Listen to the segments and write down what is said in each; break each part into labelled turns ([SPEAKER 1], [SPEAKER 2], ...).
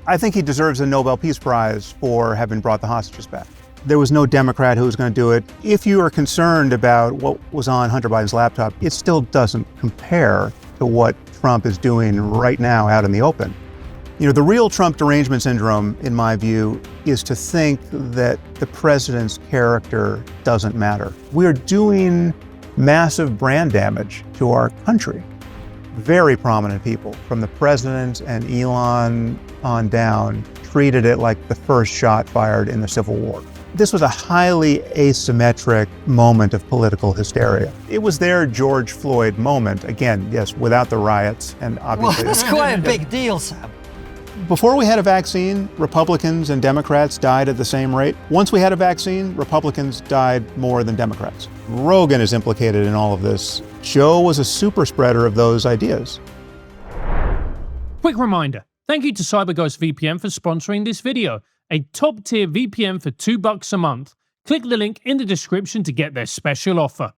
[SPEAKER 1] I think he deserves a Nobel Peace Prize for having brought the hostages back. There was no Democrat who was going to do it. If you are concerned about what was on Hunter Biden's laptop, it still doesn't compare to what Trump is doing right now out in the open. You know, the real Trump derangement syndrome, in my view, is to think that the president's character doesn't matter. We are doing massive brand damage to our country. Very prominent people, from the president and Elon on down, treated it like the first shot fired in the Civil War. This was a highly asymmetric moment of political hysteria. It was their George Floyd moment. Again, yes, without the riots and obviously.
[SPEAKER 2] Well, that's quite a big deal, Sam.
[SPEAKER 1] Before we had a vaccine, Republicans and Democrats died at the same rate. Once we had a vaccine, Republicans died more than Democrats. Rogan is implicated in all of this. Joe was a super spreader of those ideas.
[SPEAKER 3] Quick reminder, thank you to CyberGhost VPN for sponsoring this video. A top-tier VPN for $2 a month. Click the link in the description to get their special offer.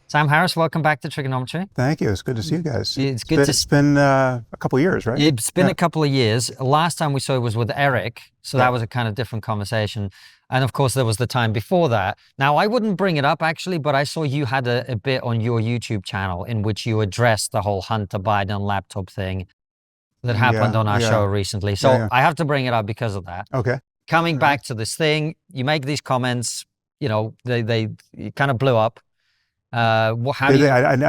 [SPEAKER 2] Sam Harris, welcome back to TRIGGERnometry.
[SPEAKER 1] Thank you. It's good to see you guys.
[SPEAKER 2] It's
[SPEAKER 1] been a couple of years, right?
[SPEAKER 2] It's been a couple of years. Last time we saw it was with Eric, so that was a kind of different conversation. And of course, there was the time before that. Now, I wouldn't bring it up actually, but I saw you had a bit on your YouTube channel in which you addressed the whole Hunter Biden laptop thing that happened on our show recently. So I have to bring it up because of that.
[SPEAKER 1] Okay.
[SPEAKER 2] Coming back to this thing, you make these comments, you know, they kind of blew up.
[SPEAKER 1] I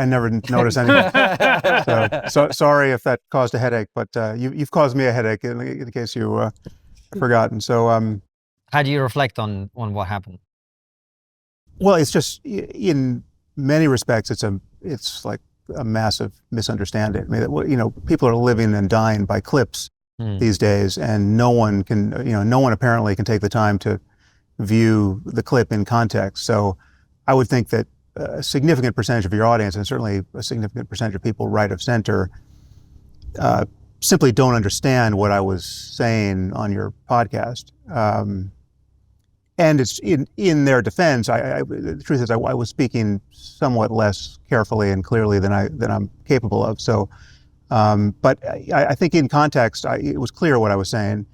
[SPEAKER 1] never noticed anything. so sorry if that caused a headache, but you've caused me a headache in case you have forgotten. So
[SPEAKER 2] how do you reflect on what happened?
[SPEAKER 1] Well, it's just, in many respects, it's like a massive misunderstanding. I mean, you know, people are living and dying by clips these days, and no one apparently can take the time to view the clip in context. So I would think that a significant percentage of your audience, and certainly a significant percentage of people right of center, simply don't understand what I was saying on your podcast. And it's in their defense. The truth is, I was speaking somewhat less carefully and clearly than I'm capable of. So, but I think in context, it was clear what I was saying.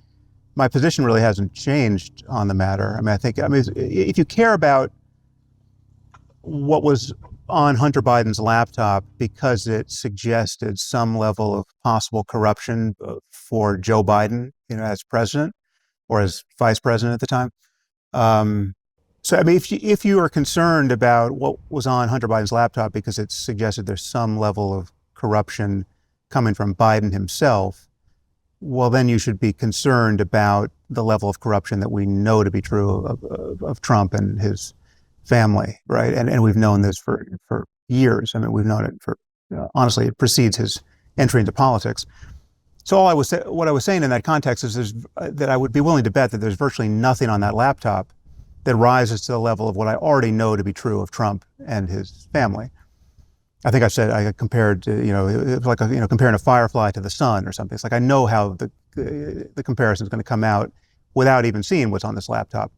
[SPEAKER 1] My position really hasn't changed on the matter. I mean, if you care about what was on Hunter Biden's laptop because it suggested some level of possible corruption for Joe Biden, you know, as president or as vice president at the time. So, I mean, if you are concerned about what was on Hunter Biden's laptop because it suggested there's some level of corruption coming from Biden himself, well, then you should be concerned about the level of corruption that we know to be true of Trump and his family, right? And we've known this for years. I mean, we've known it for, honestly, it precedes his entry into politics. So what I was saying in that context is that I would be willing to bet that there's virtually nothing on that laptop that rises to the level of what I already know to be true of Trump and his family. I think I compared, it was like comparing a firefly to the sun or something. It's like I know how the comparison is going to come out without even seeing what's on this laptop.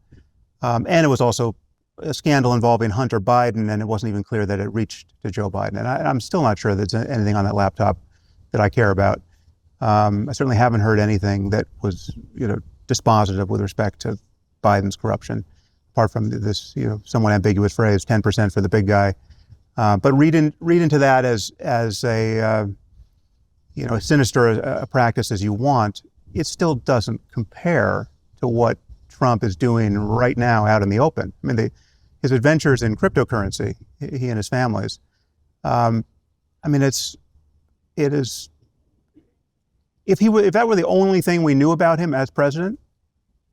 [SPEAKER 1] And it was also a scandal involving Hunter Biden, and it wasn't even clear that it reached to Joe Biden. And I'm still not sure there's anything on that laptop that I care about. I certainly haven't heard anything that was, dispositive with respect to Biden's corruption, apart from this, somewhat ambiguous phrase, 10% for the big guy. But read into that as a sinister a practice as you want. It still doesn't compare to what Trump is doing right now out in the open. I mean, his adventures in cryptocurrency, he and his families. It is. If that were the only thing we knew about him as president,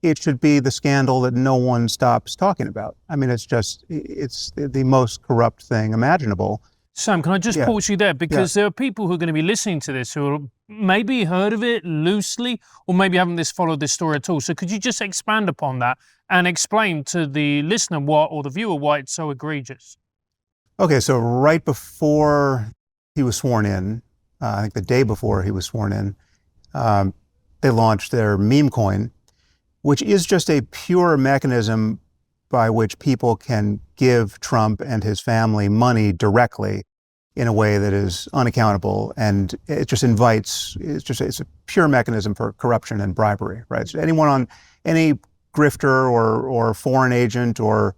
[SPEAKER 1] it should be the scandal that no one stops talking about. I mean, it's the most corrupt thing imaginable.
[SPEAKER 3] Sam, can I just pause you there? Because there are people who are going to be listening to this who are maybe heard of it loosely, or maybe haven't followed this story at all. So could you just expand upon that and explain to the listener or the viewer why it's so egregious?
[SPEAKER 1] Okay, so right before he was sworn in, I think the day before he was sworn in, they launched their meme coin, which is just a pure mechanism by which people can give Trump and his family money directly in a way that is unaccountable, and it just invites, it's a pure mechanism for corruption and bribery, right? So any grifter or foreign agent or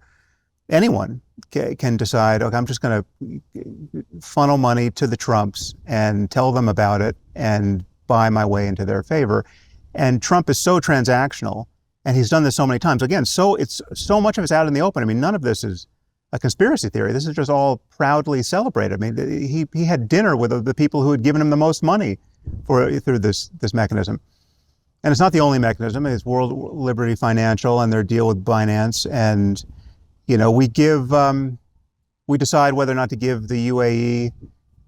[SPEAKER 1] anyone can decide, okay, I'm just going to funnel money to the Trumps and tell them about it and buy my way into their favor. And Trump is so transactional, and he's done this so many times. Again, so much of it's out in the open. I mean, none of this is a conspiracy theory. This is just all proudly celebrated. I mean, he had dinner with the people who had given him the most money through this mechanism. And it's not the only mechanism. It's World Liberty Financial and their deal with Binance. And, we decide whether or not to give the UAE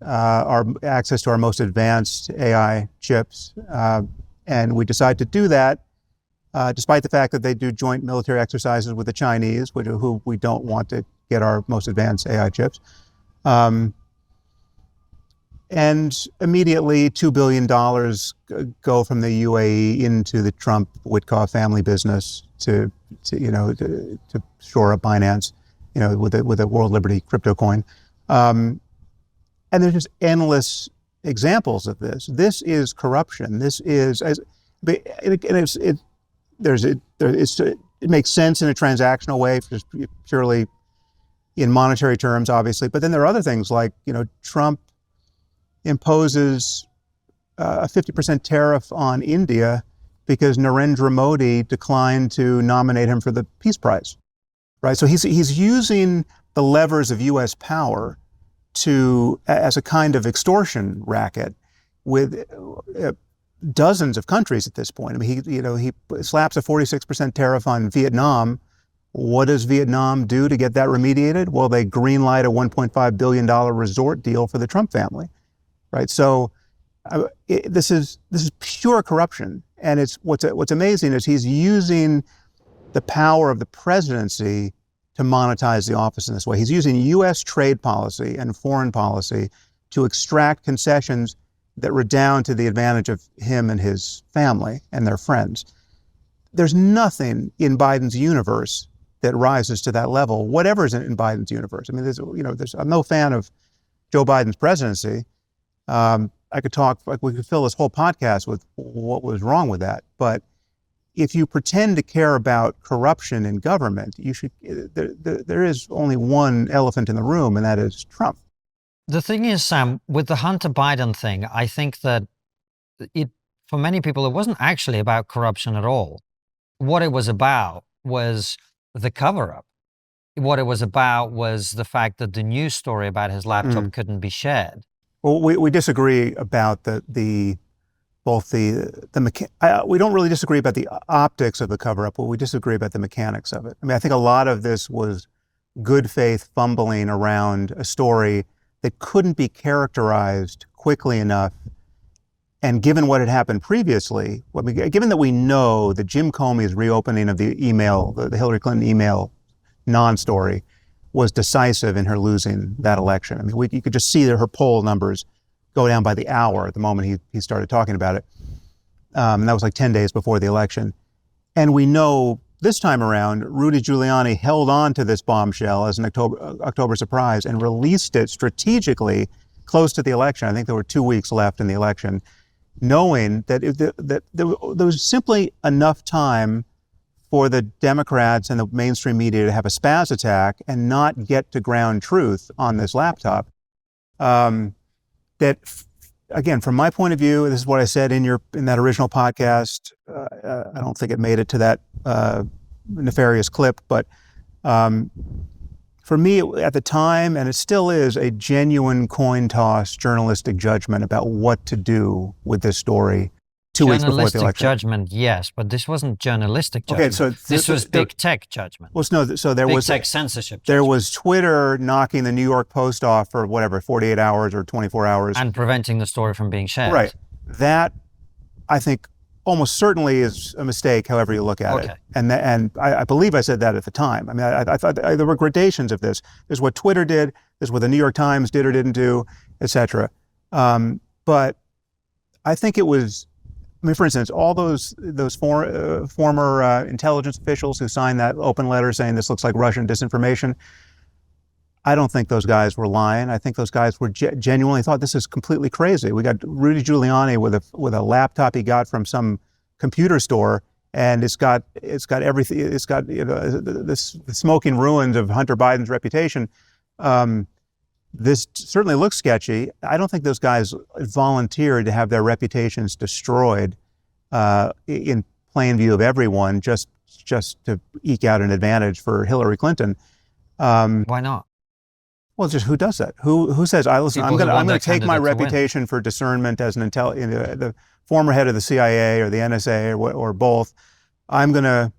[SPEAKER 1] our access to our most advanced AI chips. And we decide to do that despite the fact that they do joint military exercises with the Chinese, who we don't want to get our most advanced AI chips. And immediately $2 billion go from the UAE into the Trump-Witkoff family business to shore up Binance, with a World Liberty crypto coin. And there's just endless examples of this. This is corruption. This is, it makes sense in a transactional way, just purely in monetary terms, obviously. But then there are other things like, Trump imposes a 50% tariff on India because Narendra Modi declined to nominate him for the Peace Prize, right? So he's using the levers of U.S. power as a kind of extortion racket with dozens of countries at this point. I mean, he slaps a 46% tariff on Vietnam. What does Vietnam do to get that remediated? Well, they greenlight a $1.5 billion resort deal for the Trump family, right? So this is pure corruption. And what's amazing is he's using the power of the presidency to monetize the office in this way. He's using U.S. trade policy and foreign policy to extract concessions that redound to the advantage of him and his family and their friends. There's nothing in Biden's universe that rises to that level, whatever is in Biden's universe. I mean, I'm no fan of Joe Biden's presidency. We could fill this whole podcast with what was wrong with that. But if you pretend to care about corruption in government, there is only one elephant in the room, and that is Trump.
[SPEAKER 2] The thing is, Sam, with the Hunter Biden thing, I think that for many people, it wasn't actually about corruption at all. What it was about was the cover-up. What it was about was the fact that the news story about his laptop couldn't be shared.
[SPEAKER 1] Well, we disagree about we don't really disagree about the optics of the cover-up, but we disagree about the mechanics of it. I mean, I think a lot of this was good faith fumbling around a story that couldn't be characterized quickly enough. And given what had happened previously, given that we know that Jim Comey's reopening of the email, the Hillary Clinton email non-story, was decisive in her losing that election. I mean, you could just see that her poll numbers go down by the hour at the moment he started talking about it. And that was like 10 days before the election. And we know this time around, Rudy Giuliani held on to this bombshell as an October surprise and released it strategically close to the election. I think there were 2 weeks left in the election, knowing that there was simply enough time for the Democrats and the mainstream media to have a spaz attack and not get to ground truth on this laptop. That, again, from my point of view, this is what I said in that original podcast. I don't think it made it to that nefarious clip, but for me at the time, and it still is, a genuine coin toss journalistic judgment about what to do with this story 2 weeks before the election.
[SPEAKER 2] Journalistic judgment, yes, but this wasn't journalistic judgment. Okay, so this was big tech judgment.
[SPEAKER 1] Well, no, so there was
[SPEAKER 2] big tech censorship judgment.
[SPEAKER 1] There was Twitter knocking the New York Post off for 48 hours or 24 hours.
[SPEAKER 2] And preventing the story from being shared.
[SPEAKER 1] Right. That, I think, almost certainly is a mistake, however you look at it. And I believe I said that at the time. I mean, I thought there were gradations of this. There's what Twitter did, there's what the New York Times did or didn't do, et cetera. But I think it was, for instance, all those former intelligence officials who signed that open letter saying this looks like Russian disinformation, I don't think those guys were lying. I think those guys were genuinely thought this is completely crazy. We got Rudy Giuliani with a laptop he got from some computer store, and it's got everything. It's got the smoking ruins of Hunter Biden's reputation. This certainly looks sketchy. I don't think those guys volunteered to have their reputations destroyed in plain view of everyone just to eke out an advantage for Hillary Clinton.
[SPEAKER 2] Why not?
[SPEAKER 1] Well, just who does that? Who says, listen, I'm going to take my reputation for discernment as the former head of the CIA or the NSA or both. I'm going to,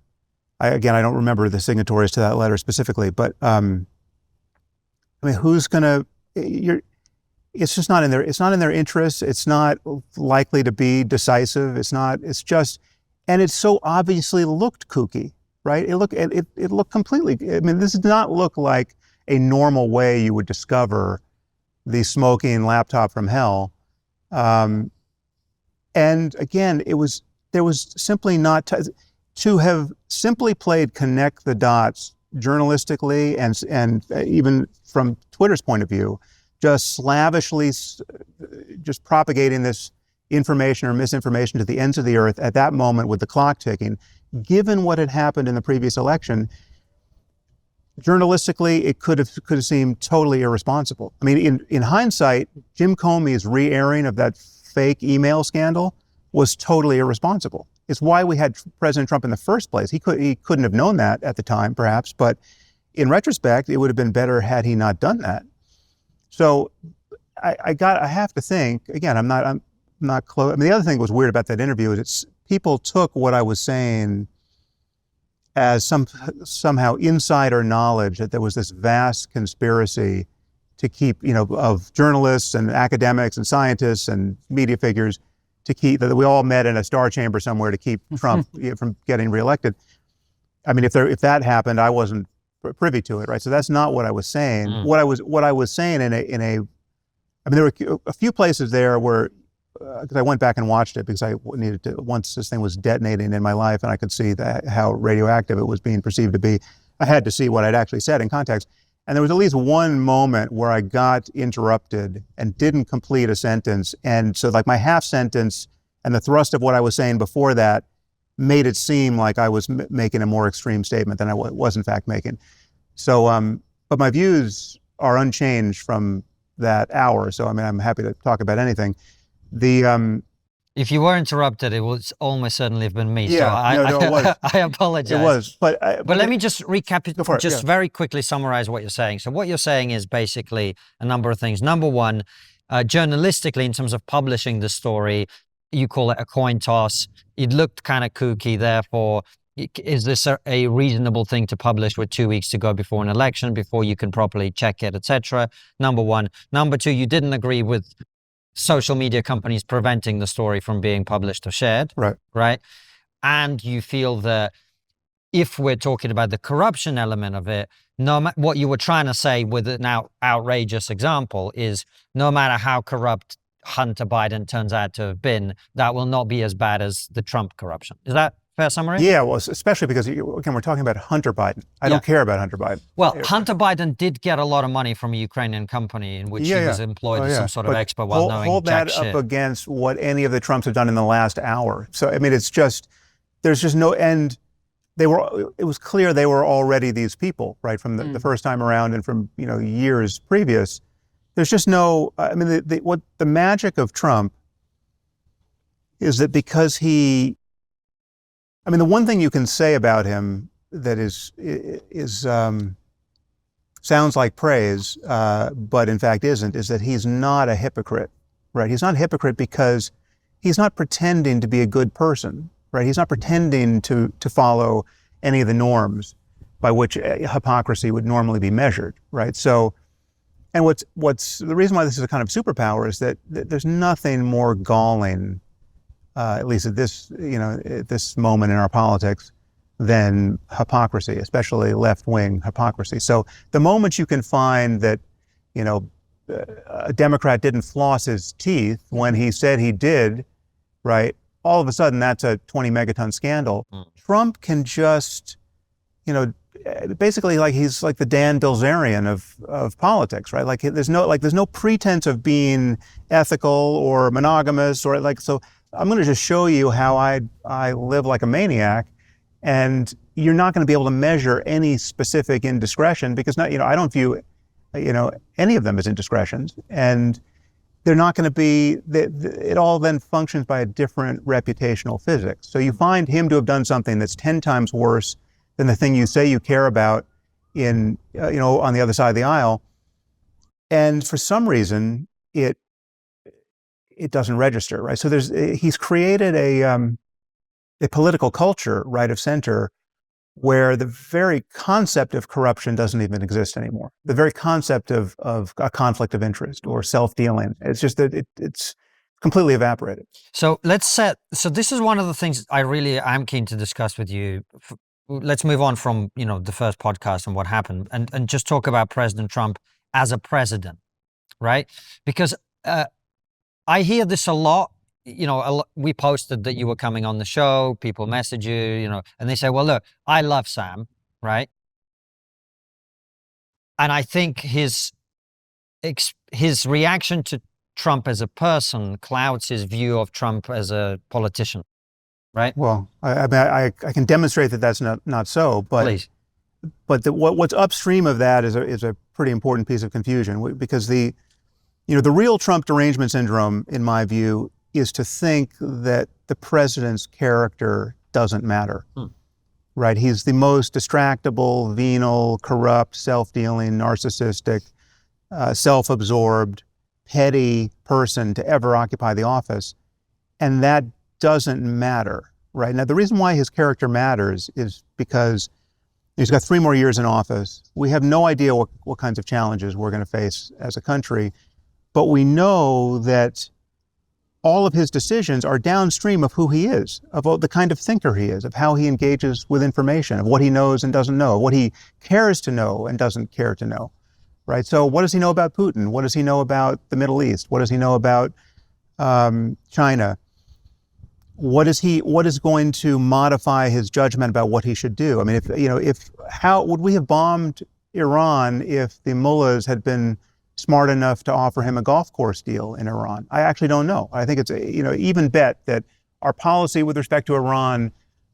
[SPEAKER 1] again, I don't remember the signatories to that letter specifically, but I mean, who's going to, it's just not in their, it's not in their interests. It's not likely to be decisive. It's just, and it so obviously looked kooky, right? It looked completely, I mean, this did not look like a normal way you would discover the smoking laptop from hell. And again, there was simply not, to have simply played connect the dots journalistically and even from Twitter's point of view, just slavishly just propagating this information or misinformation to the ends of the earth at that moment with the clock ticking, given what had happened in the previous election, journalistically, it could have seemed totally irresponsible. I mean, in hindsight, Jim Comey's re-airing of that fake email scandal was totally irresponsible. It's why we had President Trump in the first place. He couldn't have known that at the time, perhaps, but in retrospect, it would have been better had he not done that. So I have to think, again, I'm not close. I mean, the other thing that was weird about that interview is people took what I was saying as somehow insider knowledge that there was this vast conspiracy to keep, of journalists and academics and scientists and media figures to keep, that we all met in a star chamber somewhere to keep Trump from getting reelected. I mean, if that happened, I wasn't privy to it, right? So that's not what I was saying. What I was saying I mean, there were a few places there where, because I went back and watched it because I needed to, once this thing was detonating in my life and I could see how radioactive it was being perceived to be, I had to see what I'd actually said in context. And there was at least one moment where I got interrupted and didn't complete a sentence. And so like my half sentence and the thrust of what I was saying before that made it seem like I was making a more extreme statement than I was in fact making. So, but my views are unchanged from that hour. So, I mean, I'm happy to talk about anything.
[SPEAKER 2] If you were interrupted, it would almost certainly have been me.
[SPEAKER 1] Yeah,
[SPEAKER 2] so
[SPEAKER 1] it was.
[SPEAKER 2] I apologize.
[SPEAKER 1] It was, but
[SPEAKER 2] let me just recap it,
[SPEAKER 1] just
[SPEAKER 2] very quickly summarize what you're saying. So what you're saying is basically a number of things. Number one, journalistically, in terms of publishing the story, you call it a coin toss. It looked kind of kooky. Therefore, is this a reasonable thing to publish with 2 weeks to go before an election, before you can properly check it, etc.? Number one. Number two, you didn't agree with social media companies preventing the story from being published or shared. Right. And you feel that if we're talking about the corruption element of it, what you were trying to say with an outrageous example is no matter how corrupt Hunter Biden turns out to have been, that will not be as bad as the Trump corruption. Is that fair summary?
[SPEAKER 1] Yeah, well, especially because, again, we're talking about Hunter Biden. I don't care about Hunter Biden.
[SPEAKER 2] Well, Hunter Biden did get a lot of money from a Ukrainian company in which he was employed as some sort of expert while knowing
[SPEAKER 1] hold
[SPEAKER 2] jack
[SPEAKER 1] that
[SPEAKER 2] shit.
[SPEAKER 1] up against what any of the Trumps have done in the last hour. So, I mean, it's just, there's just no end. It was clear they were already these people, right, from the first time around and from, years previous. There's just no, I mean, what the magic of Trump is that because the one thing you can say about him that sounds like praise, but in fact isn't, is that he's not a hypocrite, right? He's not a hypocrite because he's not pretending to be a good person, right? He's not pretending to follow any of the norms by which hypocrisy would normally be measured, right? So, and what's the reason why this is a kind of superpower is that there's nothing more galling, at least at this moment in our politics, than hypocrisy, especially left-wing hypocrisy. So the moment you can find that, a Democrat didn't floss his teeth when he said he did, right? All of a sudden, that's a 20 megaton scandal. Trump can just, basically like he's like the Dan Bilzerian of politics, right? Like there's no pretense of being ethical or monogamous or like, so I'm going to just show you how I live like a maniac, and you're not going to be able to measure any specific indiscretion because I don't view any of them as indiscretions, and they're not going to be. It all then functions by a different reputational physics. So you find him to have done something that's 10 times worse than the thing you say you care about on the other side of the aisle, and for some reason it doesn't register, right? So he's created a political culture, right of center, where the very concept of corruption doesn't even exist anymore. The very concept of a conflict of interest or self-dealing, it's just that it's completely evaporated.
[SPEAKER 2] So so this is one of the things I'm keen to discuss with you. Let's move on from, the first podcast and what happened and just talk about President Trump as a president, right? Because I hear this a lot. We posted that you were coming on the show, people message you, and they say, well, look, I love Sam, right? And I think his reaction to Trump as a person clouds his view of Trump as a politician, right?
[SPEAKER 1] Well, I can demonstrate that that's not so, but
[SPEAKER 2] please.
[SPEAKER 1] But what's upstream of that is a pretty important piece of confusion, because the real Trump derangement syndrome, in my view, is to think that the president's character doesn't matter, right? He's the most distractible, venal, corrupt, self-dealing, narcissistic, self-absorbed, petty person to ever occupy the office, and that doesn't matter, right? Now, the reason why his character matters is because he's got 3 more years in office. We have no idea what kinds of challenges we're going to face as a country, but we know that all of his decisions are downstream of who he is, of the kind of thinker he is, of how he engages with information, of what he knows and doesn't know, what he cares to know and doesn't care to know, right? So what does he know about Putin? What does he know about the Middle East? What does he know about China? What is going to modify his judgment about what he should do? I mean, how would we have bombed Iran if the mullahs had been smart enough to offer him a golf course deal in Iran? I actually don't know. I think it's even bet that our policy with respect to Iran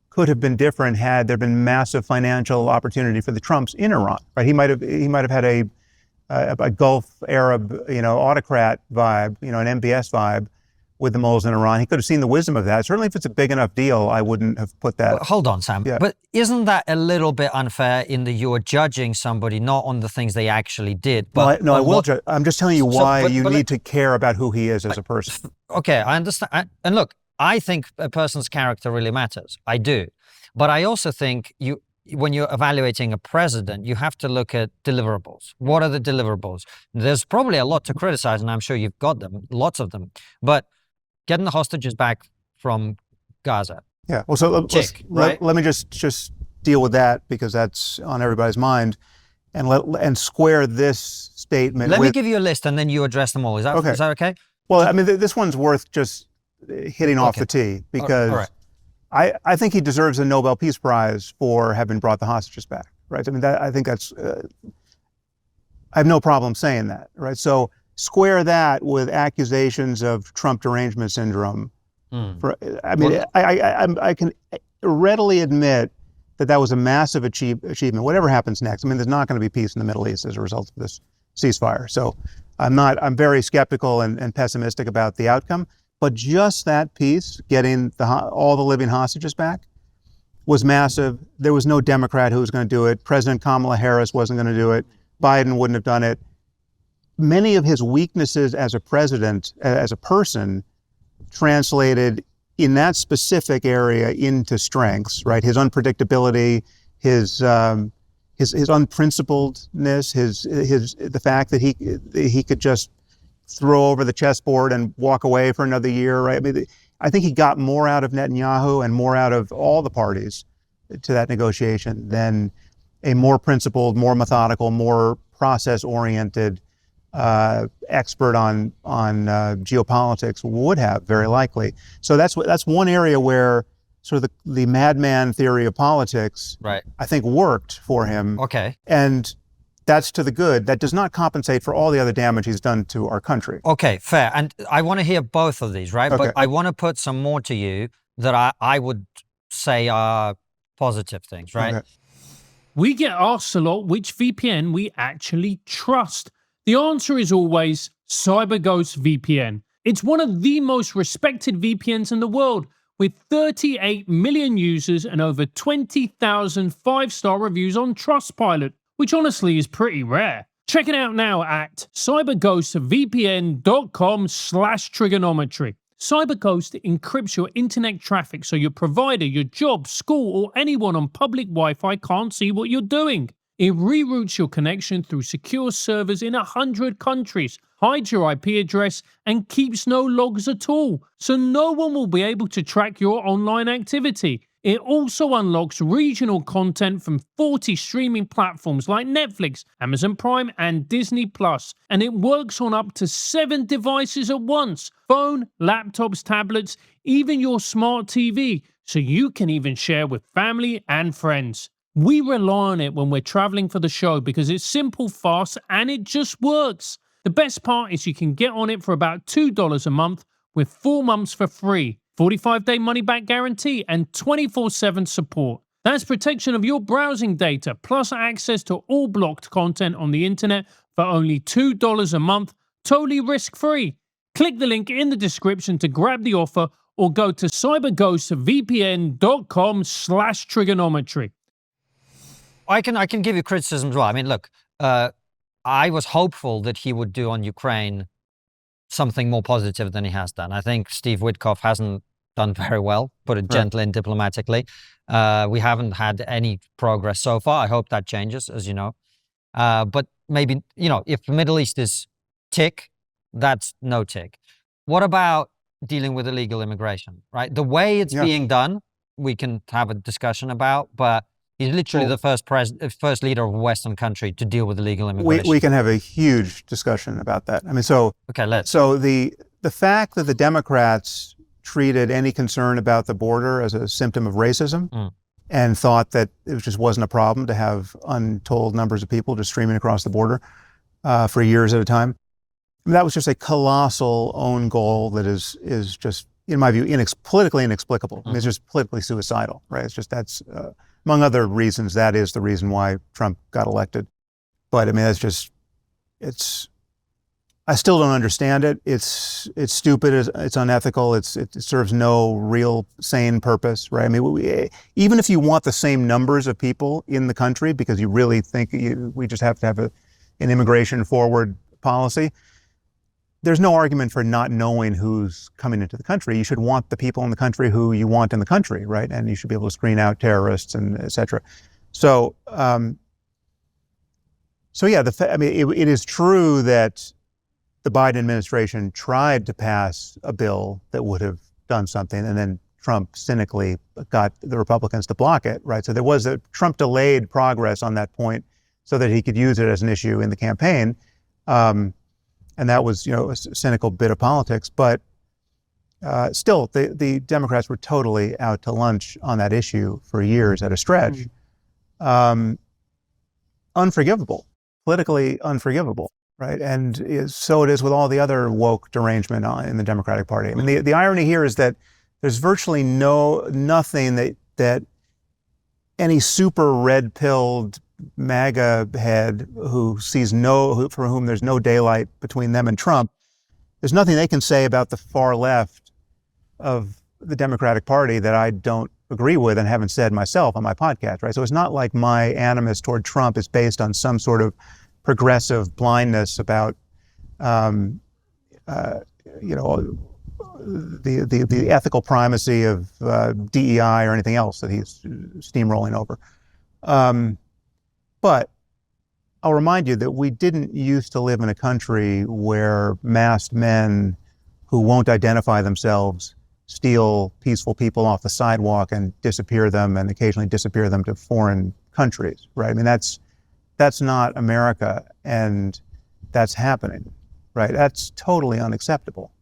[SPEAKER 1] could have been different had there been massive financial opportunity for the Trumps in Iran. Right? He might have had a Gulf Arab autocrat vibe, an MBS vibe with the mullahs in Iran. He could have seen the wisdom of that. Certainly, if it's a big enough deal, I wouldn't have put that.
[SPEAKER 2] Well, hold on, Sam.
[SPEAKER 1] Yeah.
[SPEAKER 2] But isn't that a little bit unfair in that you're judging somebody not on the things they actually did? But
[SPEAKER 1] I will judge. I'm just telling you why you need
[SPEAKER 2] to
[SPEAKER 1] care about who he is as a person.
[SPEAKER 2] Okay, I understand. And look, I think a person's character really matters. I do. But I also think when you're evaluating a president, you have to look at deliverables. What are the deliverables? There's probably a lot to criticize, and I'm sure you've got them, lots of them. But getting the hostages back from Gaza.
[SPEAKER 1] Yeah. Well, so let me just deal with that, because that's on everybody's mind, and square this statement.
[SPEAKER 2] Let me give you a list, and then you address them all. Is that okay?
[SPEAKER 1] Well, I mean, this one's worth just hitting off the tee, because
[SPEAKER 2] all right.
[SPEAKER 1] I think he deserves a Nobel Peace Prize for having brought the hostages back. Right. I mean, I think that's. I have no problem saying that. Right. So square that with accusations of Trump derangement syndrome. I can readily admit that was a massive achievement. Whatever happens next, I mean, there's not going to be peace in the Middle East as a result of this ceasefire. So I'm very skeptical and pessimistic about the outcome. But just that piece, getting all the living hostages back, was massive. There was no Democrat who was going to do it. President Kamala Harris wasn't going to do it. Biden wouldn't have done it. Many of his weaknesses as a president, as a person, translated in that specific area into strengths, right? His unpredictability, his unprincipledness, the fact that he could just throw over the chessboard and walk away for another year, right? I mean, I think he got more out of Netanyahu and more out of all the parties to that negotiation than a more principled, more methodical, more process-oriented expert on geopolitics would have, very likely. So that's one area where sort of the madman theory of politics,
[SPEAKER 2] Right.
[SPEAKER 1] I think worked for him.
[SPEAKER 2] Okay.
[SPEAKER 1] And that's to the good. That does not compensate for all the other damage he's done to our country.
[SPEAKER 2] Okay, fair. And I want to hear both of these, right?
[SPEAKER 1] Okay.
[SPEAKER 2] But I want to put some more to you that I would say are positive things, right?
[SPEAKER 1] Okay.
[SPEAKER 3] We get asked a lot which VPN we actually trust. The answer is always CyberGhost VPN. It's one of the most respected VPNs in the world, with 38 million users and over 20,000 five-star reviews on Trustpilot, which honestly is pretty rare. Check it out now at cyberghostvpn.com/triggernometry. CyberGhost encrypts your internet traffic so your provider, your job, school, or anyone on public Wi-Fi can't see what you're doing. It reroutes your connection through secure servers in 100 countries, hides your IP address, and keeps no logs at all, so no one will be able to track your online activity. It also unlocks regional content from 40 streaming platforms like Netflix, Amazon Prime, and Disney+, and it works on up to 7 devices at once: phone, laptops, tablets, even your smart TV, so you can even share with family and friends. We rely on it when we're traveling for the show because it's simple, fast, and it just works. The best part is you can get on it for about $2 a month with 4 months for free, 45-day money-back guarantee, and 24/7 support. That's protection of your browsing data, plus access to all blocked content on the internet for only $2 a month, totally risk-free. Click the link in the description to grab the offer or go to cyberghostvpn.com/triggernometry.
[SPEAKER 2] I can give you criticism as well. I mean, look, I was hopeful that he would do on Ukraine something more positive than he has done. I think Steve Witkoff hasn't done very well, put it gently and diplomatically. We haven't had any progress so far. I hope that changes, as you know. But maybe, if the Middle East is tick, that's no tick. What about dealing with illegal immigration, right? The way it's being done, we can have a discussion about, but he's literally the first leader of a Western country to deal with illegal immigration.
[SPEAKER 1] We can have a huge discussion about that. I mean,
[SPEAKER 2] okay, let's.
[SPEAKER 1] So the fact that the Democrats treated any concern about the border as a symptom of racism and thought that it just wasn't a problem to have untold numbers of people just streaming across the border for years at a time, I mean, that was just a colossal own goal that is just, in my view, politically inexplicable. I mean, it's just politically suicidal, right? It's just that's, among other reasons, that is the reason why Trump got elected. But I mean, that's just, I still don't understand it. It's stupid. It's unethical. It serves no real sane purpose, right? I mean, even if you want the same numbers of people in the country because you really think we just have to have an immigration forward policy, there's no argument for not knowing who's coming into the country. You should want the people in the country who you want in the country, right? And you should be able to screen out terrorists and et cetera. So, yeah, I mean, it is true that the Biden administration tried to pass a bill that would have done something, and then Trump cynically got the Republicans to block it, right? So Trump delayed progress on that point so that he could use it as an issue in the campaign. And that was, a cynical bit of politics. But still, the Democrats were totally out to lunch on that issue for years at a stretch. Unforgivable, politically unforgivable, right? And so it is with all the other woke derangement in the Democratic Party. I mean, the irony here is that there's virtually nothing that any super red-pilled MAGA head for whom there's no daylight between them and Trump, there's nothing they can say about the far left of the Democratic Party that I don't agree with and haven't said myself on my podcast, right? So it's not like my animus toward Trump is based on some sort of progressive blindness about, the ethical primacy of DEI or anything else that he's steamrolling over. But I'll remind you that we didn't used to live in a country where masked men who won't identify themselves steal peaceful people off the sidewalk and disappear them and occasionally disappear them to foreign countries, right? I mean, that's not America, and that's happening, right? That's totally unacceptable.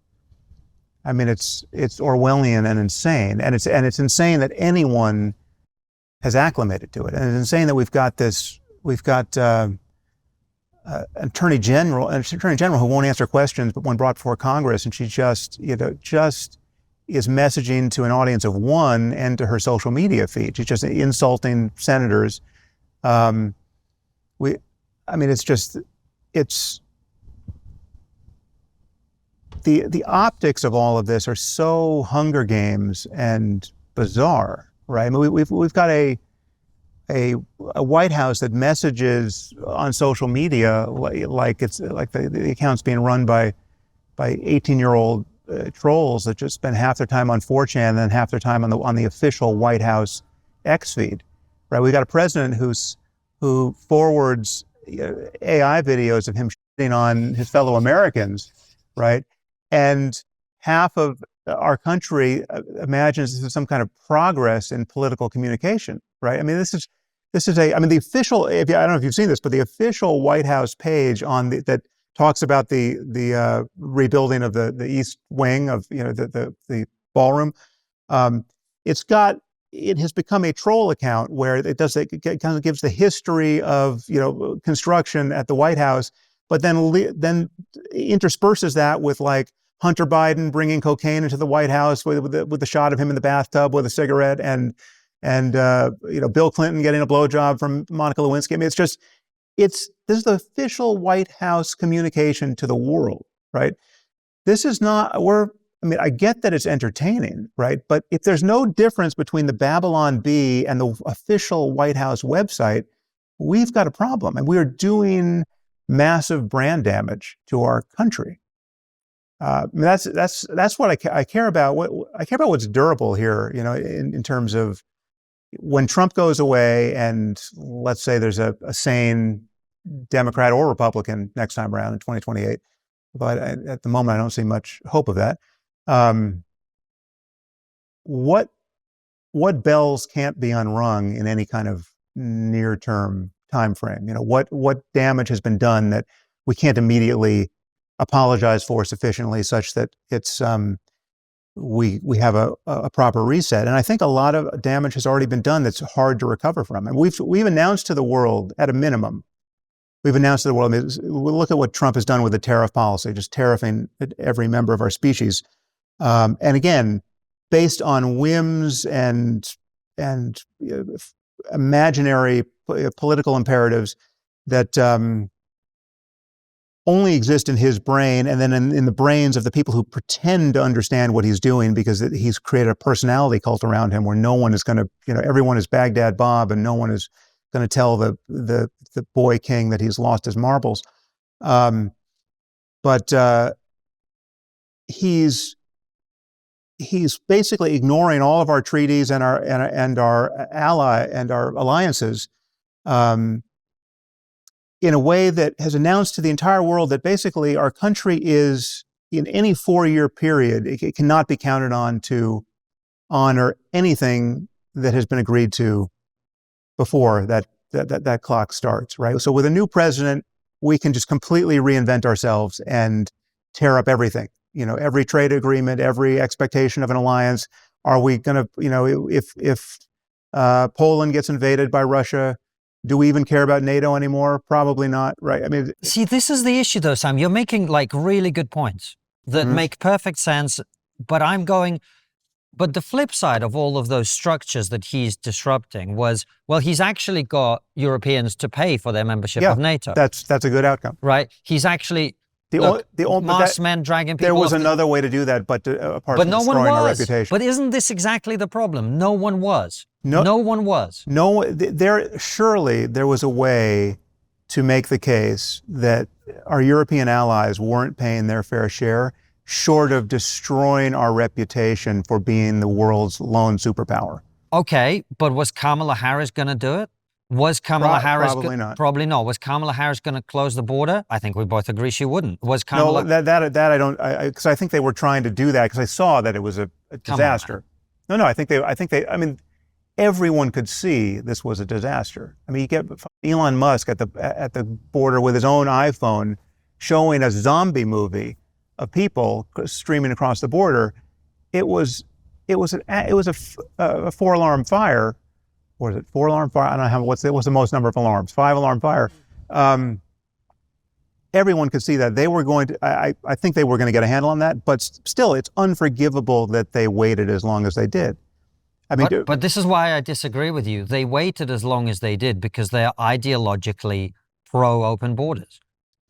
[SPEAKER 1] I mean, it's Orwellian and insane, and it's insane that anyone has acclimated to it, and it's insane that we've got attorney general who won't answer questions, but when brought before Congress, and she just is messaging to an audience of one and to her social media feed. She's just insulting senators. It's the optics of all of this are so Hunger Games and bizarre, right? I mean, we've got a White House that messages on social media like it's like the account's being run by 18-year-old trolls that just spend half their time on 4chan and then half their time on the official White House X feed, right? We got a president who forwards AI videos of him shitting on his fellow Americans, right? And half of our country imagines this is some kind of progress in political communication, right? I mean, this is the official, I don't know if you've seen this, but the official White House page that talks about the rebuilding of the East Wing of the ballroom. It has become a troll account where it kind of gives the history of construction at the White House, but then intersperses that with like Hunter Biden bringing cocaine into the White House with the shot of him in the bathtub with a cigarette, and Bill Clinton getting a blowjob from Monica Lewinsky. I mean, this is the official White House communication to the world, right? This is not, I get that it's entertaining, right? But if there's no difference between the Babylon Bee and the official White House website, we've got a problem, and we're doing massive brand damage to our country. That's what I care about. I care about what's durable here, in terms of when Trump goes away, and let's say there's a sane Democrat or Republican next time around in 2028. But at the moment, I don't see much hope of that. What bells can't be unrung in any kind of near-term time frame? What damage has been done that we can't immediately apologize for sufficiently, such that it's we have a proper reset? And I think a lot of damage has already been done that's hard to recover from. And we've announced to the world, at a minimum, look at what Trump has done with the tariff policy, just tariffing every member of our species. And again, based on whims and imaginary political imperatives that only exist in his brain, and then in the brains of the people who pretend to understand what he's doing, because he's created a personality cult around him where no one is going to, everyone is Baghdad Bob, and no one is going to tell the boy king that he's lost his marbles. But he's basically ignoring all of our treaties and our ally and our alliances in a way that has announced to the entire world that basically our country is, in any 4-year period, it cannot be counted on to honor anything that has been agreed to before that clock starts, right? So with a new president, we can just completely reinvent ourselves and tear up everything. Every trade agreement, every expectation of an alliance. Are we going to, if Poland gets invaded by Russia, do we even care about NATO anymore? Probably not, right? I mean,
[SPEAKER 2] see, this is the issue though, Sam. You're making like really good points that make perfect sense, but but the flip side of all of those structures that he's disrupting was, well, he's actually got Europeans to pay for their membership of NATO.
[SPEAKER 1] That's a good outcome.
[SPEAKER 2] Right? He's actually masked men dragging people.
[SPEAKER 1] There was another way to do that, but apart from destroying our reputation.
[SPEAKER 2] But isn't this exactly the problem? No one was. No one was.
[SPEAKER 1] Surely there was a way to make the case that our European allies weren't paying their fair share, short of destroying our reputation for being the world's lone superpower.
[SPEAKER 2] Okay, but was Kamala Harris going to do it? Was Kamala Harris
[SPEAKER 1] probably not?
[SPEAKER 2] Probably not. Was Kamala Harris going to close the border? I think we both agree she wouldn't. Was Kamala?
[SPEAKER 1] No, that I don't. Because I think they were trying to do that because I saw that it was a disaster. No, I think they. I mean, everyone could see this was a disaster. I mean, you get Elon Musk at the border with his own iPhone showing a zombie movie of people streaming across the border, it was a 4-alarm fire. Or is it 4-alarm fire? I don't know what's the most number of alarms? 5-alarm fire. Everyone could see that they were going to. I think they were going to get a handle on that, but still, it's unforgivable that they waited as long as they did. I mean,
[SPEAKER 2] but this is why I disagree with you. They waited as long as they did because they are ideologically pro-open borders.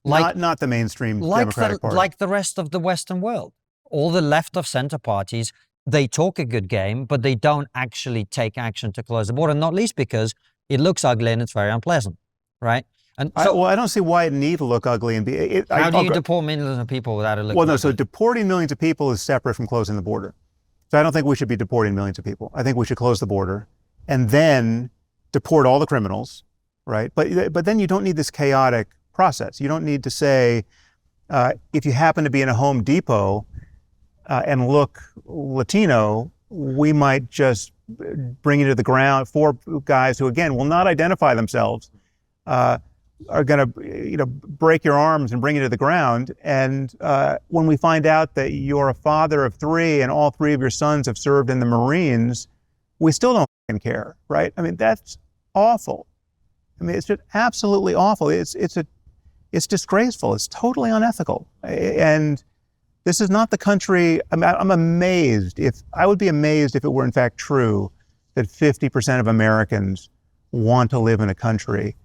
[SPEAKER 1] Not the mainstream Democratic Party.
[SPEAKER 2] Like the rest of the Western world. All the left of center parties, they talk a good game, but they don't actually take action to close the border, not least because it looks ugly and it's very unpleasant, right? And so,
[SPEAKER 1] I don't see why it need to look ugly and be.
[SPEAKER 2] How do you deport millions of people without it looking
[SPEAKER 1] Well, no,
[SPEAKER 2] ugly?
[SPEAKER 1] so deporting millions of people is separate from closing the border. So I don't think we should be deporting millions of people. I think we should close the border and then deport all the criminals, right? But then you don't need this chaotic process. You don't need to say, if you happen to be in a Home Depot and look Latino, we might just bring you to the ground. 4 guys who, again, will not identify themselves, are going to, break your arms and bring you to the ground. And when we find out that you're a father of 3 and all 3 of your sons have served in the Marines, we still don't fucking care, right? I mean, that's awful. I mean, it's just absolutely awful. It's disgraceful. It's totally unethical. And this is not the country. I'm amazed. I would be amazed if it were in fact true that 50% of Americans want to live in a country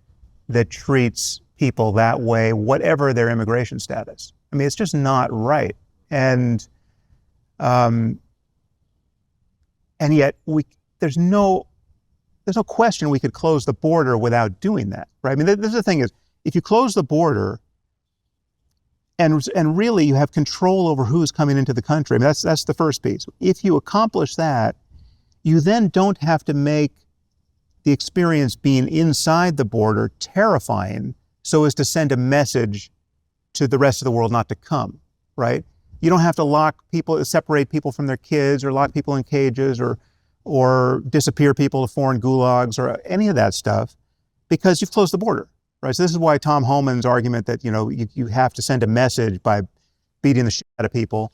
[SPEAKER 1] that treats people that way, whatever their immigration status. I mean, it's just not right. And yet there's no question we could close the border without doing that, right? I mean, this is the thing is, if you close the border and really you have control over who's coming into the country, I mean, that's the first piece. If you accomplish that, you then don't have to make the experience being inside the border terrifying so as to send a message to the rest of the world not to come, right? You don't have to separate people from their kids or lock people in cages or disappear people to foreign gulags or any of that stuff because you've closed the border, right? So this is why Tom Homan's argument that, you have to send a message by beating the shit out of people.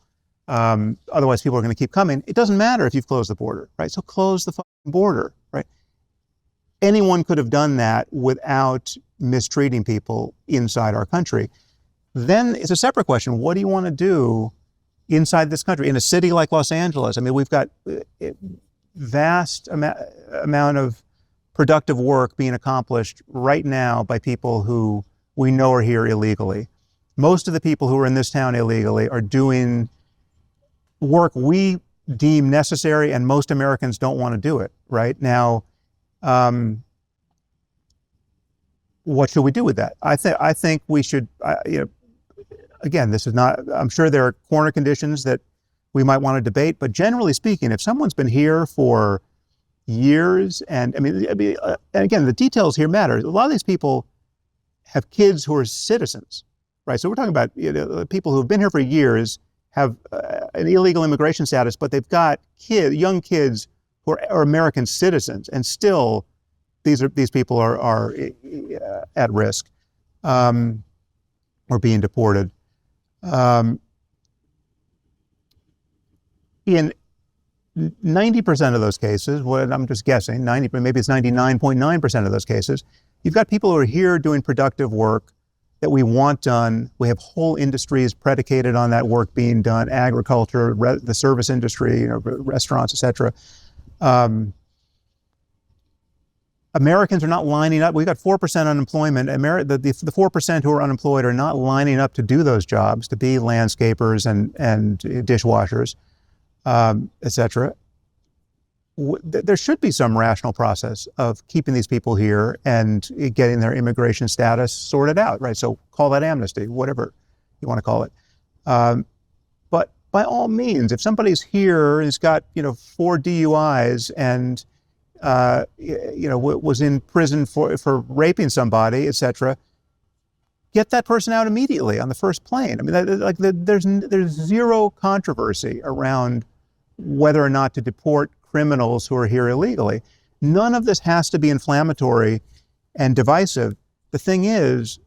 [SPEAKER 1] Otherwise people are going to keep coming. It doesn't matter if you've closed the border, right? So close the fucking border, right? Anyone could have done that without mistreating people inside our country. Then it's a separate question. What do you want to do inside this country? In a city like Los Angeles, I mean, we've got vast amount of productive work being accomplished right now by people who we know are here illegally. Most of the people who are in this town illegally are doing work we deem necessary, and most Americans don't want to do it right now. What should we do with that? I think we should, again, this is not, I'm sure there are corner conditions that we might want to debate, but generally speaking, if someone's been here for years, and and again, the details here matter. A lot of these people have kids who are citizens, right? So we're talking about people who have been here for years, have an illegal immigration status, but they've got young kids who are American citizens, and still these people are at risk or being deported. In 90% of those cases, I'm just guessing, maybe it's 99.9% of those cases, you've got people who are here doing productive work that we want done. We have whole industries predicated on that work being done: agriculture, the service industry, restaurants, etc. Americans are not lining up. We've got 4% unemployment. The 4% who are unemployed are not lining up to do those jobs, to be landscapers and dishwashers, etc. There should be some rational process of keeping these people here and getting their immigration status sorted out, right? So call that amnesty, whatever you want to call it. But by all means, if somebody's here and has got 4 DUIs and was in prison for raping somebody, etc., get that person out immediately on the first plane. I mean, there's zero controversy around whether or not to deport criminals who are here illegally. None of this has to be inflammatory and divisive. The thing is,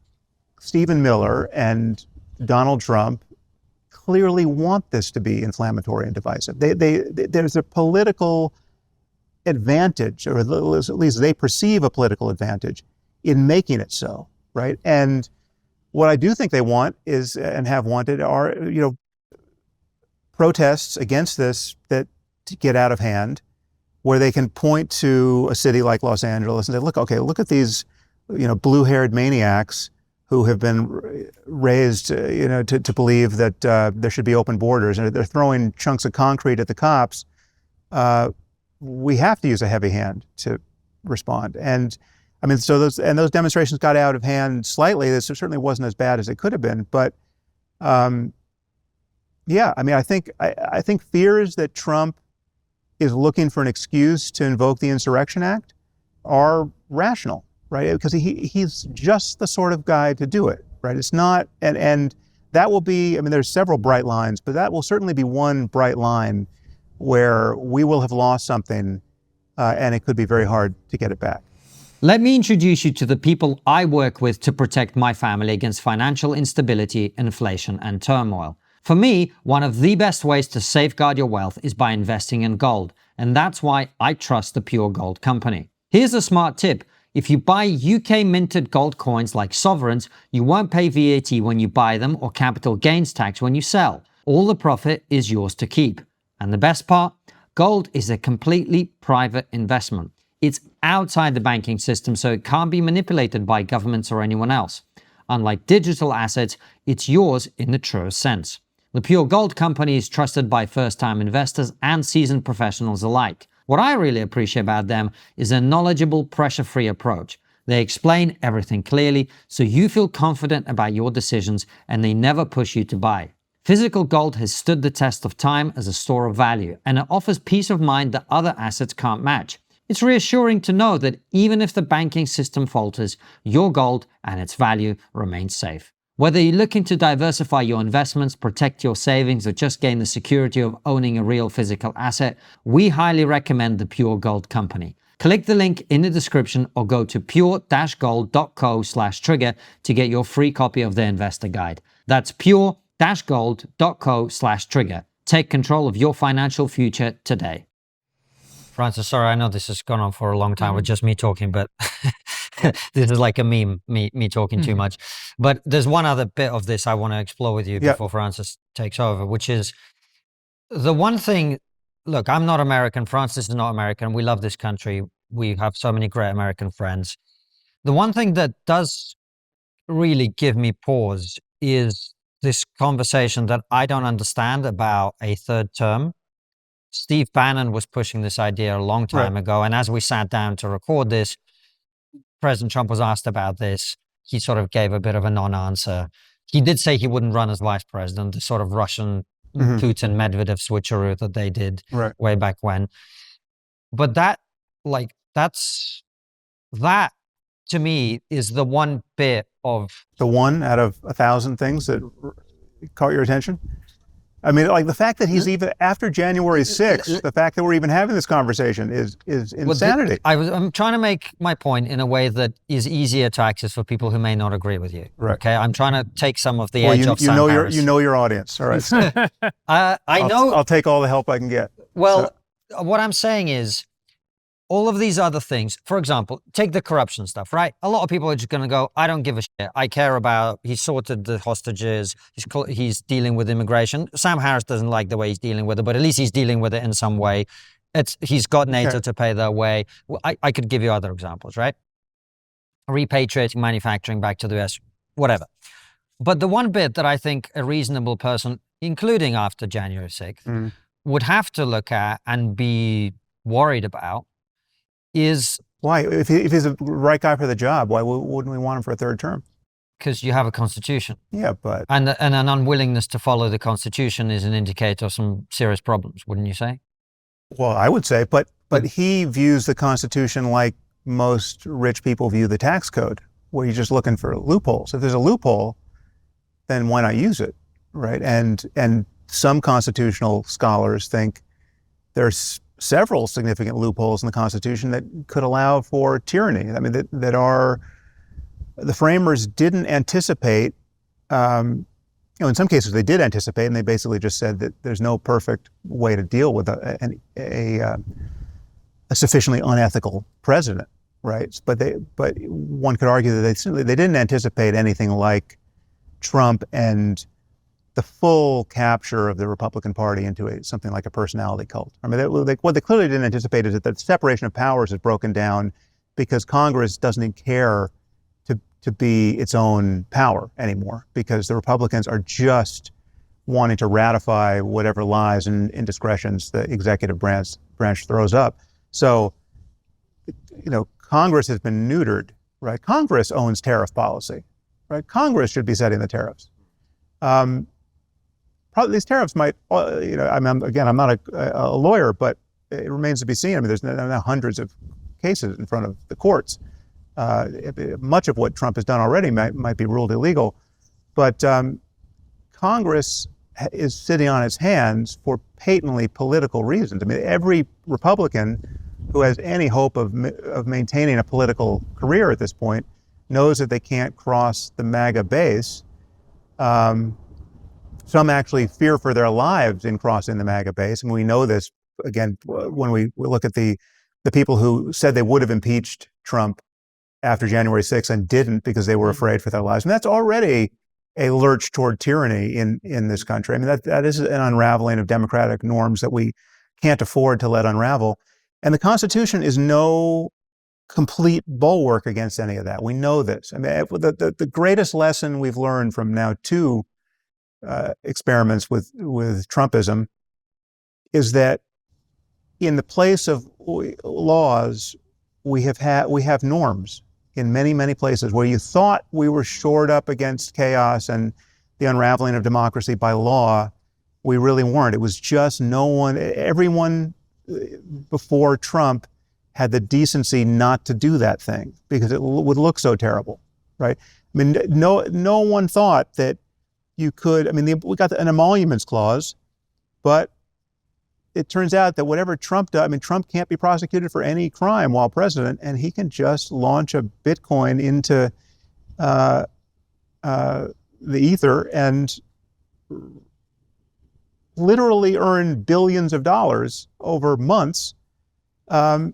[SPEAKER 1] Stephen Miller and Donald Trump clearly want this to be inflammatory and divisive. There's a political advantage, or at least they perceive a political advantage in making it so, right? And what I do think they want is, and have wanted, are, protests against this that get out of hand, where they can point to a city like Los Angeles and say, look at these, blue-haired maniacs who have been raised, to believe that there should be open borders, and they're throwing chunks of concrete at the cops. We have to use a heavy hand to respond. And I mean, so those demonstrations got out of hand slightly. This certainly wasn't as bad as it could have been, but yeah, I mean, I think fears that Trump is looking for an excuse to invoke the Insurrection Act are rational, right? Because he's just the sort of guy to do it, right? It's not, and that will be, I mean, there's several bright lines, but that will certainly be one bright line where we will have lost something, and it could be very hard to get it back.
[SPEAKER 2] Let me introduce you to the people I work with to protect my family against financial instability, inflation, and turmoil. For me, one of the best ways to safeguard your wealth is by investing in gold, and that's why I trust the Pure Gold Company. Here's a smart tip. If you buy UK minted gold coins like sovereigns, you won't pay VAT when you buy them or capital gains tax when you sell. All the profit is yours to keep. And the best part? Gold is a completely private investment. It's outside the banking system, so it can't be manipulated by governments or anyone else. Unlike digital assets, it's yours in the truest sense. The Pure Gold Company is trusted by first-time investors and seasoned professionals alike. What I really appreciate about them is a knowledgeable, pressure-free approach. They explain everything clearly, so you feel confident about your decisions, and they never push you to buy. Physical gold has stood the test of time as a store of value, and it offers peace of mind that other assets can't match. It's reassuring to know that even if the banking system falters, your gold and its value remains safe. Whether you're looking to diversify your investments, protect your savings, or just gain the security of owning a real physical asset, we highly recommend the Pure Gold Company. Click the link in the description or go to pure-gold.co/trigger to get your free copy of the investor guide. That's pure-gold.co/trigger. Take control of your financial future today. Francis, sorry, I know this has gone on for a long time with just me talking, but this is like a meme, me talking too much. But there's one other bit of this I want to explore with you before Francis takes over, which is the one thing. Look, I'm not American. Francis is not American. We love this country. We have so many great American friends. The one thing that does really give me pause is this conversation that I don't understand about a third term. Steve Bannon was pushing this idea a long time ago. And as we sat down to record this, President Trump was asked about this. He sort of gave a bit of a non-answer. He did say he wouldn't run as vice president, the sort of Russian Putin Medvedev switcheroo that they did way back when. But that to me is the one bit of...
[SPEAKER 1] The one out of 1,000 things that caught your attention? I mean, like the fact that he's even after January 6th, the fact that we're even having this conversation is insanity.
[SPEAKER 2] I'm trying to make my point in a way that is easier to access for people who may not agree with you.
[SPEAKER 1] Right.
[SPEAKER 2] Okay, I'm trying to take some of the edge off Sam Harris.
[SPEAKER 1] You know your audience, all right? I'll take all the help I can get.
[SPEAKER 2] Well, what I'm saying is, all of these other things, for example, take the corruption stuff, right? A lot of people are just going to go, I don't give a shit. I care about, he sorted the hostages, he's dealing with immigration. Sam Harris doesn't like the way he's dealing with it, but at least he's dealing with it in some way. He's got NATO to pay their way. Well, I could give you other examples, right? Repatriating manufacturing back to the US, whatever. But the one bit that I think a reasonable person, including after January 6th, would have to look at and be worried about is...
[SPEAKER 1] Why? If he's the right guy for the job, why wouldn't we want him for a third term?
[SPEAKER 2] Because you have a constitution.
[SPEAKER 1] Yeah, but...
[SPEAKER 2] And an unwillingness to follow the constitution is an indicator of some serious problems, wouldn't you say?
[SPEAKER 1] Well, I would say, but he views the constitution like most rich people view the tax code, where you're just looking for loopholes. If there's a loophole, then why not use it, right? And some constitutional scholars think there's several significant loopholes in the Constitution that could allow for tyranny. I mean, the framers didn't anticipate in some cases they did anticipate, and they basically just said that there's no perfect way to deal with a sufficiently unethical president, right? But one could argue that they didn't anticipate anything like Trump and the full capture of the Republican Party into something like a personality cult. I mean, what they clearly didn't anticipate is that the separation of powers is broken down because Congress doesn't care to be its own power anymore, because the Republicans are just wanting to ratify whatever lies and indiscretions the executive branch throws up. So, Congress has been neutered, right? Congress owns tariff policy, right? Congress should be setting the tariffs. Probably these tariffs might, I'm not a lawyer, but it remains to be seen. I mean, there's now hundreds of cases in front of the courts. Much of what Trump has done already might be ruled illegal, but Congress is sitting on its hands for patently political reasons. I mean, every Republican who has any hope of maintaining a political career at this point knows that they can't cross the MAGA base. Some actually fear for their lives in crossing the MAGA base, and we know this, again, when we look at the people who said they would have impeached Trump after January 6th and didn't because they were afraid for their lives. And that's already a lurch toward tyranny in this country. I mean, that is an unraveling of democratic norms that we can't afford to let unravel. And the Constitution is no complete bulwark against any of that. We know this. I mean, the greatest lesson we've learned from now two experiments with Trumpism is that in the place of laws, we have norms in many, many places where you thought we were shored up against chaos and the unraveling of democracy by law. We really weren't. It was just everyone before Trump had the decency not to do that thing because it would look so terrible, right? I mean, no one thought that you could, I mean, we got an emoluments clause, but it turns out that whatever Trump does, I mean, Trump can't be prosecuted for any crime while president, and he can just launch a Bitcoin into the ether and literally earn billions of dollars over months. And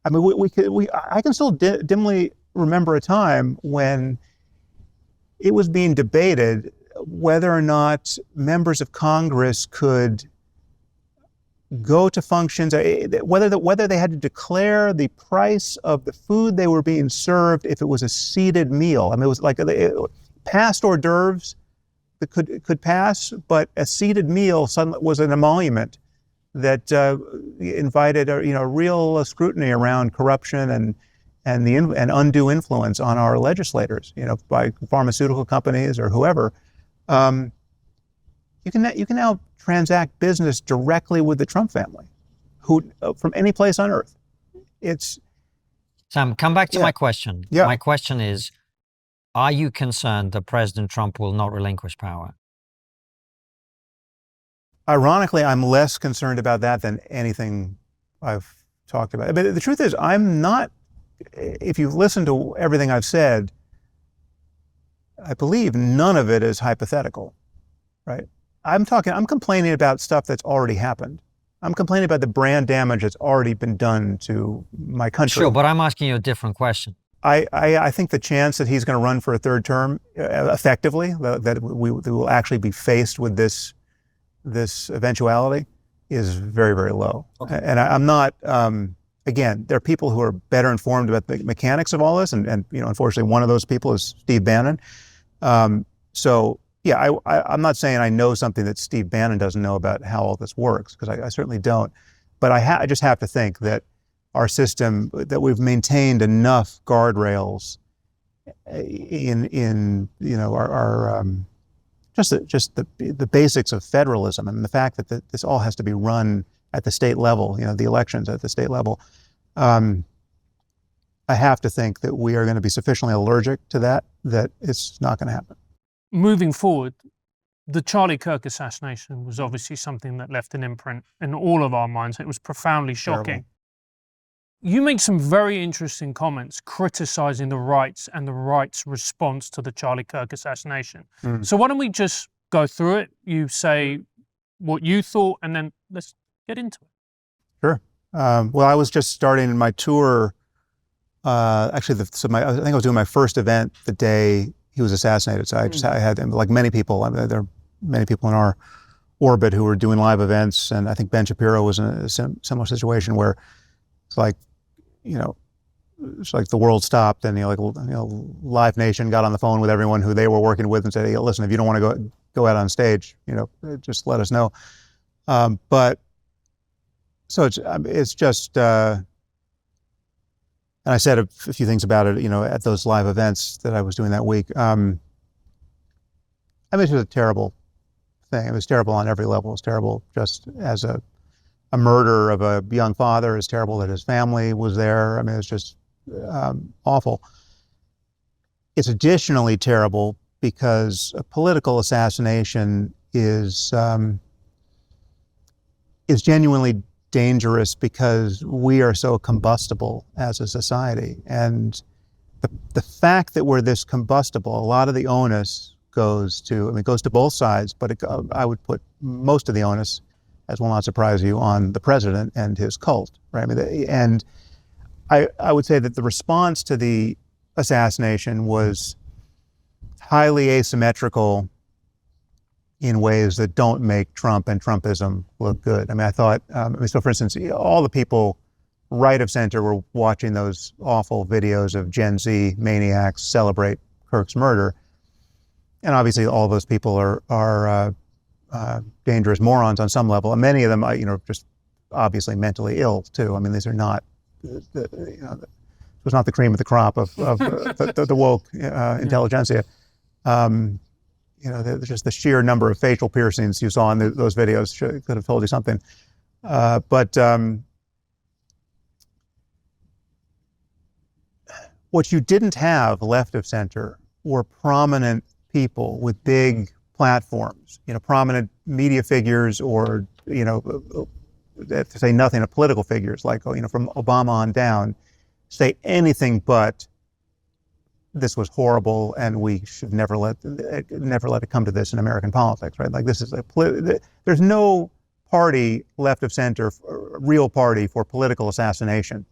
[SPEAKER 1] I mean, I can still dimly remember a time when it was being debated whether or not members of Congress could go to functions, whether they had to declare the price of the food they were being served if it was a seated meal. I mean, it was like past hors d'oeuvres that could pass, but a seated meal suddenly was an emolument that invited real scrutiny around corruption and undue influence on our legislators, by pharmaceutical companies or whoever. You can now transact business directly with the Trump family, from any place on earth.
[SPEAKER 2] Sam, come back to my question.
[SPEAKER 1] Yeah.
[SPEAKER 2] My question is, are you concerned that President Trump will not relinquish power?
[SPEAKER 1] Ironically, I'm less concerned about that than anything I've talked about. But the truth is, I'm not, if you've listened to everything I've said, I believe none of it is hypothetical, right? I'm complaining about stuff that's already happened. I'm complaining about the brand damage that's already been done to my country.
[SPEAKER 2] Sure, but I'm asking you a different question.
[SPEAKER 1] I think the chance that he's going to run for a third term effectively, that we will actually be faced with this eventuality, is very, very low. Okay. And I'm not, again, there are people who are better informed about the mechanics of all this, and unfortunately one of those people is Steve Bannon. So yeah, I'm not saying I know something that Steve Bannon doesn't know about how all this works, because I certainly don't. But I just have to think that our system, that we've maintained enough guardrails in our just the basics of federalism, and the fact that this all has to be run at the state level, the elections at the state level. I have to think that we are going to be sufficiently allergic to that it's not going to happen.
[SPEAKER 3] Moving forward, the Charlie Kirk assassination was obviously something that left an imprint in all of our minds. It was profoundly shocking. You make some very interesting comments criticizing the right's and the right's response to the Charlie Kirk assassination. So why don't we just go through it? You say what you thought, and then let's get into it.
[SPEAKER 1] Sure. Well, I was just starting my tour. Actually, I think I was doing my first event the day he was assassinated. So I had, like many people, there are many people in our orbit who were doing live events, and I think Ben Shapiro was in a similar situation where it's like, it's like the world stopped, and Live Nation got on the phone with everyone who they were working with and said, "Hey, listen, if you don't want to go out on stage, just let us know." But so it's just, and I said a few things about it, at those live events that I was doing that week. I mean, it was a terrible thing. It was terrible on every level. It was terrible just as a murder of a young father. It's terrible that his family was there. I mean, it's just awful. It's additionally terrible because a political assassination is genuinely dangerous because we are so combustible as a society. And the fact that we're this combustible, a lot of the onus goes to both sides, but I would put most of the onus, as will not surprise you, on the president and his cult, right? And I would say that the response to the assassination was highly asymmetrical in ways that don't make Trump and Trumpism look good. I mean, I thought, so for instance, all the people right of center were watching those awful videos of Gen Z maniacs celebrate Kirk's murder. And obviously all those people are dangerous morons on some level, and many of them, just obviously mentally ill too. I mean, these are not, it was not the cream of the crop of the woke intelligentsia. Just the sheer number of facial piercings you saw in those videos could have told you something. But what you didn't have left of center were prominent people with big platforms, prominent media figures, or, to say nothing of political figures, like, from Obama on down, say anything but this was horrible and we should never let it come to this in American politics, right? Like, this is there's no party left of center, real party for political assassination.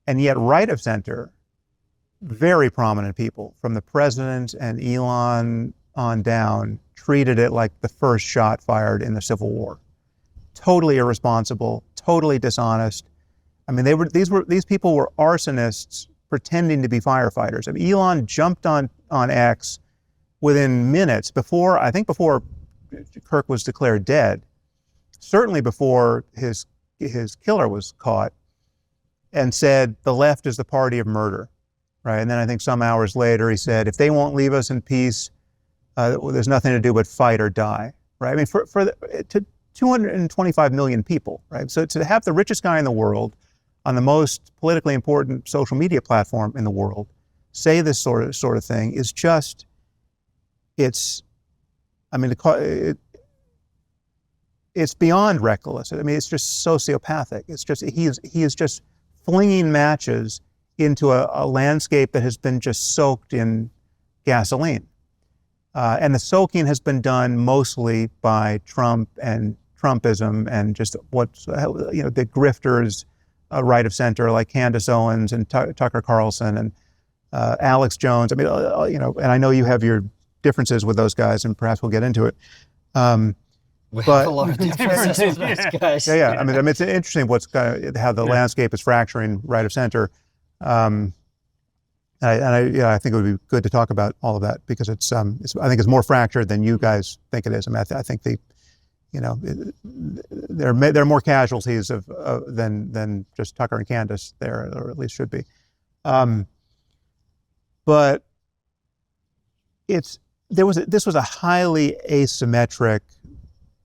[SPEAKER 1] And yet right of center, very prominent people, from the president and Elon on down, treated it like the first shot fired in the Civil War. Totally irresponsible, totally dishonest. I mean, these people were arsonists pretending to be firefighters. I mean, Elon jumped on X within minutes before Kirk was declared dead, certainly before his killer was caught, and said the left is the party of murder, right? And then I think some hours later he said, if they won't leave us in peace, there's nothing to do but fight or die, right? I mean, to 225 million people, right? So to have the richest guy in the world on the most politically important social media platform in the world say this sort of thing is just, it's beyond reckless. I mean, it's just sociopathic. It's just, he is just flinging matches into a landscape that has been just soaked in gasoline. And the soaking has been done mostly by Trump and Trumpism and just the grifters right of center, like Candace Owens and Tucker Carlson and Alex Jones. I mean, and I know you have your differences with those guys, and perhaps we'll get into it.
[SPEAKER 2] We have a lot of differences with those guys.
[SPEAKER 1] Yeah. I mean, it's interesting how the landscape is fracturing right of center. And I think it would be good to talk about all of that, because I think it's more fractured than you guys think it is. I mean, I think there are more casualties than just Tucker and Candace there, or at least should be. But this was a highly asymmetric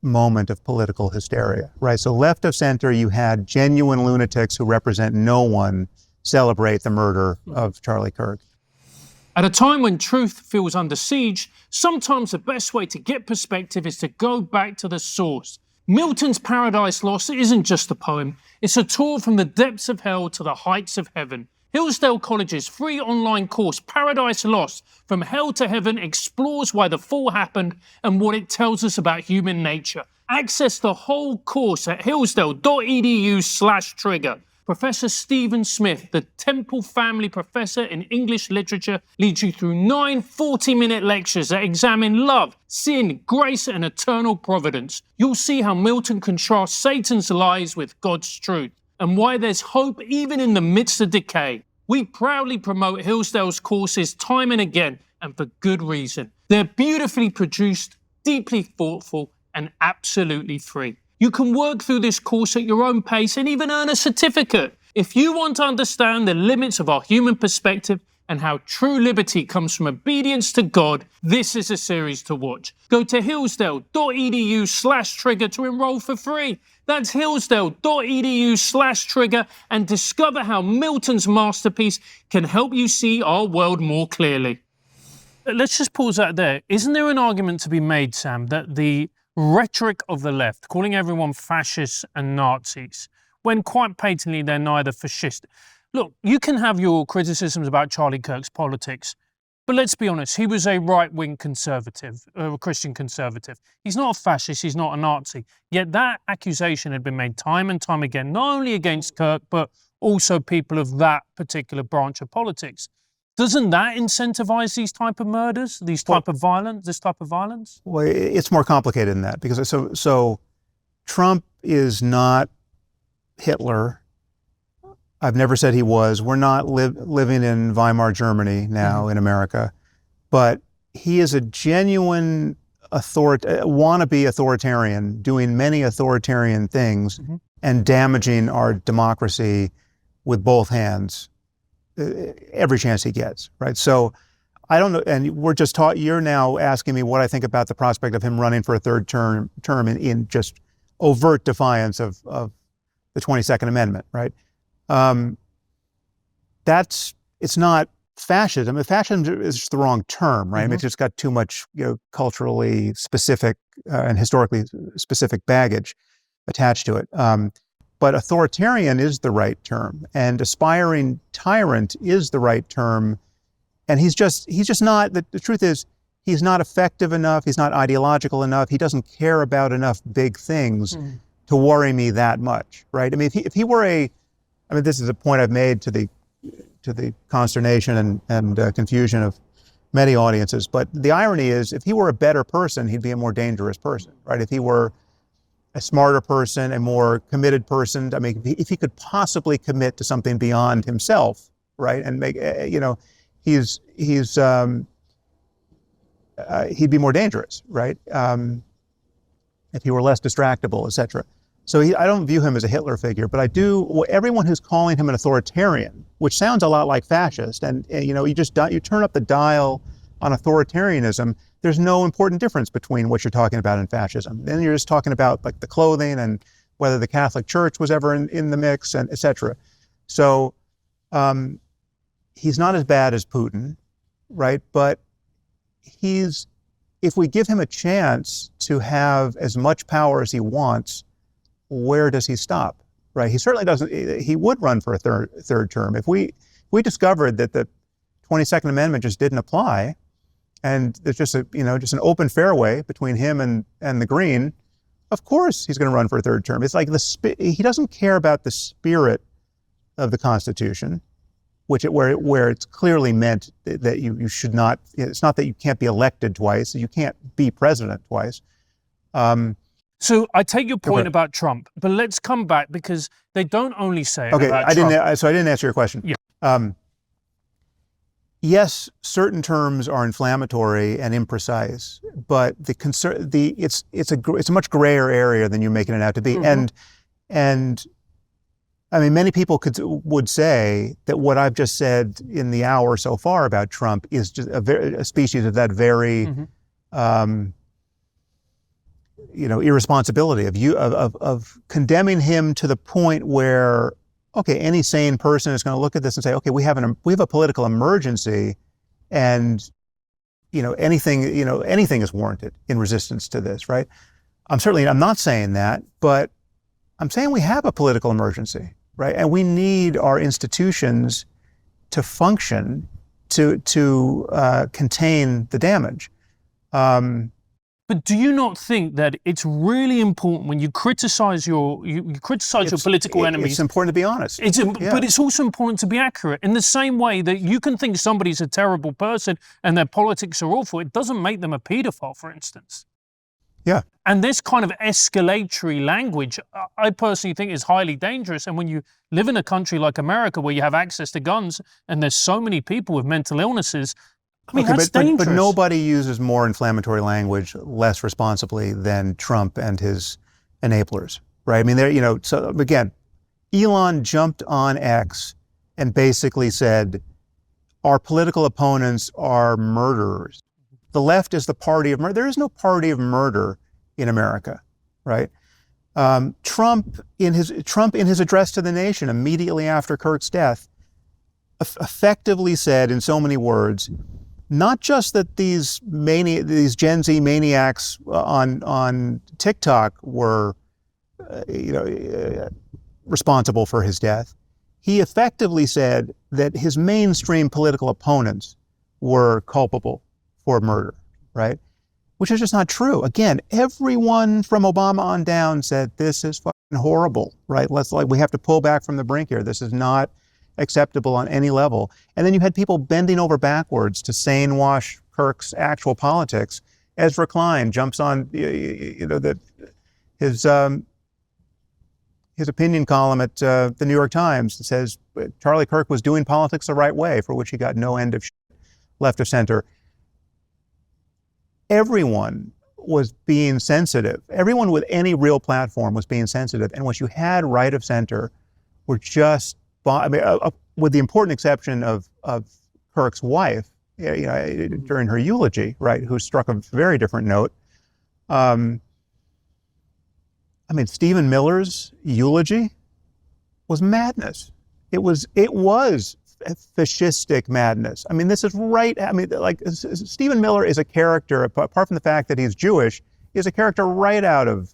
[SPEAKER 1] moment of political hysteria, right? So left of center, you had genuine lunatics who represent no one celebrate the murder of Charlie Kirk.
[SPEAKER 3] At a time when truth feels under siege, sometimes the best way to get perspective is to go back to the source. Milton's Paradise Lost isn't just a poem, it's a tour from the depths of hell to the heights of heaven. Hillsdale College's free online course, Paradise Lost, From Hell to Heaven, explores why the fall happened and what it tells us about human nature. Access the whole course at hillsdale.edu/trigger. Professor Stephen Smith, the Temple Family Professor in English Literature, leads you through 9 40-minute lectures that examine love, sin, grace, and eternal providence. You'll see how Milton contrasts Satan's lies with God's truth, and why there's hope even in the midst of decay. We proudly promote Hillsdale's courses time and again, and for good reason. They're beautifully produced, deeply thoughtful, and absolutely free. You can work through this course at your own pace and even earn a certificate. If you want to understand the limits of our human perspective and how true liberty comes from obedience to God, this is a series to watch. Go to hillsdale.edu/trigger to enroll for free. That's hillsdale.edu/trigger and discover how Milton's masterpiece can help you see our world more clearly. Let's just pause that there. Isn't there an argument to be made, Sam, that the rhetoric of the left, calling everyone fascists and Nazis, when quite patently they're neither fascist? Look, you can have your criticisms about Charlie Kirk's politics, but let's be honest, he was a right-wing conservative, a Christian conservative. He's not a fascist, he's not a Nazi. Yet that accusation had been made time and time again, not only against Kirk, but also people of that particular branch of politics. Doesn't that incentivize these type of murders, this type of violence?
[SPEAKER 1] Well, it's more complicated than that, because so Trump is not Hitler. I've never said he was. We're not living in Weimar Germany now in America, but he is a genuine wannabe authoritarian, doing many authoritarian things and damaging our democracy with both hands every chance he gets, right? So I don't know, and we're just you're now asking me what I think about the prospect of him running for a third term in just overt defiance of the 22nd Amendment, right? It's not fascism. I mean, fascism is just the wrong term, right? I mean, it's just got too much, culturally specific and historically specific baggage attached to it. But authoritarian is the right term, and aspiring tyrant is the right term. And he's just not, the truth is, he's not effective enough, he's not ideological enough, he doesn't care about enough big things to worry me that much, right? I mean, if he were this is a point I've made to the consternation and confusion of many audiences, but the irony is, if he were a better person, he'd be a more dangerous person, right? If he were a smarter person, a more committed person, I mean, if he could possibly commit to something beyond himself, right, and make, he'd be more dangerous, right? If he were less distractible, etc. So I don't view him as a Hitler figure, but I do. Everyone who's calling him an authoritarian, which sounds a lot like fascist, and you turn up the dial on authoritarianism, there's no important difference between what you're talking about and fascism. Then you're just talking about like the clothing and whether the Catholic Church was ever in the mix, and etc. So he's not as bad as Putin, right? But if we give him a chance to have as much power as he wants, where does he stop, right? He certainly doesn't. He would run for a third term if we discovered that the 22nd Amendment just didn't apply, and there's just an open fairway between him and the Green. Of course, he's going to run for a third term. It's like he doesn't care about the spirit of the Constitution, where it's clearly meant that you should not. It's not that you can't be elected twice. You can't be president twice.
[SPEAKER 3] So I take your point about Trump, but let's come back, because they don't only say it about Trump.
[SPEAKER 1] So I didn't answer your question.
[SPEAKER 3] Yeah.
[SPEAKER 1] Yes, certain terms are inflammatory and imprecise, but it's a much grayer area than you're making it out to be. And I mean, many people would say that what I've just said in the hour so far about Trump is just a species of that very irresponsibility of condemning him to the point where, okay, any sane person is going to look at this and say, okay, we have a political emergency, and anything is warranted in resistance to this, right? I'm not saying that, but I'm saying we have a political emergency, right? And we need our institutions to function to contain the damage.
[SPEAKER 3] But do you not think that it's really important when you criticize your political enemies?
[SPEAKER 1] It's important to be honest.
[SPEAKER 3] But it's also important to be accurate. In the same way that you can think somebody's a terrible person and their politics are awful, it doesn't make them a pedophile, for instance.
[SPEAKER 1] Yeah.
[SPEAKER 3] And this kind of escalatory language, I personally think is highly dangerous. And when you live in a country like America where you have access to guns and there's so many people with mental illnesses, I mean, that's dangerous.
[SPEAKER 1] But nobody uses more inflammatory language less responsibly than Trump and his enablers, right? I mean, so again, Elon jumped on X and basically said, our political opponents are murderers. The left is the party of murder. There is no party of murder in America, right? Trump in his address to the nation immediately after Kirk's death effectively said in so many words, not just that these Gen Z maniacs on TikTok were, responsible for his death. He effectively said that his mainstream political opponents were culpable for murder, right? Which is just not true. Again, everyone from Obama on down said this is fucking horrible, right? We have to pull back from the brink here. This is not acceptable on any level. And then you had people bending over backwards to sane wash Kirk's actual politics. Ezra Klein jumps on his opinion column at the New York Times that says Charlie Kirk was doing politics the right way, for which he got no end of shit, left of center. Everyone was being sensitive. Everyone with any real platform was being sensitive. And what you had right of center were just, with the important exception of Kirk's wife, during her eulogy, right, who struck a very different note. Stephen Miller's eulogy was madness. It was fascistic madness. I mean, this is right. Stephen Miller is a character, apart from the fact that he's Jewish, is a character right out of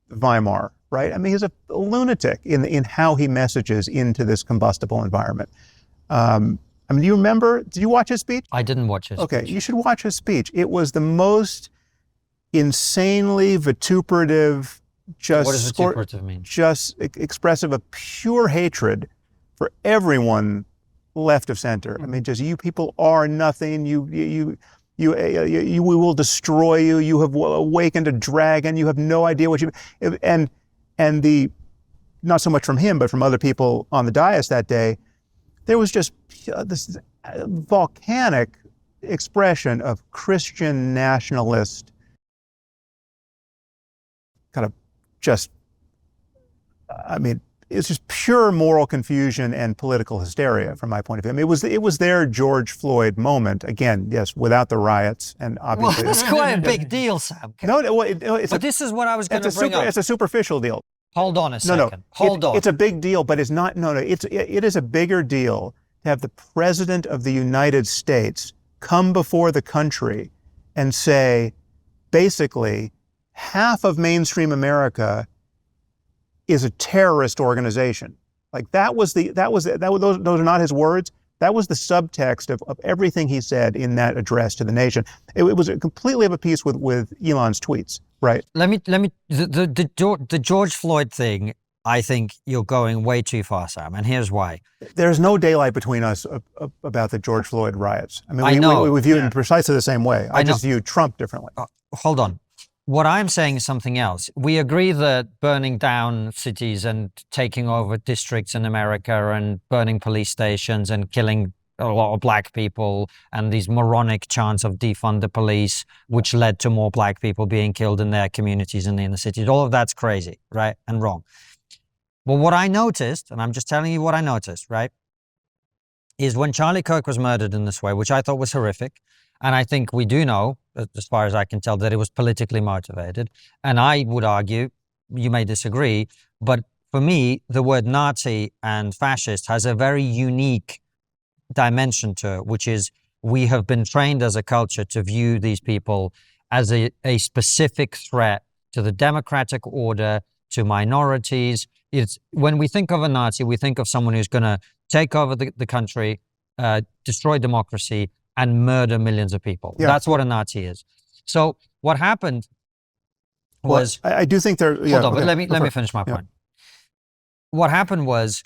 [SPEAKER 1] Weimar, right? I mean, he's a lunatic in how he messages into this combustible environment. Do you remember, did you watch his speech?
[SPEAKER 2] I didn't watch his speech.
[SPEAKER 1] Okay, you should watch his speech. It was the most insanely vituperative,
[SPEAKER 2] what does vituperative mean?
[SPEAKER 1] Just expressive of pure hatred for everyone left of center. I mean, just you people are nothing. We will destroy you. You have awakened a dragon. You have no idea what you, and the, not so much from him, but from other people on the dais that day, there was just this volcanic expression of Christian nationalist kind of just, it's just pure moral confusion and political hysteria from my point of view. I mean, it was their George Floyd moment. Again, yes, without the riots and obviously.
[SPEAKER 2] Well, that's quite a big deal, Sam. This is what I was going to bring up.
[SPEAKER 1] It's a superficial deal.
[SPEAKER 2] Hold on a second. Hold on.
[SPEAKER 1] It's a big deal, but it's not. It is a bigger deal to have the President of the United States come before the country and say, basically, half of mainstream America is a terrorist organization. Like those are not his words. That was the subtext of everything he said in that address to the nation. It was completely of a piece with Elon's tweets, right?
[SPEAKER 2] The George Floyd thing, I think you're going way too far, Sam, and here's why.
[SPEAKER 1] There's no daylight between us about the George Floyd riots. I mean,
[SPEAKER 2] I know.
[SPEAKER 1] we view it in precisely the same way. I just view Trump differently.
[SPEAKER 2] Hold on. What I'm saying is something else. We agree that burning down cities and taking over districts in America and burning police stations and killing a lot of black people and these moronic chants of defund the police, which led to more black people being killed in their communities and in the cities, all of that's crazy, right? And wrong. But what I noticed, and I'm just telling you what I noticed, right, is when Charlie Kirk was murdered in this way, which I thought was horrific, and I think we do know, as far as I can tell, that it was politically motivated. And I would argue, you may disagree, but for me, the word Nazi and fascist has a very unique dimension to it, which is we have been trained as a culture to view these people as a specific threat to the democratic order, to minorities. It's when we think of a Nazi, we think of someone who's going to take over the country, destroy democracy, and murder millions of people.
[SPEAKER 1] Yeah.
[SPEAKER 2] That's what a Nazi is. So what happened was...
[SPEAKER 1] Well, I do think there... Yeah,
[SPEAKER 2] hold on,
[SPEAKER 1] okay.
[SPEAKER 2] but let me finish my point. What happened was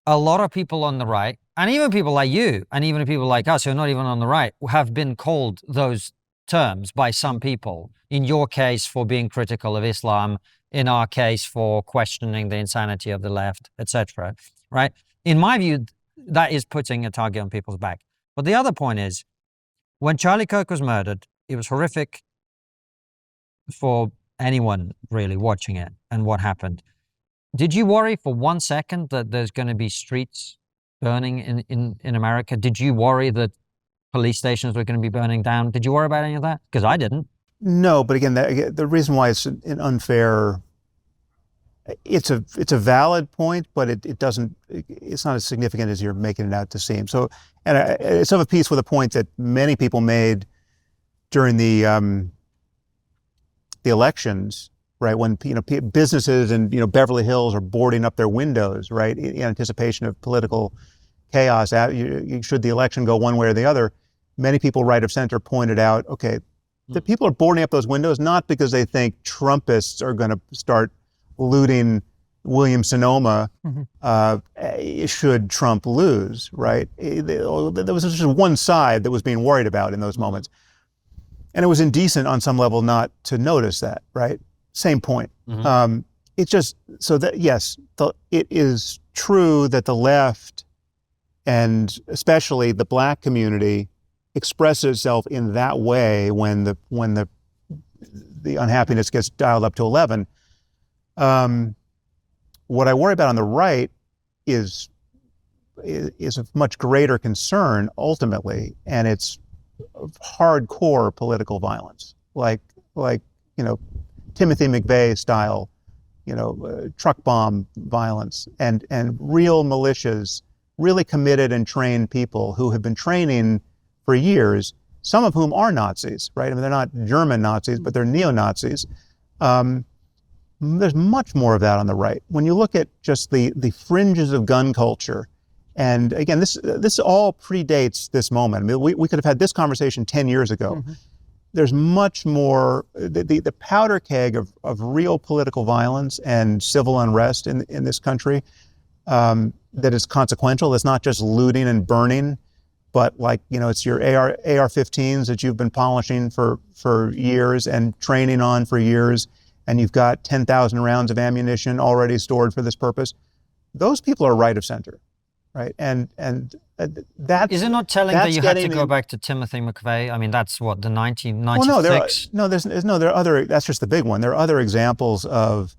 [SPEAKER 2] a lot of people on the right, and even people like you, and even people like us who are not even on the right, have been called those terms by some people. In your case, for being critical of Islam, in our case, for questioning the insanity of the left, etc. Right? In my view, that is putting a target on people's back. But the other point is, when Charlie Kirk was murdered, it was horrific for anyone really watching it and what happened. Did you worry for 1 second that there's going to be streets burning in America? Did you worry that police stations were going to be burning down? Did you worry about any of that? Because I didn't.
[SPEAKER 1] No, but again, the reason why it's an unfair, it's a valid point, but it's not as significant as you're making it out to seem. So, and it's of a piece with a point that many people made during the elections, right? When businesses in Beverly Hills are boarding up their windows, right, in anticipation of political chaos. Should the election go one way or the other, many people right of center pointed out, okay, the people are boarding up those windows not because they think Trumpists are going to start looting Williams-Sonoma should Trump lose, right? There was just one side that was being worried about in those moments. And it was indecent on some level not to notice that, right? Same point. It's just so that, yes, it is true that the left, and especially the black community, expresses itself in that way when the unhappiness gets dialed up to 11. What I worry about on the right is of much greater concern ultimately, and it's hardcore political violence, like Timothy McVeigh style, truck bomb violence, and real militias, really committed and trained people who have been training for years, some of whom are Nazis, right? I mean, they're not German Nazis, but they're neo-Nazis. There's much more of that on the right. When you look at just the fringes of gun culture, and again, this all predates this moment. I mean, we could have had this conversation 10 years ago. There's much more, the powder keg of real political violence and civil unrest in this country that is consequential. It's not just looting and burning, but it's your AR-15s that you've been polishing for years and training on for years, and you've got 10,000 rounds of ammunition already stored for this purpose. Those people are right of center, right? And that's...
[SPEAKER 2] Is it not telling that you had to go back to Timothy McVeigh? I mean, that's what, the 1996?
[SPEAKER 1] Well, there are other, that's just the big one. There are other examples of,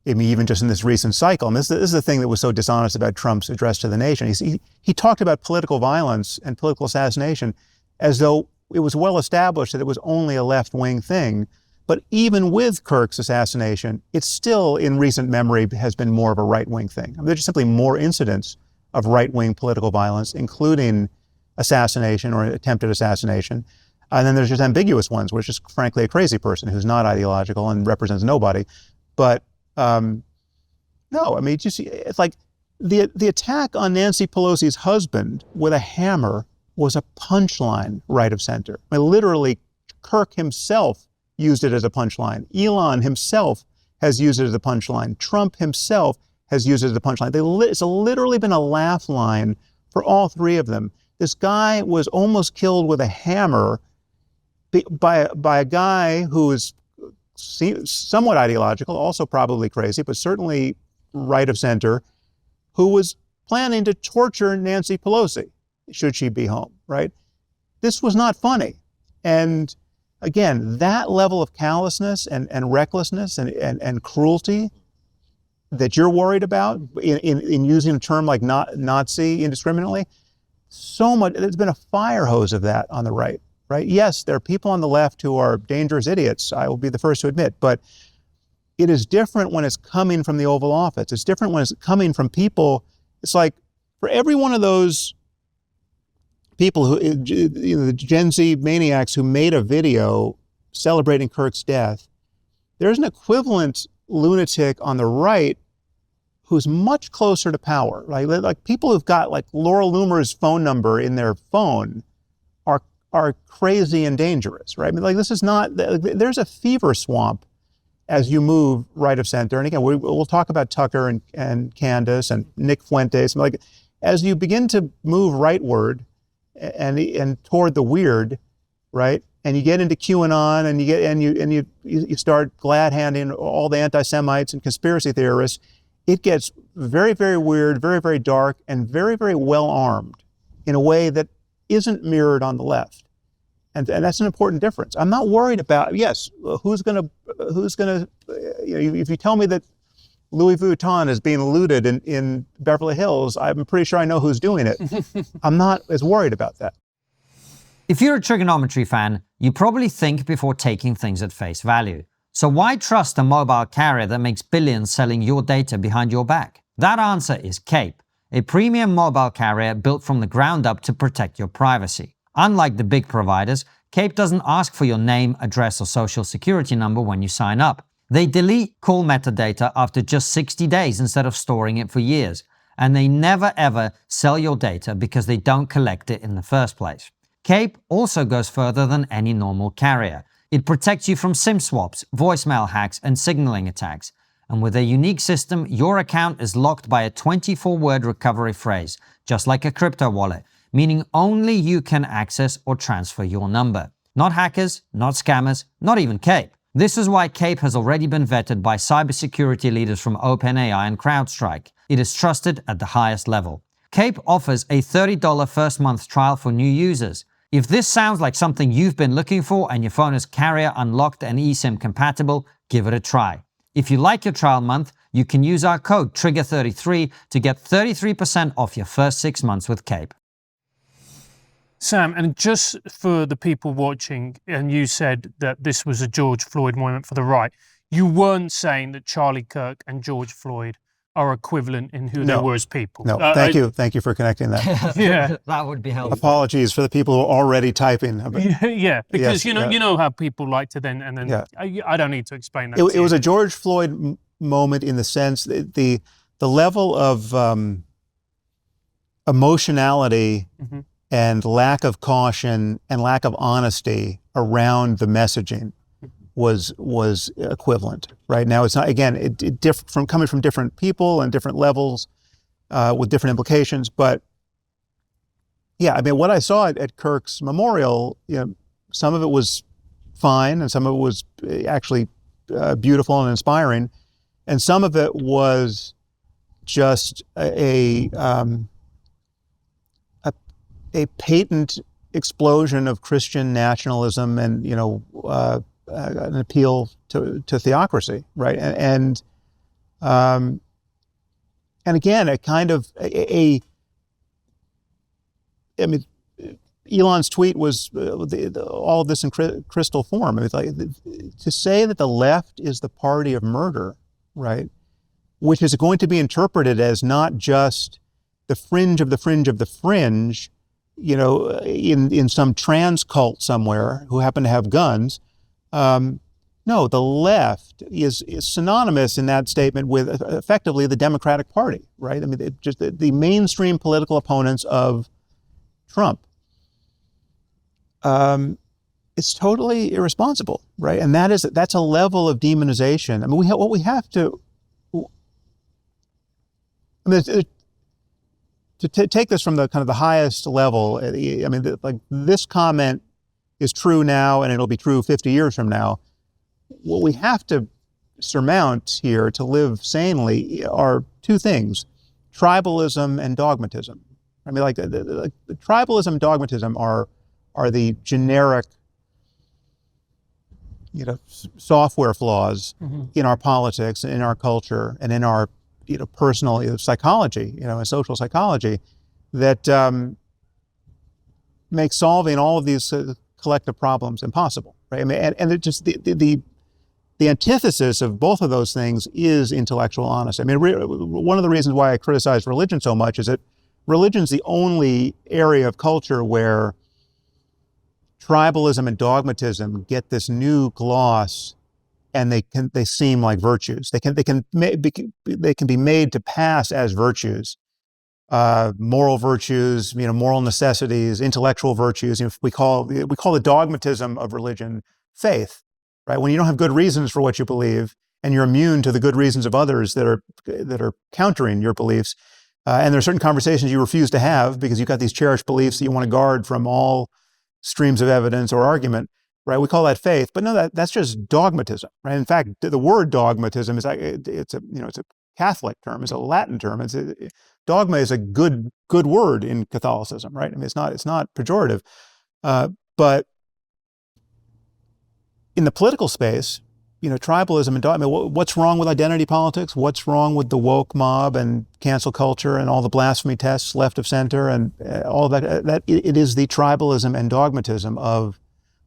[SPEAKER 1] even just in this recent cycle, and this is the thing that was so dishonest about Trump's address to the nation. He talked about political violence and political assassination as though it was well established that it was only a left-wing thing. But even with Kirk's assassination, it still, in recent memory, has been more of a right-wing thing. I mean, there's just simply more incidents of right-wing political violence, including assassination or attempted assassination. And then there's just ambiguous ones, where it's just frankly a crazy person who's not ideological and represents nobody. But no, I mean, it's like the attack on Nancy Pelosi's husband with a hammer was a punchline right of center. I mean, literally, Kirk himself used it as a punchline. Elon himself has used it as a punchline. Trump himself has used it as a punchline. It's literally been a laugh line for all three of them. This guy was almost killed with a hammer by a guy who is somewhat ideological, also probably crazy, but certainly right of center, who was planning to torture Nancy Pelosi, should she be home, right? This was not funny. And again, that level of callousness and recklessness and cruelty that you're worried about in using a term like Nazi indiscriminately, so much, there's been a fire hose of that on the right. Right? Yes, there are people on the left who are dangerous idiots, I will be the first to admit, but it is different when it's coming from the Oval Office. It's different when it's coming from people. It's like, for every one of those people who, the Gen Z maniacs who made a video celebrating Kirk's death, there's an equivalent lunatic on the right who's much closer to power, right? Like people who've got like Laura Loomer's phone number in their phone are crazy and dangerous, right? I mean, like this is not, there's a fever swamp as you move right of center. And again, we'll talk about Tucker and Candace and Nick Fuentes. Like as you begin to move rightward and toward the weird, right? And you get into QAnon and you start glad handing all the anti-Semites and conspiracy theorists, it gets very, very weird, very, very dark, and very, very well armed in a way that isn't mirrored on the left. And that's an important difference. I'm not worried about, yes, who's gonna, if you tell me that Louis Vuitton is being looted in Beverly Hills, I'm pretty sure I know who's doing it. I'm not as worried about that.
[SPEAKER 2] If you're a TRIGGERnometry fan, you probably think before taking things at face value. So why trust a mobile carrier that makes billions selling your data behind your back? That answer is Cape, a premium mobile carrier built from the ground up to protect your privacy. Unlike the big providers, Cape doesn't ask for your name, address, or social security number when you sign up. They delete call metadata after just 60 days instead of storing it for years. And they never ever sell your data because they don't collect it in the first place. Cape also goes further than any normal carrier. It protects you from SIM swaps, voicemail hacks, and signaling attacks. And with a unique system, your account is locked by a 24-word recovery phrase, just like a crypto wallet, meaning only you can access or transfer your number. Not hackers, not scammers, not even Cape. This is why Cape has already been vetted by cybersecurity leaders from OpenAI and CrowdStrike. It is trusted at the highest level. Cape offers a $30 first month trial for new users. If this sounds like something you've been looking for and your phone is carrier unlocked and eSIM compatible, give it a try. If you like your trial month, you can use our code TRIGGER33 to get 33% off your first 6 months with Cape.
[SPEAKER 3] Sam, and just for the people watching, and you said that this was a George Floyd moment for the right, you weren't saying that Charlie Kirk and George Floyd are equivalent in who they were as people.
[SPEAKER 1] No, thank you for connecting that.
[SPEAKER 3] Yeah,
[SPEAKER 2] that would be helpful.
[SPEAKER 1] Apologies for the people who are already typing.
[SPEAKER 3] Yeah, because you know how people like to then I don't need to explain that.
[SPEAKER 1] It was a George Floyd moment in the sense that the level of emotionality and lack of caution and lack of honesty around the messaging was equivalent. Right now, it's not. Again, it from coming from different people and different levels with different implications. But yeah, I mean, what I saw at Kirk's memorial, some of it was fine, and some of it was actually beautiful and inspiring, and some of it was just a patent explosion of Christian nationalism and an appeal to theocracy, right? And again, a kind of I mean, Elon's tweet was all of this in crystal form. It's like to say that the left is the party of murder, right? Which is going to be interpreted as not just the fringe of the fringe of the fringe, in some trans cult somewhere who happen to have guns. No, the left is synonymous in that statement with effectively the Democratic Party, right? I mean, just the mainstream political opponents of Trump. It's totally irresponsible, right? And that's a level of demonization. I mean, what we have to. I mean, to take this from the kind of the highest level. I mean, like this comment is true now, and it'll be true 50 years from now. What we have to surmount here to live sanely are two things: tribalism and dogmatism. I mean, like the tribalism and dogmatism are the generic, software flaws in our politics, in our culture, and in our personal psychology, and social psychology that make solving all of these collective problems impossible, right? I mean, and it just the antithesis of both of those things is intellectual honesty. I mean, one of the reasons why I criticize religion so much is that religion's the only area of culture where tribalism and dogmatism get this new gloss, and they seem like virtues. They can be made to pass as virtues, moral virtues, moral necessities, intellectual virtues. We call the dogmatism of religion faith, right? When you don't have good reasons for what you believe, and you're immune to the good reasons of others that are countering your beliefs, and there are certain conversations you refuse to have because you've got these cherished beliefs that you want to guard from all streams of evidence or argument, right? We call that faith, but no, that's just dogmatism, right? In fact, the word dogmatism it's a Catholic term, it's a Latin term. Dogma is a good word in Catholicism, right? I mean, it's not pejorative, but in the political space, tribalism and dogma. What's wrong with identity politics? What's wrong with the woke mob and cancel culture and all the blasphemy tests left of center and all of that? That it is the tribalism and dogmatism of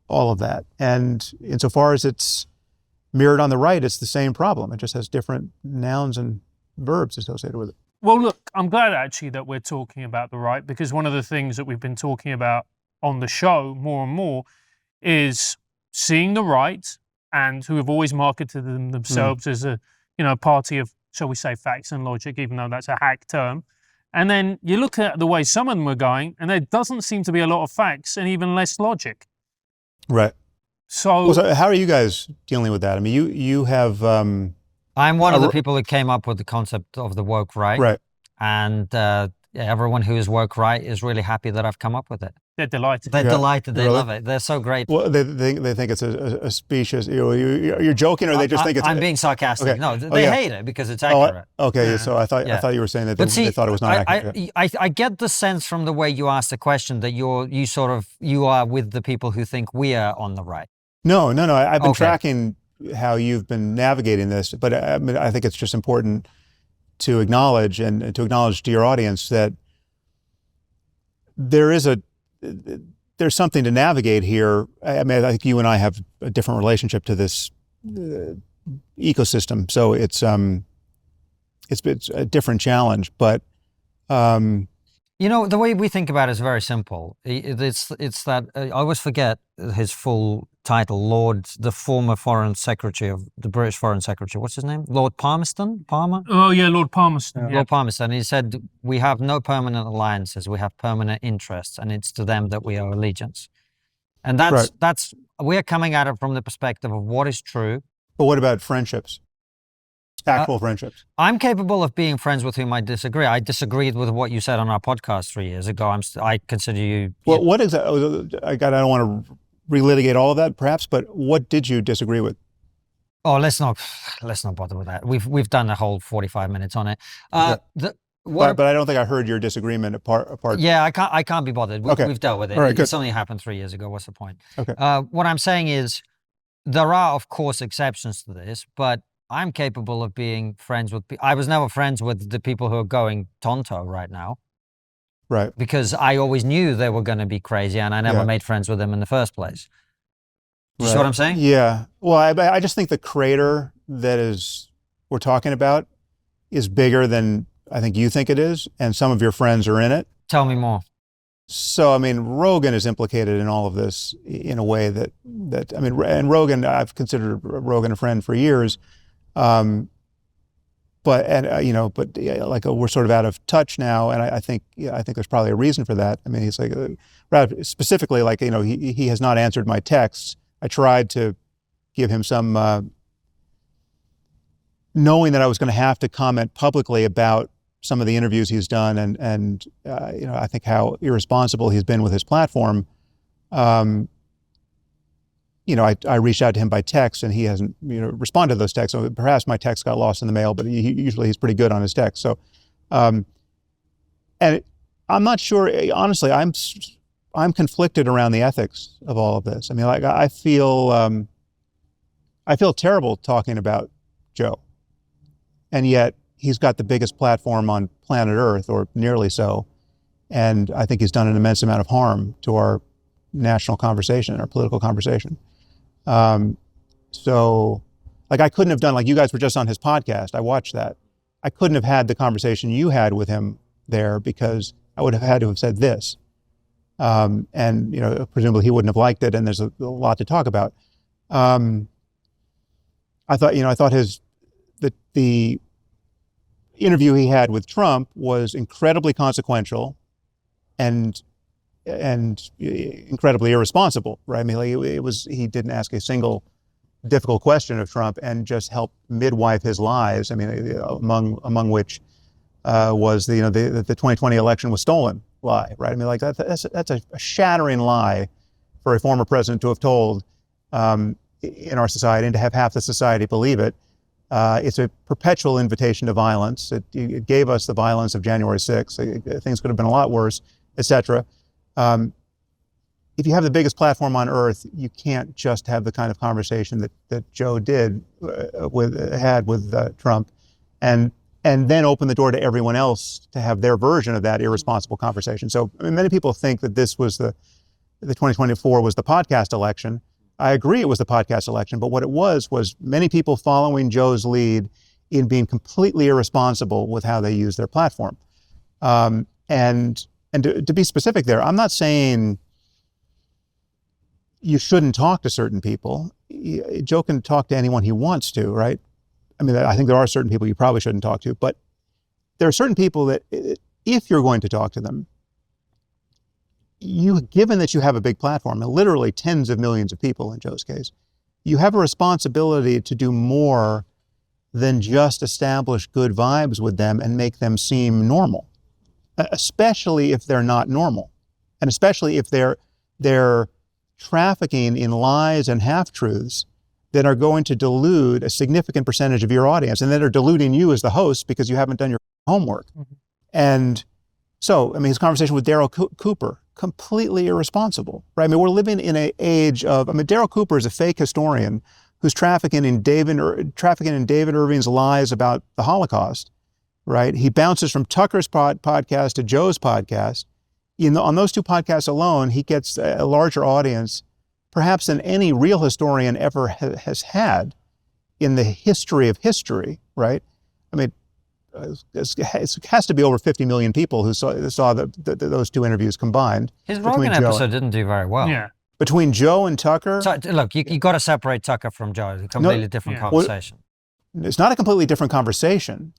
[SPEAKER 1] all of that. And insofar as it's mirrored on the right, it's the same problem. It just has different nouns and verbs associated with it.
[SPEAKER 3] Well, look, I'm glad actually that we're talking about the right, because one of the things that we've been talking about on the show more and more is seeing the right, and who have always marketed themselves as a party of, shall we say, facts and logic, even though that's a hack term. And then you look at the way some of them are going, and there doesn't seem to be a lot of facts and even less logic.
[SPEAKER 1] Right.
[SPEAKER 3] So
[SPEAKER 1] how are you guys dealing with that? I mean, you have...
[SPEAKER 2] I'm one of the people who came up with the concept of the woke right.
[SPEAKER 1] Right.
[SPEAKER 2] And everyone who is woke right is really happy that I've come up with it.
[SPEAKER 3] They're delighted.
[SPEAKER 2] They're delighted. They
[SPEAKER 1] really?
[SPEAKER 2] love it. They're so great.
[SPEAKER 1] Well, they think it's a specious. You're joking, or they just think it's.
[SPEAKER 2] I'm being sarcastic.
[SPEAKER 1] Okay.
[SPEAKER 2] No, they hate it because it's accurate.
[SPEAKER 1] Okay,
[SPEAKER 3] Yeah.
[SPEAKER 1] So I thought you were saying that they thought it was not accurate.
[SPEAKER 2] I get the sense from the way you asked the question that you are with the people who think we are on the right.
[SPEAKER 1] No. I've been tracking how you've been navigating this, but I think it's just important to acknowledge and to acknowledge to your audience that there's something to navigate here. I mean, I think you and I have a different relationship to this ecosystem, so it's a different challenge. But
[SPEAKER 2] the way we think about it is very simple. It's that I always forget his full title, the former Foreign Secretary of the British Foreign Secretary. What's his name? Lord Palmerston?
[SPEAKER 3] Oh yeah, Lord Palmerston.
[SPEAKER 2] Yeah. Lord Palmerston. He said, "We have no permanent alliances. We have permanent interests, and it's to them that we owe allegiance." And that's we are coming at it from the perspective of what is true.
[SPEAKER 1] But what about friendships? Actual friendships.
[SPEAKER 2] I'm capable of being friends with whom I disagree. I disagreed with what you said on our podcast 3 years ago. I consider you.
[SPEAKER 1] Well, what exactly? I don't want to relitigate all of that, perhaps. But what did you disagree with?
[SPEAKER 2] Oh, let's not bother with that. We've done a whole 45 minutes on it.
[SPEAKER 1] But I don't think I heard your disagreement apart.
[SPEAKER 2] Yeah, I can't be bothered. We've dealt with it.
[SPEAKER 1] All right,
[SPEAKER 2] it's only happened 3 years ago. What's the point?
[SPEAKER 1] Okay.
[SPEAKER 2] What I'm saying is, there are of course exceptions to this, but I'm capable of being friends with people. I was never friends with the people who are going tonto right now.
[SPEAKER 1] Right.
[SPEAKER 2] Because I always knew they were going to be crazy, and I never made friends with them in the first place. You see what I'm saying?
[SPEAKER 1] Yeah. Well, I just think the crater that we're talking about is bigger than I think you think it is, and some of your friends are in it.
[SPEAKER 2] Tell me more.
[SPEAKER 1] So, I mean, Rogan is implicated in all of this in a way that and Rogan, I've considered Rogan a friend for years. But we're sort of out of touch now, and I think there's probably a reason for that. I mean, he's like, rather specifically, he has not answered my texts. I tried to give him some, knowing that I was going to have to comment publicly about some of the interviews he's done, and I think how irresponsible he's been with his platform. I reached out to him by text, and he hasn't responded to those texts. So perhaps my text got lost in the mail, but he's pretty good on his text. So, and I'm not sure. Honestly, I'm conflicted around the ethics of all of this. I mean, I feel terrible talking about Joe, and yet he's got the biggest platform on planet Earth, or nearly so, and I think he's done an immense amount of harm to our national conversation, our political conversation. So I couldn't have done, you guys were just on his podcast. I watched that. I couldn't have had the conversation you had with him there because I would have had to have said this. And presumably he wouldn't have liked it, and there's a lot to talk about. I thought the interview he had with Trump was incredibly consequential and incredibly irresponsible, right? I mean, he didn't ask a single difficult question of Trump and just helped midwife his lies. I mean, among which was the 2020 election was stolen lie, right? I mean, like that's a shattering lie for a former president to have told in our society, and to have half the society believe it. It's a perpetual invitation to violence. It gave us the violence of January 6th. Things could have been a lot worse, etc. If you have the biggest platform on earth, you can't just have the kind of conversation that Joe had with Trump, and then open the door to everyone else to have their version of that irresponsible conversation. So many people think that this was the 2024 was the podcast election. I agree it was the podcast election, but what it was many people following Joe's lead in being completely irresponsible with how they use their platform. And to be specific there, I'm not saying you shouldn't talk to certain people. Joe can talk to anyone he wants to, right? I mean, I think there are certain people you probably shouldn't talk to, but there are certain people that if you're going to talk to them, given that you have a big platform, and literally tens of millions of people in Joe's case, you have a responsibility to do more than just establish good vibes with them and make them seem normal, especially if they're not normal, and especially if they're trafficking in lies and half-truths that are going to delude a significant percentage of your audience, and that are deluding you as the host because you haven't done your homework. Mm-hmm. And so, I mean, his conversation with Daryl Cooper, completely irresponsible, right? I mean, we're living in an age of, Daryl Cooper is a fake historian who's trafficking in David Irving's lies about the Holocaust, right? He bounces from Tucker's podcast to Joe's podcast. On those two podcasts alone, he gets a larger audience, perhaps than any real historian ever has had in the history of history, right? I mean, it has to be over 50 million people who saw those two interviews combined.
[SPEAKER 2] His Rogan episode didn't do very well.
[SPEAKER 3] Yeah.
[SPEAKER 1] Between Joe and Tucker.
[SPEAKER 2] So look, you got to separate Tucker from Joe. It's a completely different conversation.
[SPEAKER 1] Well, it's not a completely different conversation.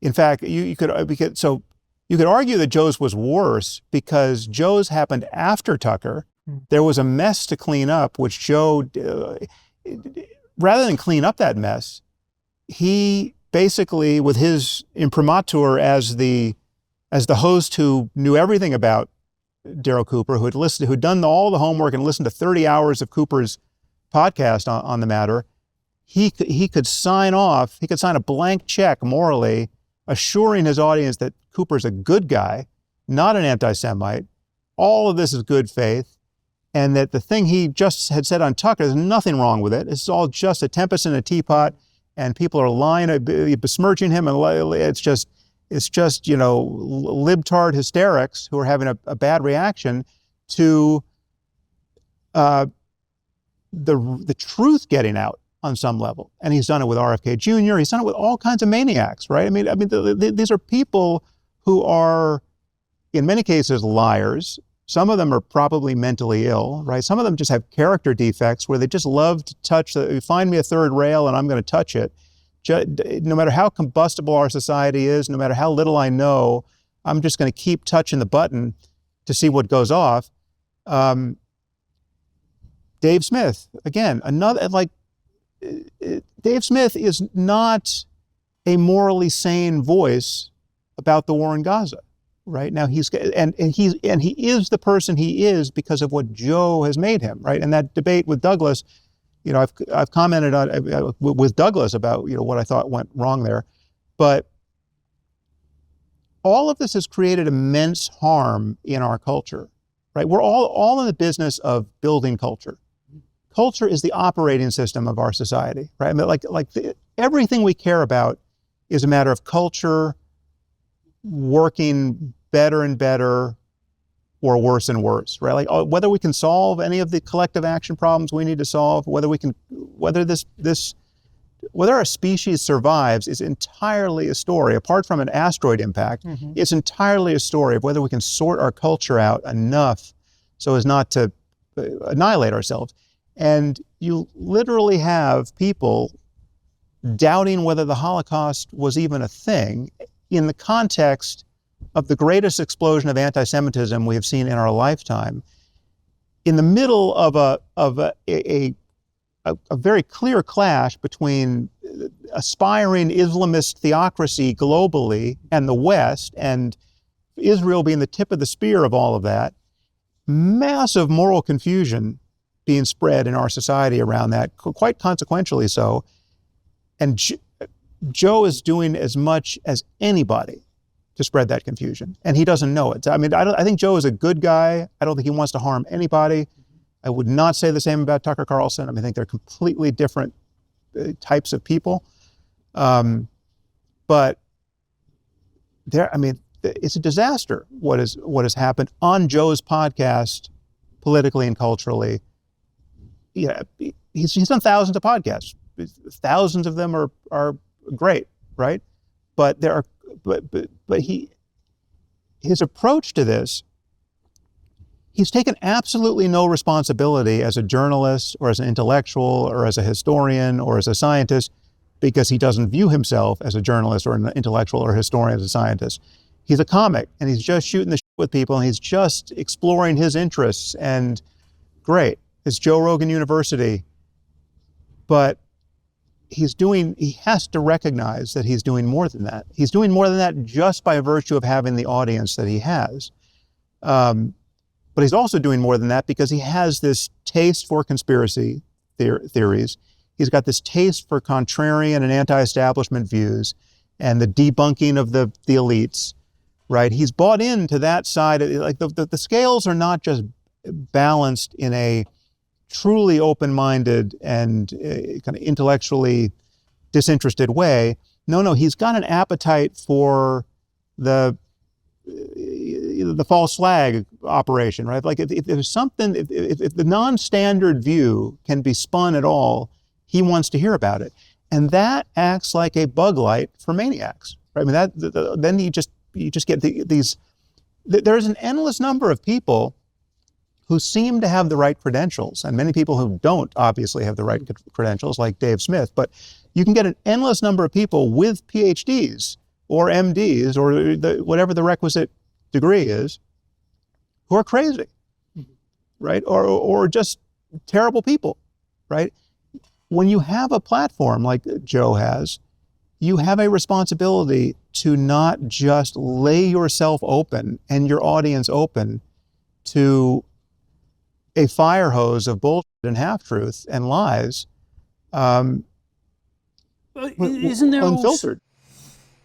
[SPEAKER 1] In fact, you could argue that Joe's was worse because Joe's happened after Tucker. There was a mess to clean up, which Joe, rather than clean up that mess, he basically, with his imprimatur as the host who knew everything about Daryl Cooper, who'd done all the homework and listened to 30 hours of Cooper's podcast on the matter, he could sign a blank check morally, assuring his audience that Cooper's a good guy, not an anti-Semite. All of this is good faith, and that the thing he just had said on Tucker, there's nothing wrong with it. It's all just a tempest in a teapot. And people are lying, besmirching him, and it's just libtard hysterics who are having a bad reaction to the truth getting out on some level. And he's done it with RFK Jr. He's done it with all kinds of maniacs, right? I mean, these are people who are, in many cases, liars. Some of them are probably mentally ill, right? Some of them just have character defects where they just love to find me a third rail and I'm going to touch it. No matter how combustible our society is, no matter how little I know, I'm just going to keep touching the button to see what goes off. Dave Smith, again, Dave Smith is not a morally sane voice about the war in Gaza. Right now, he is the person he is because of what Joe has made him. Right, and that debate with Douglas, I've commented on with Douglas about what I thought went wrong there, but all of this has created immense harm in our culture. Right, we're all in the business of building culture. Culture is the operating system of our society. Right, I mean, everything we care about is a matter of culture working better and better or worse and worse, right? Like whether we can solve any of the collective action problems we need to solve, whether our species survives is entirely a story, apart from an asteroid impact, it's entirely a story of whether we can sort our culture out enough so as not to annihilate ourselves. And you literally have people doubting whether the Holocaust was even a thing in the context of the greatest explosion of anti-Semitism we have seen in our lifetime, in the middle of a very clear clash between aspiring Islamist theocracy globally and the West, and Israel being the tip of the spear of all of that. Massive moral confusion being spread in our society around that, quite consequentially so. And Joe is doing as much as anybody to spread that confusion, and he doesn't know it. I mean, I think Joe is a good guy. I don't think he wants to harm anybody. I would not say the same about Tucker Carlson. I mean, I think they're completely different types of people. But it's a disaster what has happened on Joe's podcast, politically and culturally. Yeah, he's done thousands of podcasts. Thousands of them are great, right? But his approach to this, he's taken absolutely no responsibility as a journalist or as an intellectual or as a historian or as a scientist, because he doesn't view himself as a journalist or an intellectual or historian, as a scientist. He's a comic, and he's just shooting the shit with people, and he's just exploring his interests, and great. It's Joe Rogan University. But he has to recognize that he's doing more than that. He's doing more than that just by virtue of having the audience that he has. But he's also doing more than that because he has this taste for conspiracy theories. He's got this taste for contrarian and anti-establishment views and the debunking of the elites, right? He's bought into that side. Like the scales are not just balanced in a truly open-minded and kind of intellectually disinterested way. No, he's got an appetite for the false flag operation, right? Like if there's something, if the non-standard view can be spun at all, he wants to hear about it. And that acts like a bug light for maniacs, right? I mean, then you just get these, there's an endless number of people who seem to have the right credentials, and many people who don't obviously have the right credentials, like Dave Smith, but you can get an endless number of people with PhDs or MDs or whatever the requisite degree is, who are crazy, right? Or just terrible people, right? When you have a platform like Joe has, you have a responsibility to not just lay yourself open and your audience open to a fire hose of bullshit and half-truths and lies,
[SPEAKER 3] isn't there
[SPEAKER 1] unfiltered.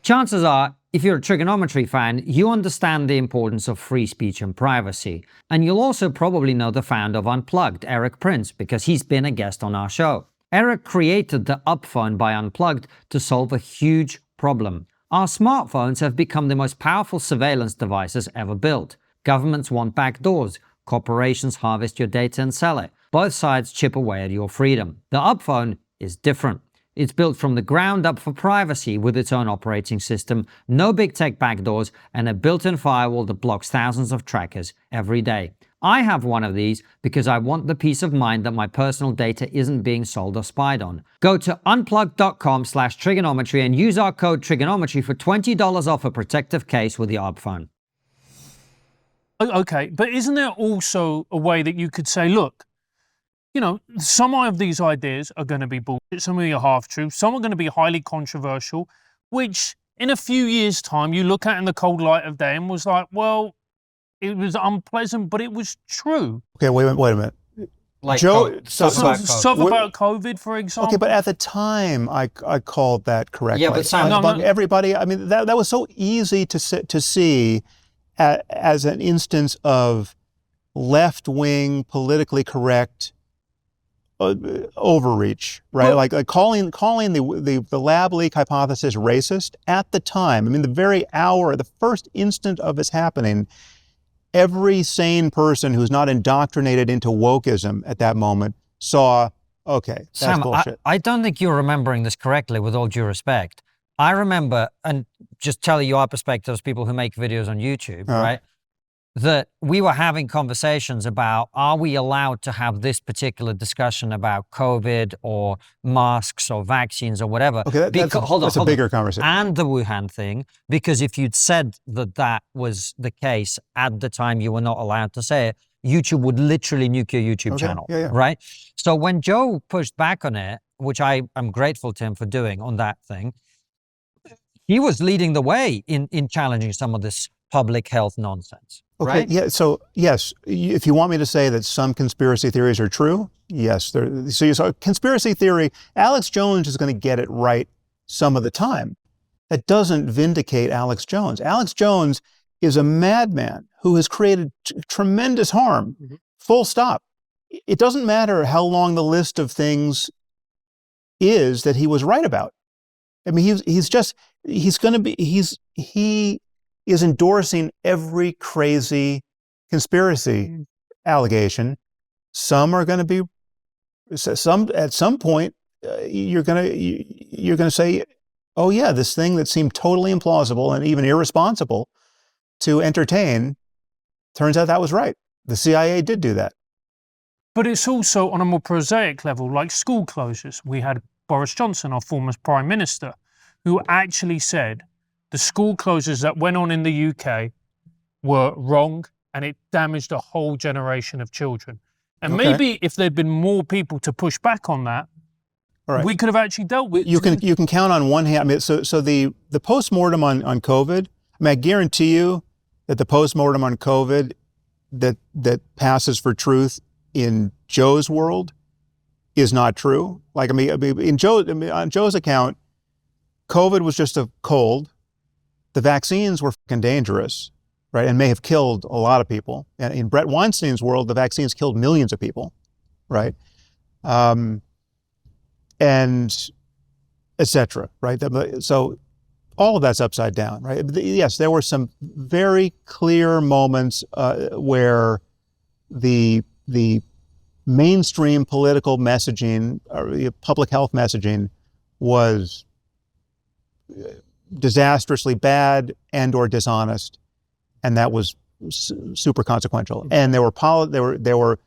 [SPEAKER 2] Chances are, if you're a TRIGGERnometry fan, you understand the importance of free speech and privacy. And you'll also probably know the founder of Unplugged, Eric Prince, because he's been a guest on our show. Eric created the Up phone by Unplugged to solve a huge problem. Our smartphones have become the most powerful surveillance devices ever built. Governments want backdoors. Corporations harvest your data and sell it. Both sides chip away at your freedom. The Up phone is different. It's built from the ground up for privacy with its own operating system, no big tech backdoors, and a built-in firewall that blocks thousands of trackers every day. I have one of these because I want the peace of mind that my personal data isn't being sold or spied on. Go to unplugged.com/TRIGGERnometry and use our code TRIGGERnometry for $20 off a protective case with the Up phone.
[SPEAKER 3] Okay, but isn't there also a way that you could say, look, you know, some of these ideas are going to be bullshit, some of them are half-truths, some are going to be highly controversial, which in a few years' time you look at in the cold light of day and was like, well, it was unpleasant, but it was true.
[SPEAKER 1] Okay, wait a minute.
[SPEAKER 2] Like
[SPEAKER 1] Joe,
[SPEAKER 3] Stuff about COVID, for example.
[SPEAKER 1] Okay, but at the time, I called that correctly.
[SPEAKER 2] Yeah, but Sam,
[SPEAKER 1] everybody, I mean, that was so easy to see as an instance of left-wing, politically correct overreach, right? Well, like calling the lab leak hypothesis racist at the time. I mean, the very hour, the first instant of this happening, every sane person who's not indoctrinated into wokeism at that moment saw, okay, that's
[SPEAKER 2] Sam,
[SPEAKER 1] bullshit.
[SPEAKER 2] I don't think you're remembering this correctly, with all due respect. I remember, and just tell you our perspective as people who make videos on YouTube, right? that we were having conversations about, are we allowed to have this particular discussion about COVID or masks or vaccines or whatever?
[SPEAKER 1] Okay, that's a bigger conversation.
[SPEAKER 2] And the Wuhan thing, because if you'd said that that was the case at the time you were not allowed to say it, YouTube would literally nuke your YouTube channel, right? So when Joe pushed back on it, which I am grateful to him for doing on that thing, he was leading the way in challenging some of this public health nonsense.
[SPEAKER 1] Okay,
[SPEAKER 2] right?
[SPEAKER 1] yeah, so yes, if you want me to say that some conspiracy theories are true, yes. So conspiracy theory, Alex Jones is going to get it right some of the time. That doesn't vindicate Alex Jones. Alex Jones is a madman who has created tremendous harm, full stop. It doesn't matter how long the list of things is that he was right about. I mean, he is endorsing every crazy conspiracy allegation. Some are going to be, at some point, you're going to say, oh yeah, this thing that seemed totally implausible and even irresponsible to entertain, turns out that was right. The CIA did do that.
[SPEAKER 3] But it's also on a more prosaic level, like school closures. We had Boris Johnson, our former Prime Minister, who actually said the school closures that went on in the UK were wrong and it damaged a whole generation of children. And maybe if there'd been more people to push back on that, we could have actually dealt with.
[SPEAKER 1] You can count on one hand. I mean, so the postmortem on COVID. I mean, I guarantee you that the postmortem on COVID that passes for truth in Joe's world is not true. Like on Joe's account, COVID was just a cold. The vaccines were fucking dangerous, right, and may have killed a lot of people. And in Brett Weinstein's world, the vaccines killed millions of people, right, and et cetera, right. So all of that's upside down, right? Yes, there were some very clear moments where the mainstream political messaging, or public health messaging, was disastrously bad and or dishonest, and that was super consequential. And there were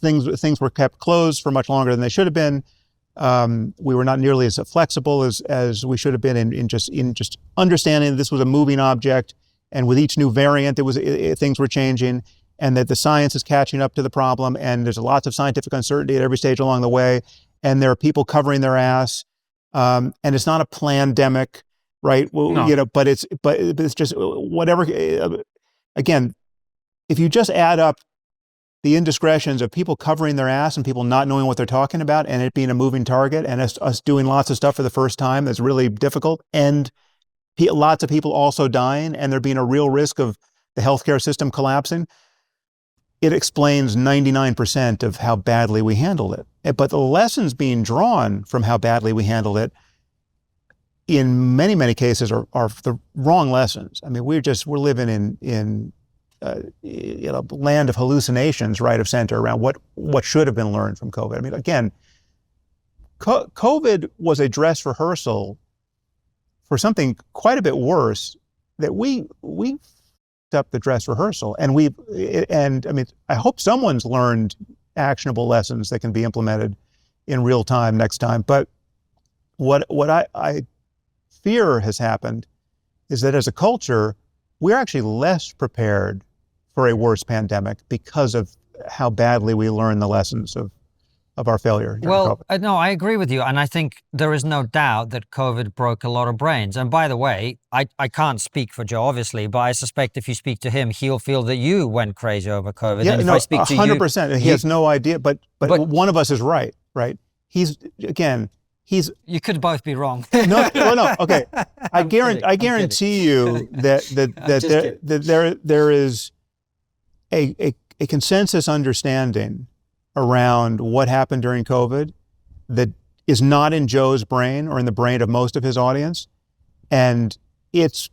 [SPEAKER 1] things were kept closed for much longer than they should have been. We were not nearly as flexible as we should have been in just understanding that this was a moving object, and with each new variant, things were changing, and that the science is catching up to the problem, and there's lots of scientific uncertainty at every stage along the way, and there are people covering their ass, and it's not a plandemic, right? Well,
[SPEAKER 3] no.
[SPEAKER 1] But it's just whatever. Again, if you just add up the indiscretions of people covering their ass and people not knowing what they're talking about, and it being a moving target, and us doing lots of stuff for the first time that's really difficult, and lots of people also dying, and there being a real risk of the healthcare system collapsing, it explains 99% of how badly we handled it. But the lessons being drawn from how badly we handled it, in many, many cases, are the wrong lessons. I mean, we're living in a land of hallucinations, right of center, around what should have been learned from COVID. I mean, again, COVID was a dress rehearsal for something quite a bit worse, that we up the dress rehearsal, and I mean, I hope someone's learned actionable lessons that can be implemented in real time next time. But what I fear has happened is that as a culture, we're actually less prepared for a worse pandemic because of how badly we learned the lessons of our failure.
[SPEAKER 2] Well, no, I agree with you. And I think there is no doubt that COVID broke a lot of brains. And by the way, I can't speak for Joe, obviously, but I suspect if you speak to him, he'll feel that you went crazy over COVID.
[SPEAKER 1] Yeah,
[SPEAKER 2] and if
[SPEAKER 1] no,
[SPEAKER 2] I speak to
[SPEAKER 1] 100%. He has no idea, but one of us is right? He's
[SPEAKER 2] you could both be wrong.
[SPEAKER 1] No, okay. I guarantee you that there is a consensus understanding around what happened during COVID that is not in Joe's brain or in the brain of most of his audience, and it's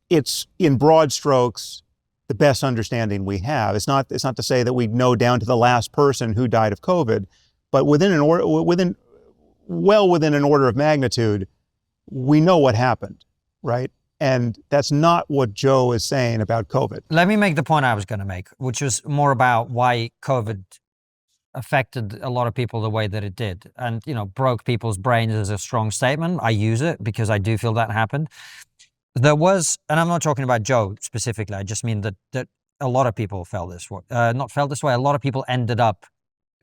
[SPEAKER 1] in broad strokes the best understanding we have. It's not to say that we know down to the last person who died of COVID, but within an order of magnitude, we know what happened, right? And that's not what Joe is saying about COVID.
[SPEAKER 2] Let me make the point I was going to make, which was more about why COVID affected a lot of people the way that it did, and broke people's brains is a strong statement. I use it because I do feel that happened. There was, and I'm not talking about Joe specifically, I just mean that a lot of people felt this way, not felt this way. A lot of people ended up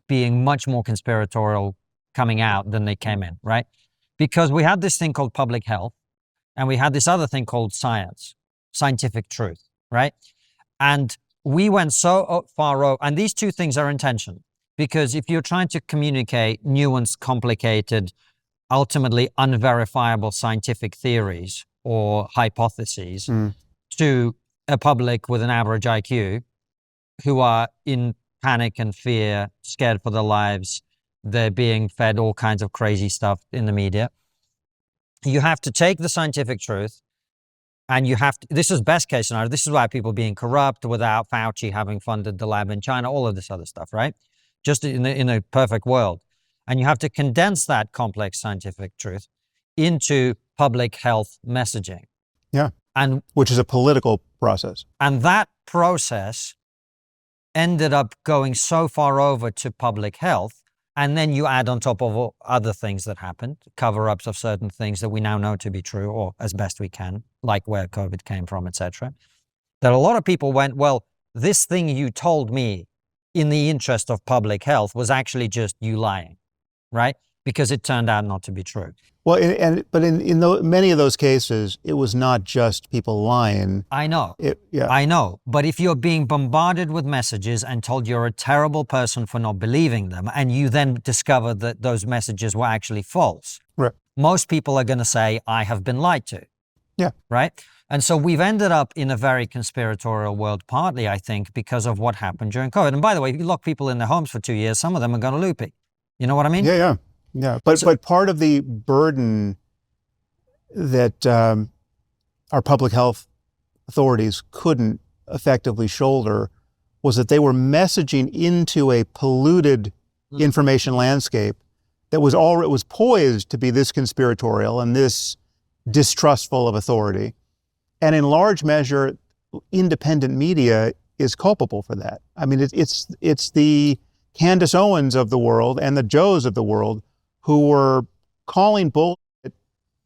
[SPEAKER 2] being much more conspiratorial coming out than they came in, right? Because we had this thing called public health, and we had this other thing called scientific truth, right? And we went so far over, and these two things are in tension, because if you're trying to communicate nuanced, complicated, ultimately unverifiable scientific theories or hypotheses to a public with an average IQ who are in panic and fear, scared for their lives, they're being fed all kinds of crazy stuff in the media. You have to take the scientific truth, and you have to, this is best case scenario, this is why people being corrupt without Fauci having funded the lab in China, all of this other stuff, right? Just in a perfect world. And you have to condense that complex scientific truth into public health messaging.
[SPEAKER 1] Yeah.
[SPEAKER 2] And
[SPEAKER 1] which is a political process.
[SPEAKER 2] And that process ended up going so far over to public health. And then you add on top of all other things that happened, cover-ups of certain things that we now know to be true, or as best we can, like where COVID came from, etc. That a lot of people went, well, this thing you told me in the interest of public health was actually just you lying, right? Because it turned out not to be true.
[SPEAKER 1] Well, but in many of those cases, it was not just people lying.
[SPEAKER 2] I know.
[SPEAKER 1] Yeah.
[SPEAKER 2] I know. But if you're being bombarded with messages and told you're a terrible person for not believing them, and you then discover that those messages were actually false,
[SPEAKER 1] right,
[SPEAKER 2] most people are going to say, I have been lied to.
[SPEAKER 1] Yeah.
[SPEAKER 2] Right? And so we've ended up in a very conspiratorial world, partly, I think, because of what happened during COVID. And by the way, if you lock people in their homes for 2 years, some of them are going to loopy. You know what I mean?
[SPEAKER 1] Yeah. But part of the burden that our public health authorities couldn't effectively shoulder was that they were messaging into a polluted information landscape that was poised to be this conspiratorial and this distrustful of authority. And in large measure, independent media is culpable for that. I mean, it's the Candace Owens of the world and the Joes of the world who were calling bullshit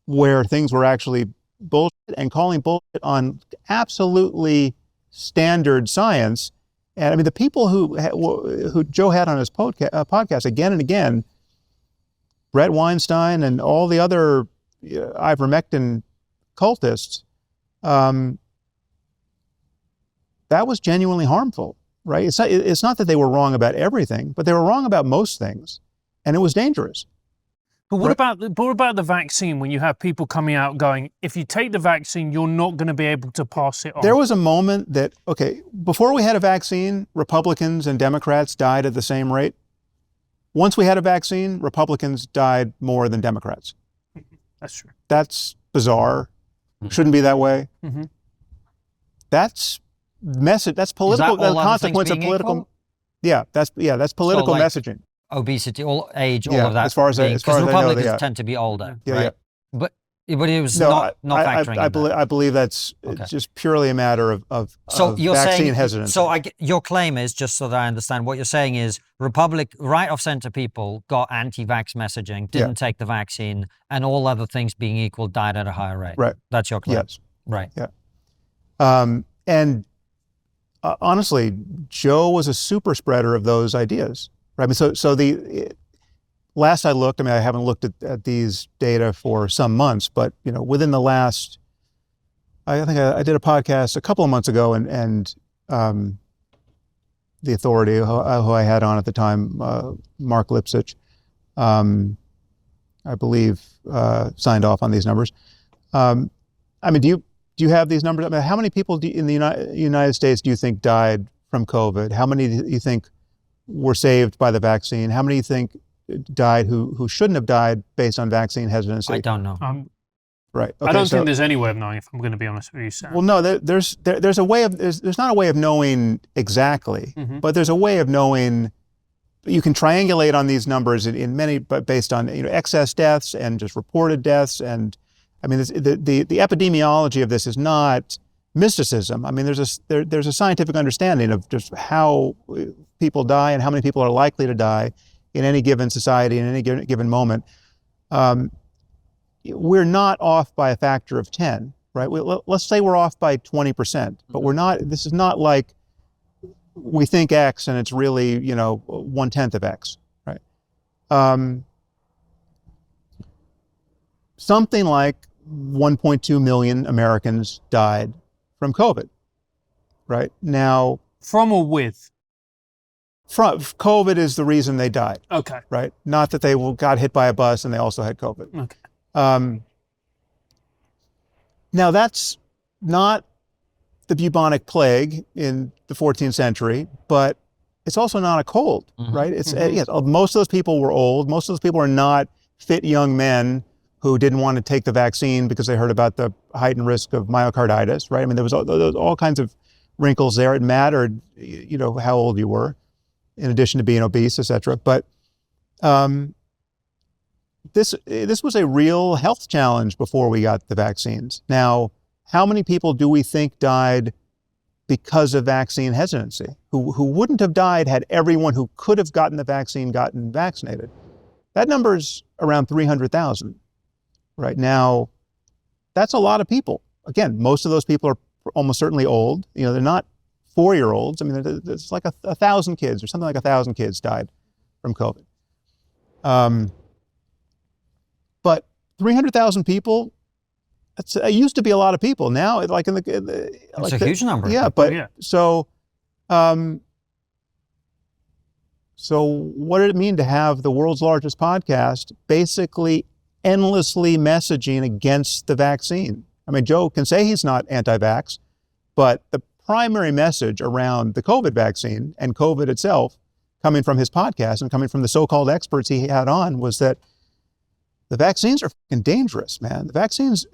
[SPEAKER 1] where things were actually bullshit, and calling bullshit on absolutely standard science. And I mean, the people who Joe had on his podcast again and again, Brett Weinstein and all the other ivermectin cultists, that was genuinely harmful, right? It's not that they were wrong about everything, but they were wrong about most things, and it was dangerous.
[SPEAKER 3] But what about the vaccine, when you have people coming out going, if you take the vaccine, you're not going to be able to pass it on?
[SPEAKER 1] There was a moment that, okay, before we had a vaccine, Republicans and Democrats died at the same rate. Once we had a vaccine, Republicans died more than Democrats.
[SPEAKER 3] That's true.
[SPEAKER 1] That's bizarre. Shouldn't be that way.
[SPEAKER 3] Mm-hmm.
[SPEAKER 1] That's political.
[SPEAKER 2] Is that
[SPEAKER 1] the consequence of political.
[SPEAKER 2] Equal?
[SPEAKER 1] Yeah, that's political messaging.
[SPEAKER 2] Obesity, all age, all
[SPEAKER 1] Yeah,
[SPEAKER 2] of that.
[SPEAKER 1] as far as I know,
[SPEAKER 2] Republicans tend to be older,
[SPEAKER 1] Yeah,
[SPEAKER 2] right?
[SPEAKER 1] yeah.
[SPEAKER 2] But it was not factoring in that.
[SPEAKER 1] I believe that's it's just purely a matter of
[SPEAKER 2] you're
[SPEAKER 1] vaccine
[SPEAKER 2] saying,
[SPEAKER 1] hesitancy.
[SPEAKER 2] So your claim is, just so that I understand, what you're saying is right of center people got anti-vax messaging, didn't take the vaccine, and all other things being equal, died at a higher rate.
[SPEAKER 1] Right.
[SPEAKER 2] That's your claim.
[SPEAKER 1] Yes.
[SPEAKER 2] Right.
[SPEAKER 1] Yeah. And honestly, Joe was a super spreader of those ideas. Right. I mean, so last I looked, I mean, I haven't looked at these data for some months, but within the last, I think I did a podcast a couple of months ago, and the authority who I had on at the time, Mark Lipsitch, I believe, signed off on these numbers. I mean, do you have these numbers? I mean, how many people in the United States do you think died from COVID? How many do you think were saved by the vaccine? How many do you think died who shouldn't have died based on vaccine hesitancy?
[SPEAKER 2] I don't know.
[SPEAKER 1] Right. Okay,
[SPEAKER 3] I don't think there's any way of knowing, if I'm going to be honest with you, Sam.
[SPEAKER 1] Well, no, there's a way of there's not a way of knowing exactly, but there's a way of knowing. You can triangulate on these numbers in many, but based on excess deaths and just reported deaths, and I mean, the epidemiology of this is not mysticism. I mean, there's a scientific understanding of just how people die and how many people are likely to die in any given society in any given moment. We're not off by a factor of 10, right? Let's say we're off by 20%, but we're not. This is not like we think X and it's really 1/10 of X, right? Something like 1.2 million Americans died from COVID, right? Now,
[SPEAKER 3] From or with?
[SPEAKER 1] from COVID is the reason they died,
[SPEAKER 3] Okay.
[SPEAKER 1] right? Not that they got hit by a bus and they also had COVID.
[SPEAKER 3] Okay.
[SPEAKER 1] Now, that's not the bubonic plague in the 14th century, but it's also not a cold, right? It's yes, most of those people were old. Most of those people are not fit young men who didn't want to take the vaccine because they heard about the heightened risk of myocarditis, right? I mean, there was all kinds of wrinkles there. It mattered, how old you were, in addition to being obese, et cetera. But this was a real health challenge before we got the vaccines. Now, how many people do we think died because of vaccine hesitancy, who wouldn't have died had everyone who could have gotten the vaccine gotten vaccinated? That number's around 300,000. Right now, that's a lot of people. Again, most of those people are almost certainly old. They're not 4-year-olds. I mean, it's like 1,000 kids or something like 1,000 kids died from COVID. But 300,000 people, it used to be a lot of people. Now, it's
[SPEAKER 2] a huge number.
[SPEAKER 1] Yeah, but so what did it mean to have the world's largest podcast basically endlessly messaging against the vaccine? I mean, Joe can say he's not anti-vax, but the primary message around the COVID vaccine and COVID itself, coming from his podcast and coming from the so-called experts he had on, was that the vaccines are fucking dangerous, man. The vaccines,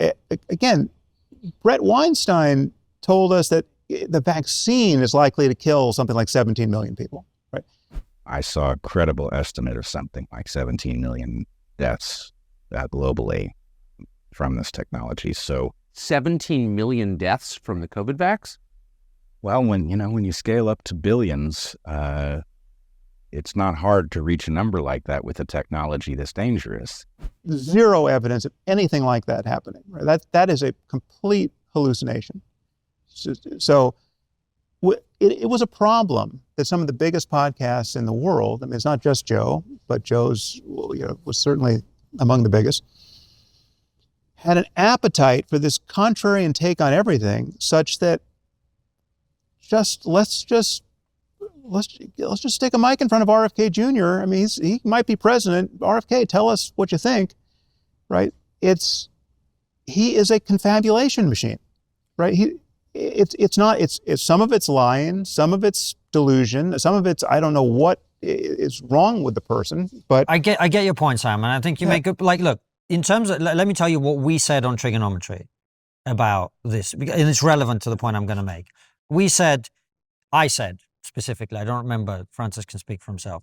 [SPEAKER 1] again, Brett Weinstein told us that the vaccine is likely to kill something like 17 million people, right?
[SPEAKER 4] I saw a credible estimate of something like 17 million deaths globally from this technology. So
[SPEAKER 5] 17 million deaths from the COVID vax?
[SPEAKER 4] Well, when you scale up to billions, it's not hard to reach a number like that with a technology this dangerous.
[SPEAKER 1] Zero evidence of anything like that happening. Right? That is a complete hallucination. So it was a problem that some of the biggest podcasts in the world, I mean, it's not just Joe, but Joe's was certainly among the biggest, had an appetite for this contrarian take on everything, such that let's just stick a mic in front of RFK Jr. I mean, he might be president. RFK, tell us what you think, right? He is a confabulation machine, right? It's some of it's lying, some of it's delusion, some of it's, I don't know what is wrong with the person, but
[SPEAKER 2] I get your point, Sam, and I think you make up, look, in terms of, let me tell you what we said on TRIGGERnometry about this, and it's relevant to the point I'm going to make. I said specifically, I don't remember, Francis can speak for himself.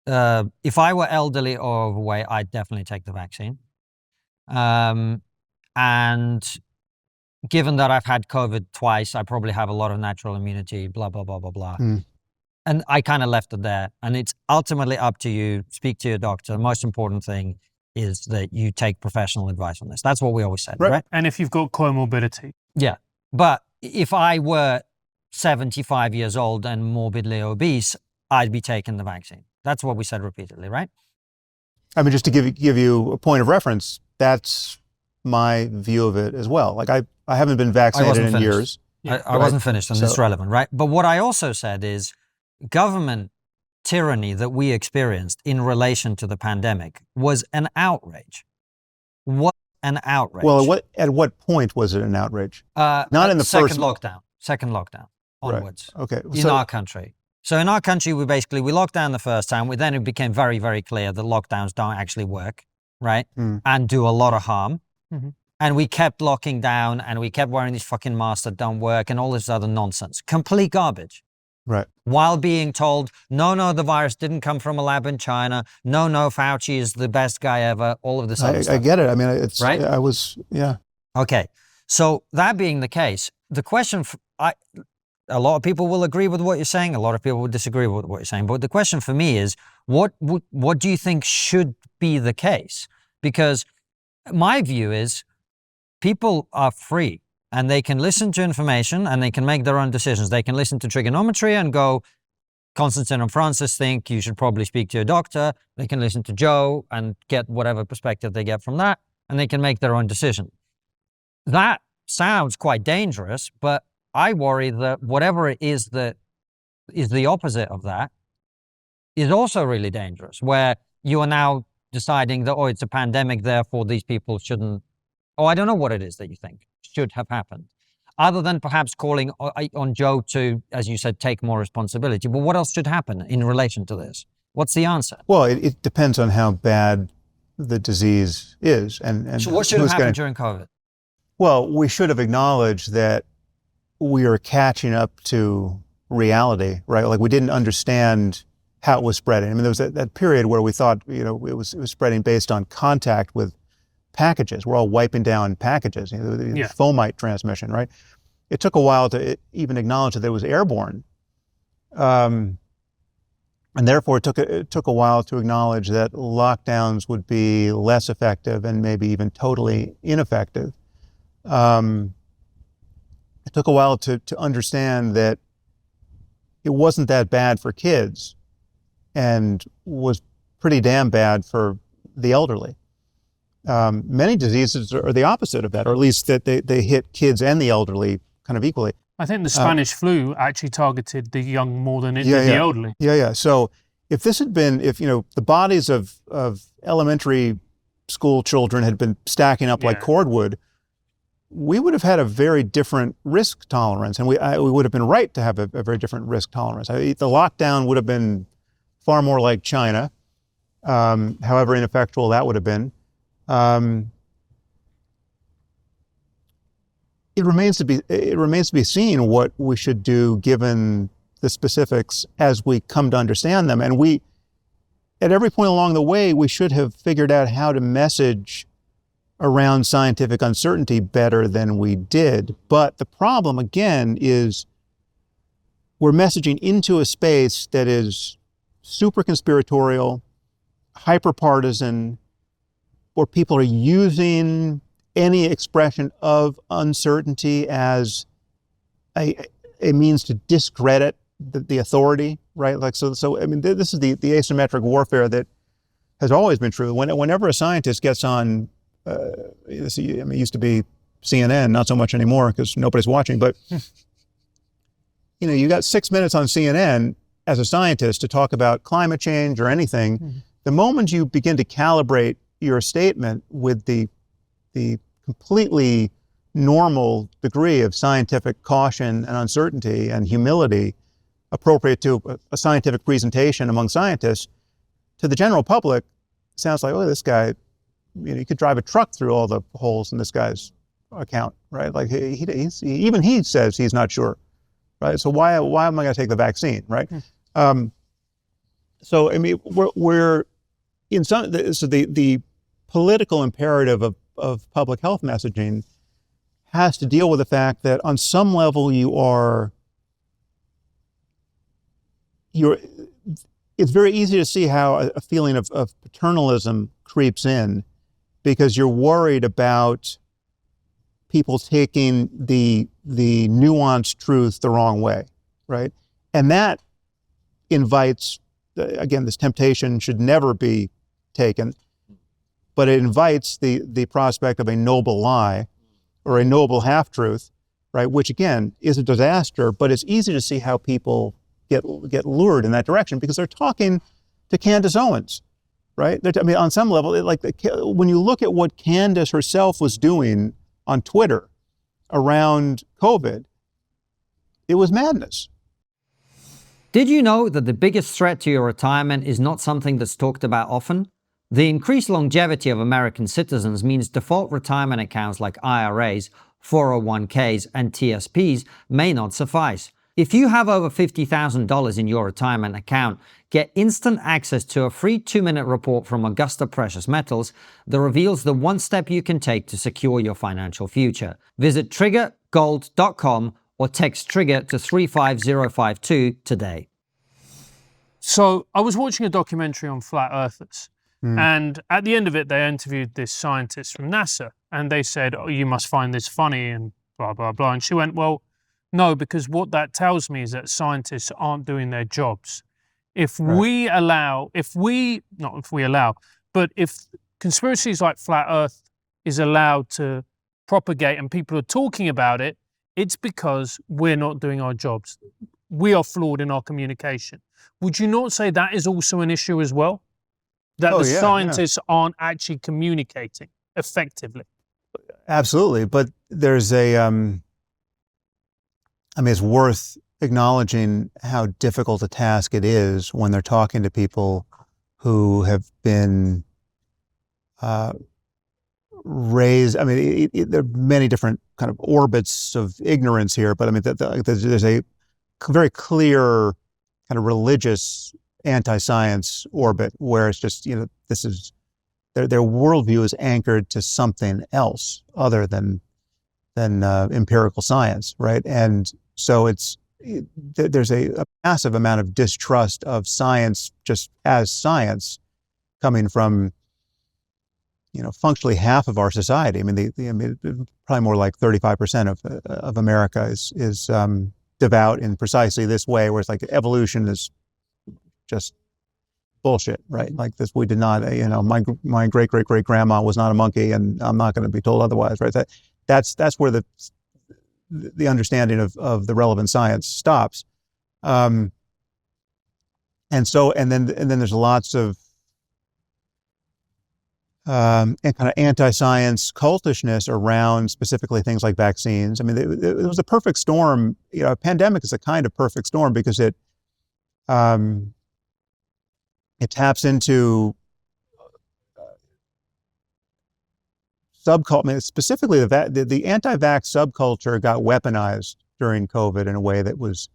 [SPEAKER 2] If I were elderly or overweight, I'd definitely take the vaccine. And given that I've had COVID twice, I probably have a lot of natural immunity, blah, blah, blah, blah, blah. And I kind of left it there. And it's ultimately up to you. Speak to your doctor. The most important thing is that you take professional advice on this. That's what we always said, right?
[SPEAKER 3] And if you've got comorbidity.
[SPEAKER 2] Yeah. But if I were 75 years old and morbidly obese, I'd be taking the vaccine. That's what we said repeatedly, right?
[SPEAKER 1] I mean, just to give you a point of reference, that's my view of it as well. Like I haven't been vaccinated in years.
[SPEAKER 2] I wasn't finished, and it's relevant, right? But what I also said is government tyranny that we experienced in relation to the pandemic was an outrage. What an outrage.
[SPEAKER 1] Well, at what point was it an outrage? Not in the
[SPEAKER 2] second lockdown onwards.
[SPEAKER 1] Right. Okay.
[SPEAKER 2] In our country. So in our country, we locked down the first time. Then it became very, very clear that lockdowns don't actually work, right? And do a lot of harm. And we kept locking down and we kept wearing these fucking masks that don't work and all this other nonsense. Complete garbage.
[SPEAKER 1] Right.
[SPEAKER 2] while being told, no, the virus didn't come from a lab in China. No, Fauci is the best guy ever. All of this other
[SPEAKER 1] I
[SPEAKER 2] stuff.
[SPEAKER 1] get it. I mean, it's
[SPEAKER 2] Right?
[SPEAKER 1] yeah.
[SPEAKER 2] Okay. So that being the case, the question, a lot of people will agree with what you're saying. A lot of people will disagree with what you're saying. But the question for me is, what do you think should be the case? Because my view is people are free and they can listen to information and they can make their own decisions. They can listen to TRIGGERnometry and go, Konstantin and Francis think you should probably speak to a doctor. They can listen to Joe and get whatever perspective they get from that, and they can make their own decision. That sounds quite dangerous, but I worry that whatever it is that is the opposite of that is also really dangerous, where you are now deciding that, oh, it's a pandemic, therefore these people shouldn't, I don't know what it is that you think should have happened, other than perhaps calling on Joe to, as you said, take more responsibility. But what else should happen in relation to this? What's the answer?
[SPEAKER 1] Well, it depends on how bad the disease is. And
[SPEAKER 2] so what should have happened during COVID?
[SPEAKER 1] Well, we should have acknowledged that we are catching up to reality, right? Like we didn't understand how it was spreading. I mean, there was that period where we thought, it was spreading based on contact with packages. We're all wiping down packages, the fomite transmission, right? It took a while to even acknowledge that it was airborne. And therefore it took a while to acknowledge that lockdowns would be less effective and maybe even totally ineffective. It took a while to understand that it wasn't that bad for kids and was pretty damn bad for the elderly. Many diseases are the opposite of that, or at least that they hit kids and the elderly kind of equally.
[SPEAKER 3] I think the Spanish flu actually targeted the young more than it did the elderly.
[SPEAKER 1] Yeah. So if this had been, the bodies of elementary school children had been stacking up like cordwood, we would have had a very different risk tolerance, and we would have been right to have a very different risk tolerance. The lockdown would have been far more like China, however ineffectual that would have been. It remains to be seen what we should do given the specifics as we come to understand them. And at every point along the way, we should have figured out how to message around scientific uncertainty better than we did. But the problem, again, is we're messaging into a space that is super conspiratorial, hyper partisan, where people are using any expression of uncertainty as a means to discredit the authority, right? Like so. I mean, this is the asymmetric warfare that has always been true. Whenever a scientist gets on, it used to be CNN, not so much anymore because nobody's watching. But you got 6 minutes on CNN as a scientist to talk about climate change or anything. Mm-hmm. The moment you begin to calibrate your statement with the completely normal degree of scientific caution and uncertainty and humility appropriate to a scientific presentation among scientists, to the general public, it sounds like, oh, this guy, you could drive a truck through all the holes in this guy's account, right? Like even he says he's not sure, right? So why am I going to take the vaccine, right? So I mean, we're in so the political imperative of public health messaging has to deal with the fact that on some level it's very easy to see how a feeling of paternalism creeps in, because you're worried about people taking the nuanced truth the wrong way, right? And that invites, again, this temptation should never be taken, but it invites the prospect of a noble lie or a noble half-truth, right? Which again is a disaster, but it's easy to see how people get lured in that direction because they're talking to Candace Owens, right? I mean, on some level, when you look at what Candace herself was doing on Twitter around COVID, it was madness.
[SPEAKER 2] Did you know that the biggest threat to your retirement is not something that's talked about often? The increased longevity of American citizens means default retirement accounts like IRAs, 401ks, and TSPs may not suffice. If you have over $50,000 in your retirement account, get instant access to a free 2-minute report from Augusta Precious Metals that reveals the one step you can take to secure your financial future. Visit triggergold.com or text TRIGGER to 35052 today.
[SPEAKER 3] So I was watching a documentary on flat earthers, and at the end of it, they interviewed this scientist from NASA, and they said, "Oh, you must find this funny," and blah, blah, blah. And she went, "Well, no, because what that tells me is that scientists aren't doing their jobs. If conspiracies like flat earth is allowed to propagate and people are talking about it, it's because we're not doing our jobs. We are flawed in our communication." Would you not say that is also an issue as well? That the scientists aren't actually communicating effectively?
[SPEAKER 1] Absolutely. But there's it's worth acknowledging how difficult a task it is when they're talking to people who have been raised. There are many different kind of orbits of ignorance here, but there's a very clear kind of religious anti-science orbit where it's just, this is their worldview is anchored to something else other than empirical science, right? And so there's a massive amount of distrust of science just as science coming from, functionally half of our society. Probably more like 35% of America is devout in precisely this way, where it's like evolution is just bullshit, right? Like this, we did not, my great grandma was not a monkey, and I'm not going to be told otherwise, right? That's where the understanding of the relevant science stops, and then there's lots of and kind of anti-science cultishness around specifically things like vaccines. It was a perfect storm. A pandemic is a kind of perfect storm because it taps into subculture. Specifically, the anti-vax subculture got weaponized during COVID in a way that was,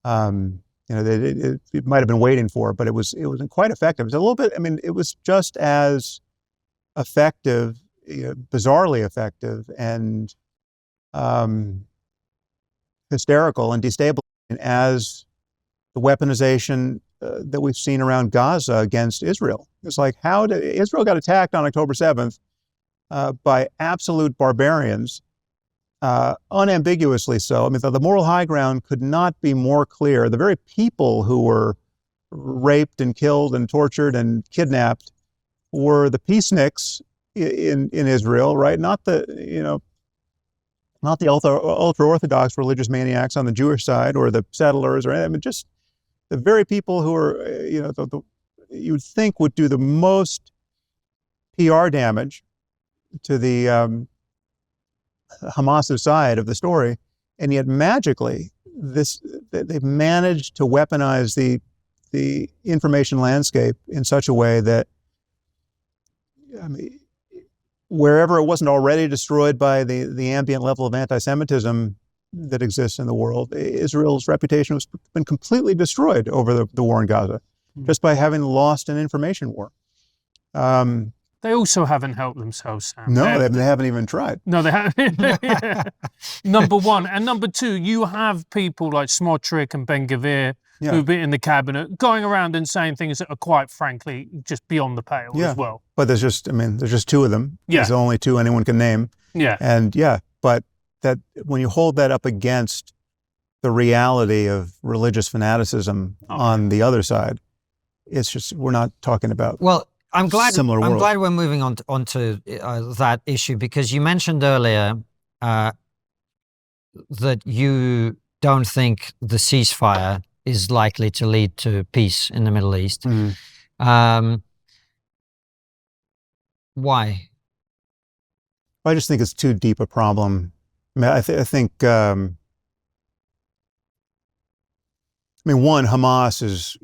[SPEAKER 1] it might have been waiting for, but it wasn't quite effective. It was a little bit. It was just as effective, bizarrely effective, and hysterical and destabilizing as the weaponization that we've seen around Gaza against Israel. It's like, how did Israel got attacked on October 7th by absolute barbarians, unambiguously so. The moral high ground could not be more clear. The very people who were raped and killed and tortured and kidnapped were the peaceniks in Israel, right? Not the ultra-Orthodox religious maniacs on the Jewish side, or the settlers, or just the very people who are, you would think would do the most PR damage to the Hamas side of the story, and yet magically they've managed to weaponize the information landscape in such a way that, wherever it wasn't already destroyed by the ambient level of anti-Semitism that exists in the world, Israel's reputation has been completely destroyed over the war in Gaza, just by having lost an information war.
[SPEAKER 3] They also haven't helped themselves, Sam.
[SPEAKER 1] No, they haven't even tried.
[SPEAKER 3] No, they haven't. Yeah. Number one. And number two, you have people like Smotrich and Ben-Gvir who've been in the cabinet going around and saying things that are quite frankly just beyond the pale as well.
[SPEAKER 1] But there's just two of them. Yeah. There's only two anyone can name. Yeah. And but that when you hold that up against the reality of religious fanaticism on the other side, it's just, we're not talking about.
[SPEAKER 2] Well, I'm glad we're moving on to that issue, because you mentioned earlier that you don't think the ceasefire is likely to lead to peace in the Middle East. Mm-hmm. Why?
[SPEAKER 1] I just think it's too deep a problem. I think one, Hamas is,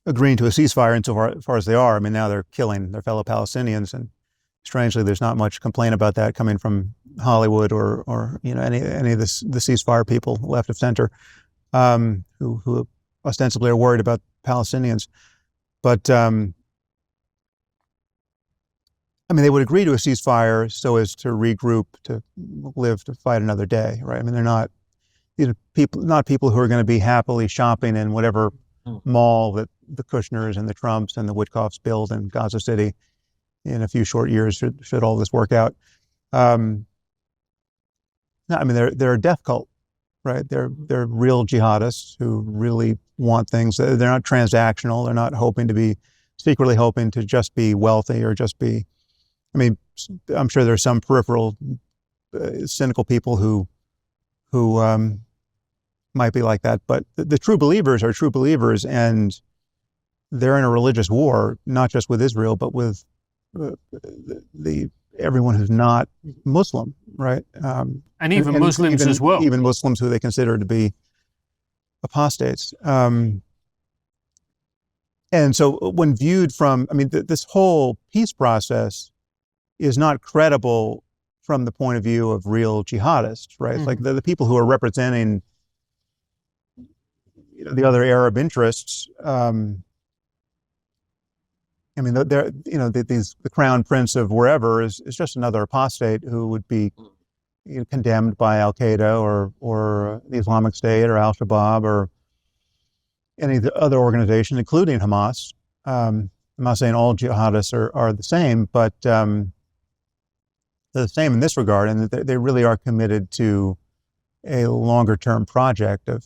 [SPEAKER 1] agreeing to a ceasefire insofar as they are. Now they're killing their fellow Palestinians, and strangely, there's not much complaint about that coming from Hollywood or any of the ceasefire people, left of center, who ostensibly are worried about Palestinians. But they would agree to a ceasefire so as to regroup, to live, to fight another day, right? These are people who are going to be happily shopping in whatever mall that the Kushners and the Trumps and the Witkoffs build in Gaza City in a few short years, should all this work out. They're a death cult, right? They're real jihadists who really want things. They're not transactional. They're not secretly hoping to just be wealthy or just be. I'm sure there's some peripheral, cynical people who might be like that, but the true believers are true believers, and they're in a religious war, not just with Israel, but with everyone who's not Muslim, right?
[SPEAKER 3] And even Muslims as well.
[SPEAKER 1] Even Muslims who they consider to be apostates. And so when viewed from, this whole peace process is not credible from the point of view of real jihadists, right? It's like the people who are representing the other Arab interests. The crown prince of wherever is just another apostate who would be condemned by Al Qaeda or the Islamic State or Al Shabaab or any of the other organizations, including Hamas. I'm not saying all jihadists are the same, but they're the same in this regard, and they really are committed to a longer-term project of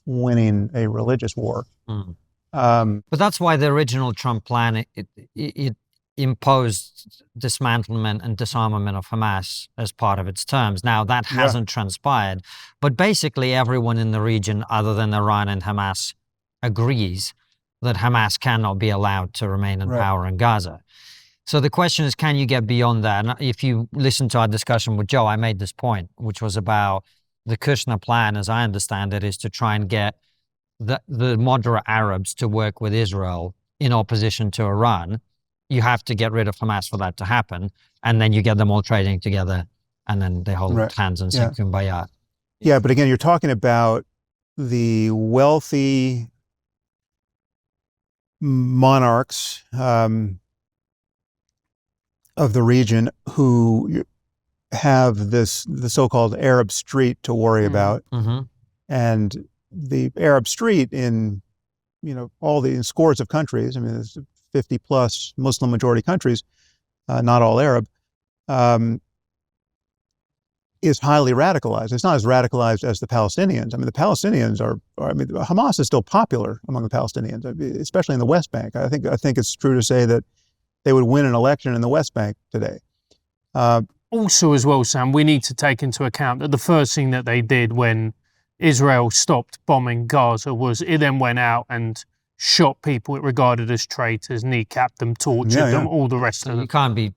[SPEAKER 1] winning a religious war.
[SPEAKER 2] But that's why the original Trump plan, it imposed dismantlement and disarmament of Hamas as part of its terms. Now, that hasn't transpired, but basically everyone in the region other than Iran and Hamas agrees that Hamas cannot be allowed to remain in power in Gaza. So the question is, can you get beyond that? And if you listen to our discussion with Joe, I made this point, which was about the Kushner plan, as I understand it, is to try and get the moderate Arabs to work with Israel in opposition to Iran. You have to get rid of Hamas for that to happen. And then you get them all trading together, and then they hold hands and sing Kumbaya.
[SPEAKER 1] Yeah, but again, you're talking about the wealthy monarchs of the region who have the so-called Arab street to worry about. And the Arab street in scores of countries, there's 50 plus Muslim majority countries, not all Arab, is highly radicalized. It's not as radicalized as the Palestinians. The Palestinians Hamas is still popular among the Palestinians, especially in the West Bank. I think it's true to say that they would win an election in the West Bank today.
[SPEAKER 3] Also as well, Sam, we need to take into account that the first thing that they did when Israel stopped bombing Gaza was it then went out and shot people it regarded as traitors, kneecapped them, tortured them, all the rest of them.
[SPEAKER 2] You can't be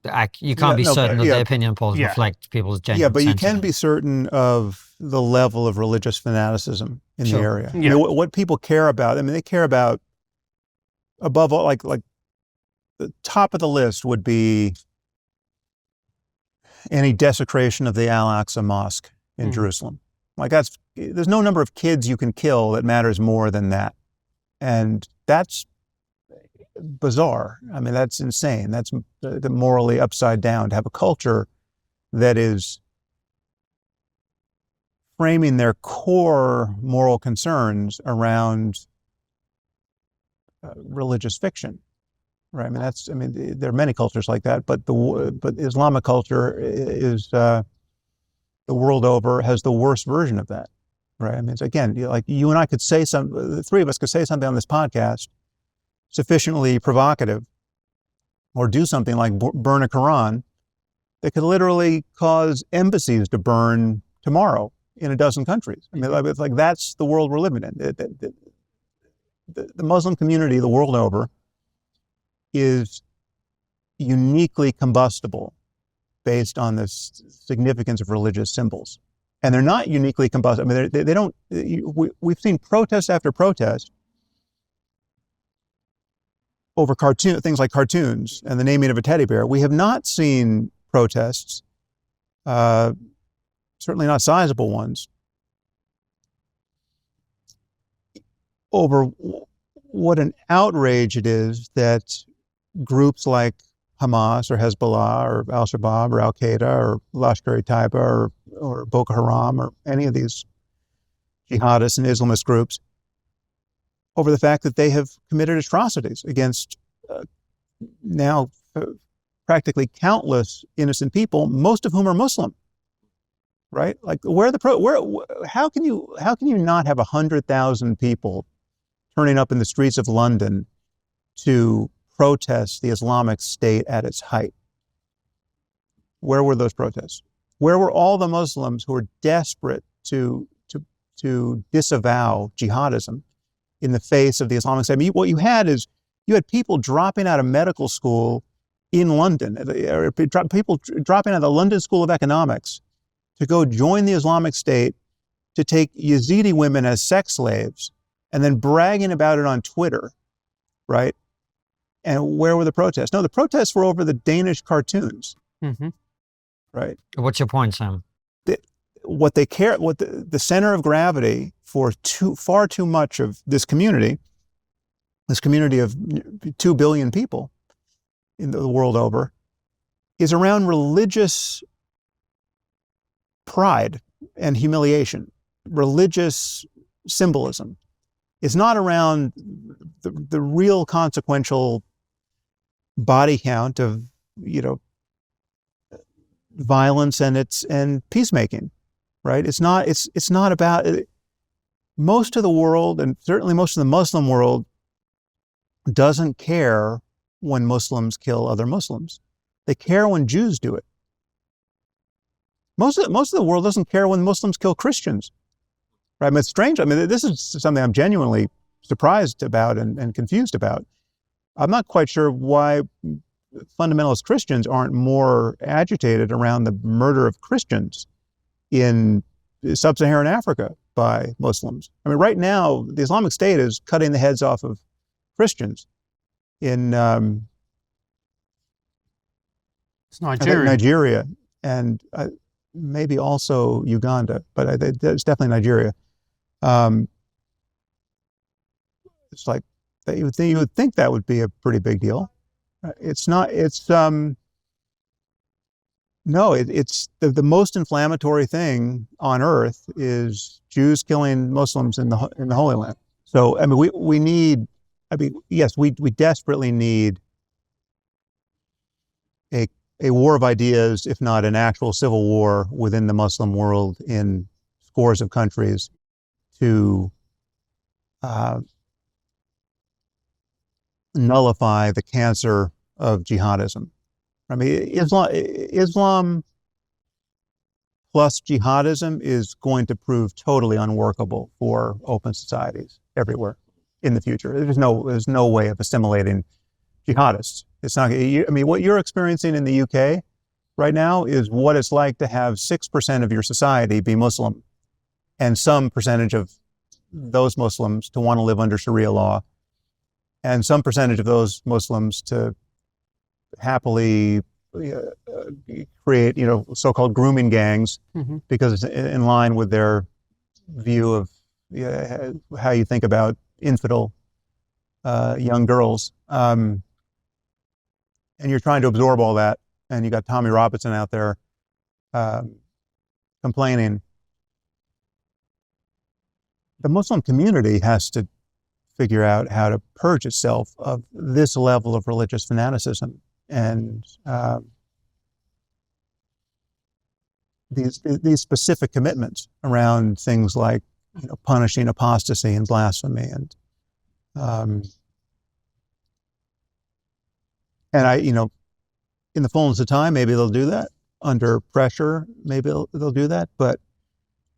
[SPEAKER 2] certain that the opinion polls reflect people's genuine
[SPEAKER 1] Yeah, but you
[SPEAKER 2] sentiment.
[SPEAKER 1] can be certain of the level of religious fanaticism in the area.
[SPEAKER 3] Yeah.
[SPEAKER 1] What people care about, they care about, above all, like the top of the list would be any desecration of the Al-Aqsa Mosque in Jerusalem. There's no number of kids you can kill that matters more than that. And that's bizarre. That's insane. That's the morally upside down, to have a culture that is framing their core moral concerns around religious fiction. Right. There are many cultures like that, but Islamic culture is the world over has the worst version of that. Right. Again, like you and I could say the three of us could say something on this podcast sufficiently provocative, or do something like burn a Quran that could literally cause embassies to burn tomorrow in a dozen countries. It's like that's the world we're living in. The Muslim community the world over is uniquely combustible based on the significance of religious symbols. And they're not uniquely combustible. They don't, we've seen protest after protest over things like cartoons and the naming of a teddy bear. We have not seen protests, certainly not sizable ones, over what an outrage it is that groups like Hamas or Hezbollah or Al-Shabaab or Al-Qaeda or Lashkar-e-Taiba or Boko Haram or any of these jihadist and Islamist groups, over the fact that they have committed atrocities against now practically countless innocent people, most of whom are Muslim. Right? Like, how can you not have 100,000 people turning up in the streets of London to protest the Islamic State at its height? Where were those protests? Where were all the Muslims who were desperate to disavow jihadism in the face of the Islamic State? I mean, what you had people dropping out of medical school in London, people dropping out of the London School of Economics to go join the Islamic State, to take Yazidi women as sex slaves, and then bragging about it on Twitter, right? And where were the protests? No, the protests were over the Danish cartoons, right?
[SPEAKER 2] What's your point, Sam?
[SPEAKER 1] What the center of gravity for far too much of this community of 2 billion people in the world over, is around religious pride and humiliation, religious symbolism. It's not around the real consequential body count of, violence and peacemaking, right? It's not about it. Most of the world, and certainly most of the Muslim world, doesn't care when Muslims kill other Muslims. They care when Jews do it. Most of the world doesn't care when Muslims kill Christians, right? I mean, it's strange. I mean, this is something I'm genuinely surprised about and confused about. I'm not quite sure why fundamentalist Christians aren't more agitated around the murder of Christians in sub-Saharan Africa by Muslims. I mean, right now, the Islamic State is cutting the heads off of Christians in
[SPEAKER 3] it's Nigeria.
[SPEAKER 1] Nigeria and maybe also Uganda, but it's definitely Nigeria. It's like you would think that would be a pretty big deal. It's not. It's no. It's the most inflammatory thing on earth is Jews killing Muslims in the Holy Land. So I mean, we need. I mean, yes, we desperately need a war of ideas, if not an actual civil war within the Muslim world in scores of countries, to nullify the cancer of jihadism. I mean, Islam plus jihadism is going to prove totally unworkable for open societies everywhere in the future. There's no way of assimilating jihadists. It's not. I mean, what you're experiencing in the UK right now is what it's like to have 6% of your society be Muslim, and some percentage of those Muslims to want to live under Sharia law, and some percentage of those Muslims to happily create, so-called grooming gangs, because it's in line with their view of how you think about infidel young girls. And you're trying to absorb all that, and you got Tommy Robinson out there complaining. The Muslim community has to figure out how to purge itself of this level of religious fanaticism and these specific commitments around things like punishing apostasy and blasphemy and in the fullness of time, maybe they'll do that. Under pressure, maybe they'll do that, but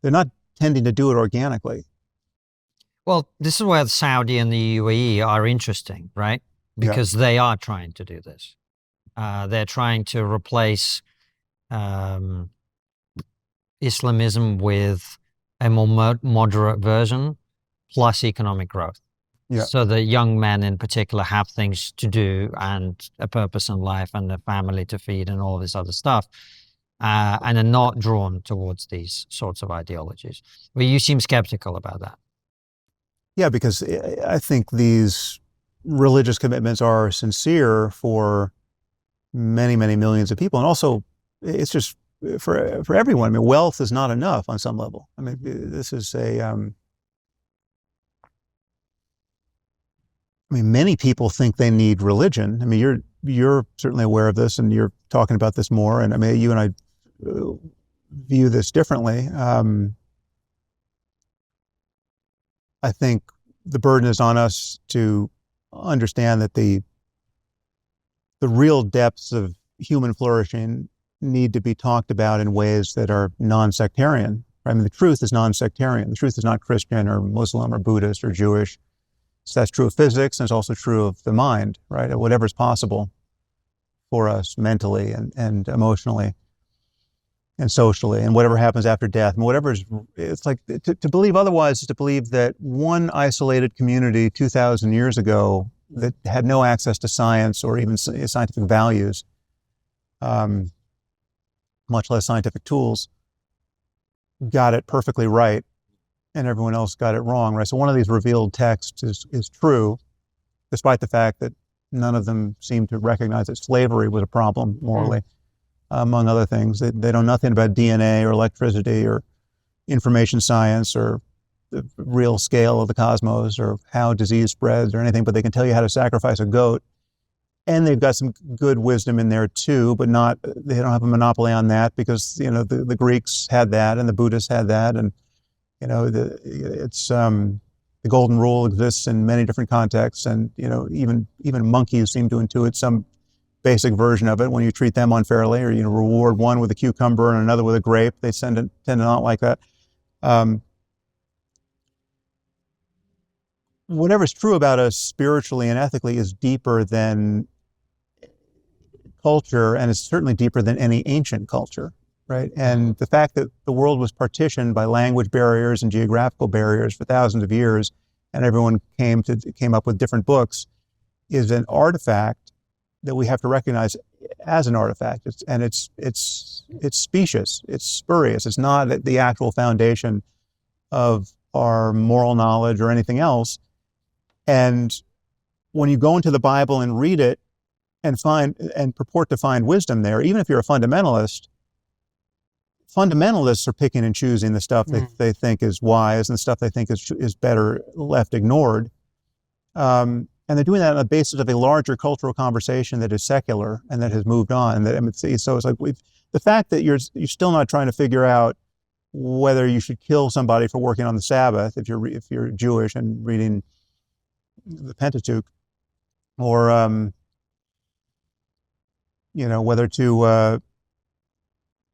[SPEAKER 1] they're not tending to do it organically.
[SPEAKER 2] Well, this is where Saudi and the UAE are interesting, right? Because they are trying to do this. They're trying to replace Islamism with a more moderate version plus economic growth.
[SPEAKER 1] Yeah.
[SPEAKER 2] so that young men in particular have things to do and a purpose in life and a family to feed and all this other stuff, and are not drawn towards these sorts of ideologies. Well, you seem skeptical about that.
[SPEAKER 1] Yeah, because I think these religious commitments are sincere for many, many millions of people. And also, it's just for everyone. I mean, wealth is not enough on some level. I mean, this is many people think they need religion. I mean, you're certainly aware of this, and you're talking about this more. And I mean, you and I view this differently. I think the burden is on us to understand that the real depths of human flourishing need to be talked about in ways that are non-sectarian. I mean, the truth is non-sectarian. The truth is not Christian or Muslim or Buddhist or Jewish. So that's true of physics, and it's also true of the mind, right? Whatever's possible for us mentally and emotionally and socially, and whatever happens after death, and it's like to believe otherwise is to believe that one isolated community 2,000 years ago that had no access to science or even scientific values, much less scientific tools, got it perfectly right, and everyone else got it wrong, right? So one of these revealed texts is true, despite the fact that none of them seem to recognize that slavery was a problem morally, among other things. They know nothing about DNA or electricity or information science or the real scale of the cosmos or how disease spreads or anything, but they can tell you how to sacrifice a goat. And they've got some good wisdom in there too, but they don't have a monopoly on that because, the Greeks had that and the Buddhists had that. And, the golden rule exists in many different contexts. And, even monkeys seem to intuit some basic version of it when you treat them unfairly or, reward one with a cucumber and another with a grape. They tend to not like that. Whatever's true about us spiritually and ethically is deeper than culture, and it's certainly deeper than any ancient culture, right? And the fact that the world was partitioned by language barriers and geographical barriers for thousands of years, and everyone came up with different books, is an artifact that we have to recognize as an artifact. It's specious, it's spurious. It's not the actual foundation of our moral knowledge or anything else. And when you go into the Bible and read it and purport to find wisdom there, even if you're a fundamentalist, fundamentalists are picking and choosing the stuff they think is wise and the stuff they think is better left ignored. And they're doing that on the basis of a larger cultural conversation that is secular and that has moved on. So it's like the fact that you're still not trying to figure out whether you should kill somebody for working on the Sabbath if you're Jewish and reading the Pentateuch, or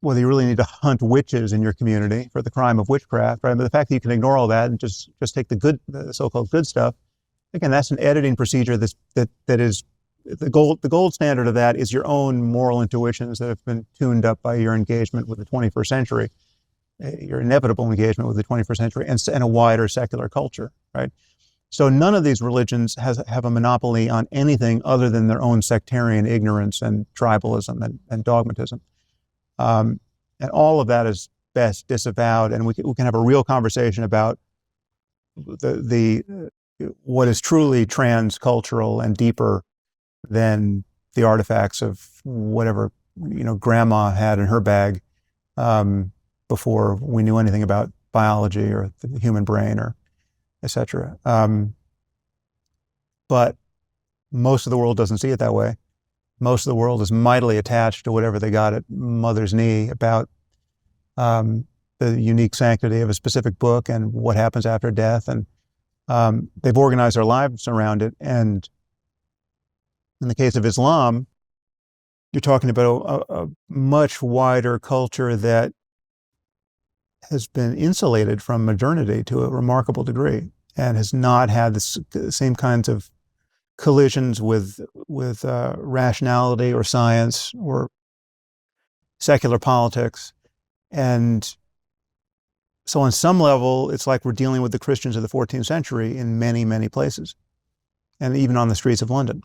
[SPEAKER 1] whether you really need to hunt witches in your community for the crime of witchcraft, right? But the fact that you can ignore all that and just take the so-called good stuff, again, that's an editing procedure that is the gold standard of that is your own moral intuitions that have been tuned up by your engagement with the 21st century, your inevitable engagement with the 21st century and a wider secular culture, right? So none of these religions have a monopoly on anything other than their own sectarian ignorance and tribalism and dogmatism. And all of that is best disavowed, and we can have a real conversation about what is truly transcultural and deeper than the artifacts of whatever grandma had in her bag before we knew anything about biology or the human brain or etc. But most of the world doesn't see it that way. Most of the world is mightily attached to whatever they got at mother's knee about the unique sanctity of a specific book and what happens after death. And they've organized their lives around it. And in the case of Islam, you're talking about a much wider culture that has been insulated from modernity to a remarkable degree and has not had the same kinds of collisions with rationality or science or secular politics. And so on some level, it's like we're dealing with the Christians of the 14th century in many, many places. and even on the streets of London.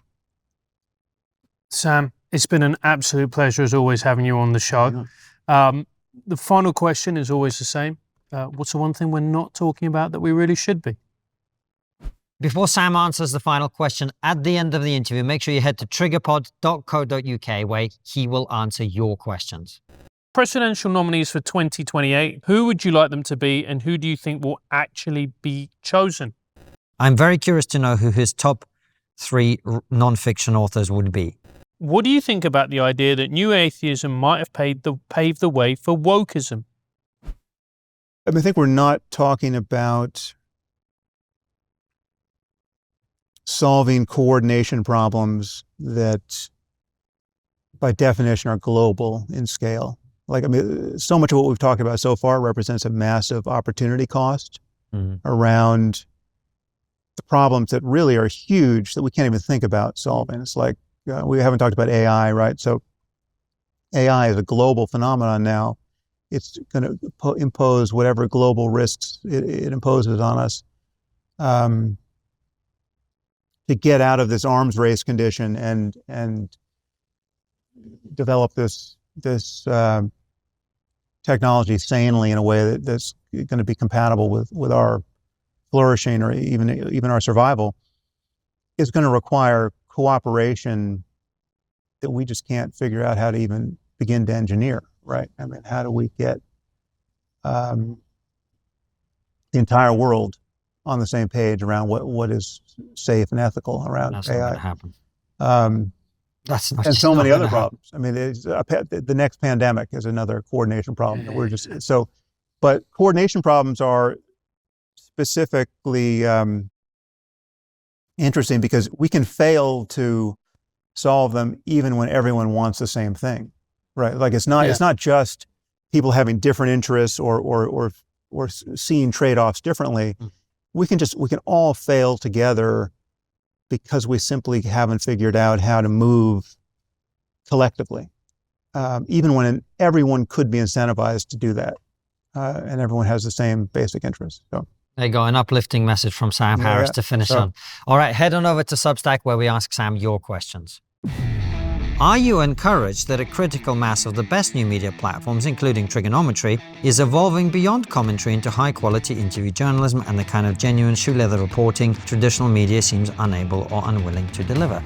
[SPEAKER 3] Sam, it's been an absolute pleasure as always having you on the show. The final question is always the same. What's the one thing we're not talking about that we really should be?
[SPEAKER 2] Before Sam answers the final question at the end of the interview, make sure you head to triggerpod.co.uk where he will answer your questions.
[SPEAKER 3] Presidential nominees for 2028, who would you like them to be and who do you think will actually be chosen?
[SPEAKER 2] I'm very curious to know who his top 3 non-fiction authors would be.
[SPEAKER 3] What do you think about the idea that new atheism might have paved the way for wokeism?
[SPEAKER 1] I think we're not talking about solving coordination problems that by definition are global in scale. So much of what we've talked about so far represents a massive opportunity cost around the problems that really are huge that we can't even think about solving. It's like, we haven't talked about AI, right? So AI is a global phenomenon now. It's going to impose whatever global risks it imposes on us. To get out of this arms race condition and develop this technology sanely in a way that's going to be compatible with our flourishing or even our survival is going to require cooperation that we just can't figure out how to even begin to engineer, right? How do we get the entire world on the same page around what is safe and ethical around
[SPEAKER 2] That's
[SPEAKER 1] AI?
[SPEAKER 2] not going to happen. That's not,
[SPEAKER 1] and so many other
[SPEAKER 2] happen.
[SPEAKER 1] problems. The next pandemic is another coordination problem that we're just but coordination problems are specifically interesting because we can fail to solve them even when everyone wants the same thing, right? Like it's not just people having different interests or seeing trade-offs differently. We can all fail together because we simply haven't figured out how to move collectively, even when everyone could be incentivized to do that, and everyone has the same basic interests. So
[SPEAKER 2] there you go, an uplifting message from Sam Harris to finish on. All right, head on over to Substack where we ask Sam your questions. Are you encouraged that a critical mass of the best new media platforms, including TRIGGERnometry, is evolving beyond commentary into high-quality interview journalism and the kind of genuine shoe leather reporting traditional media seems unable or unwilling to deliver?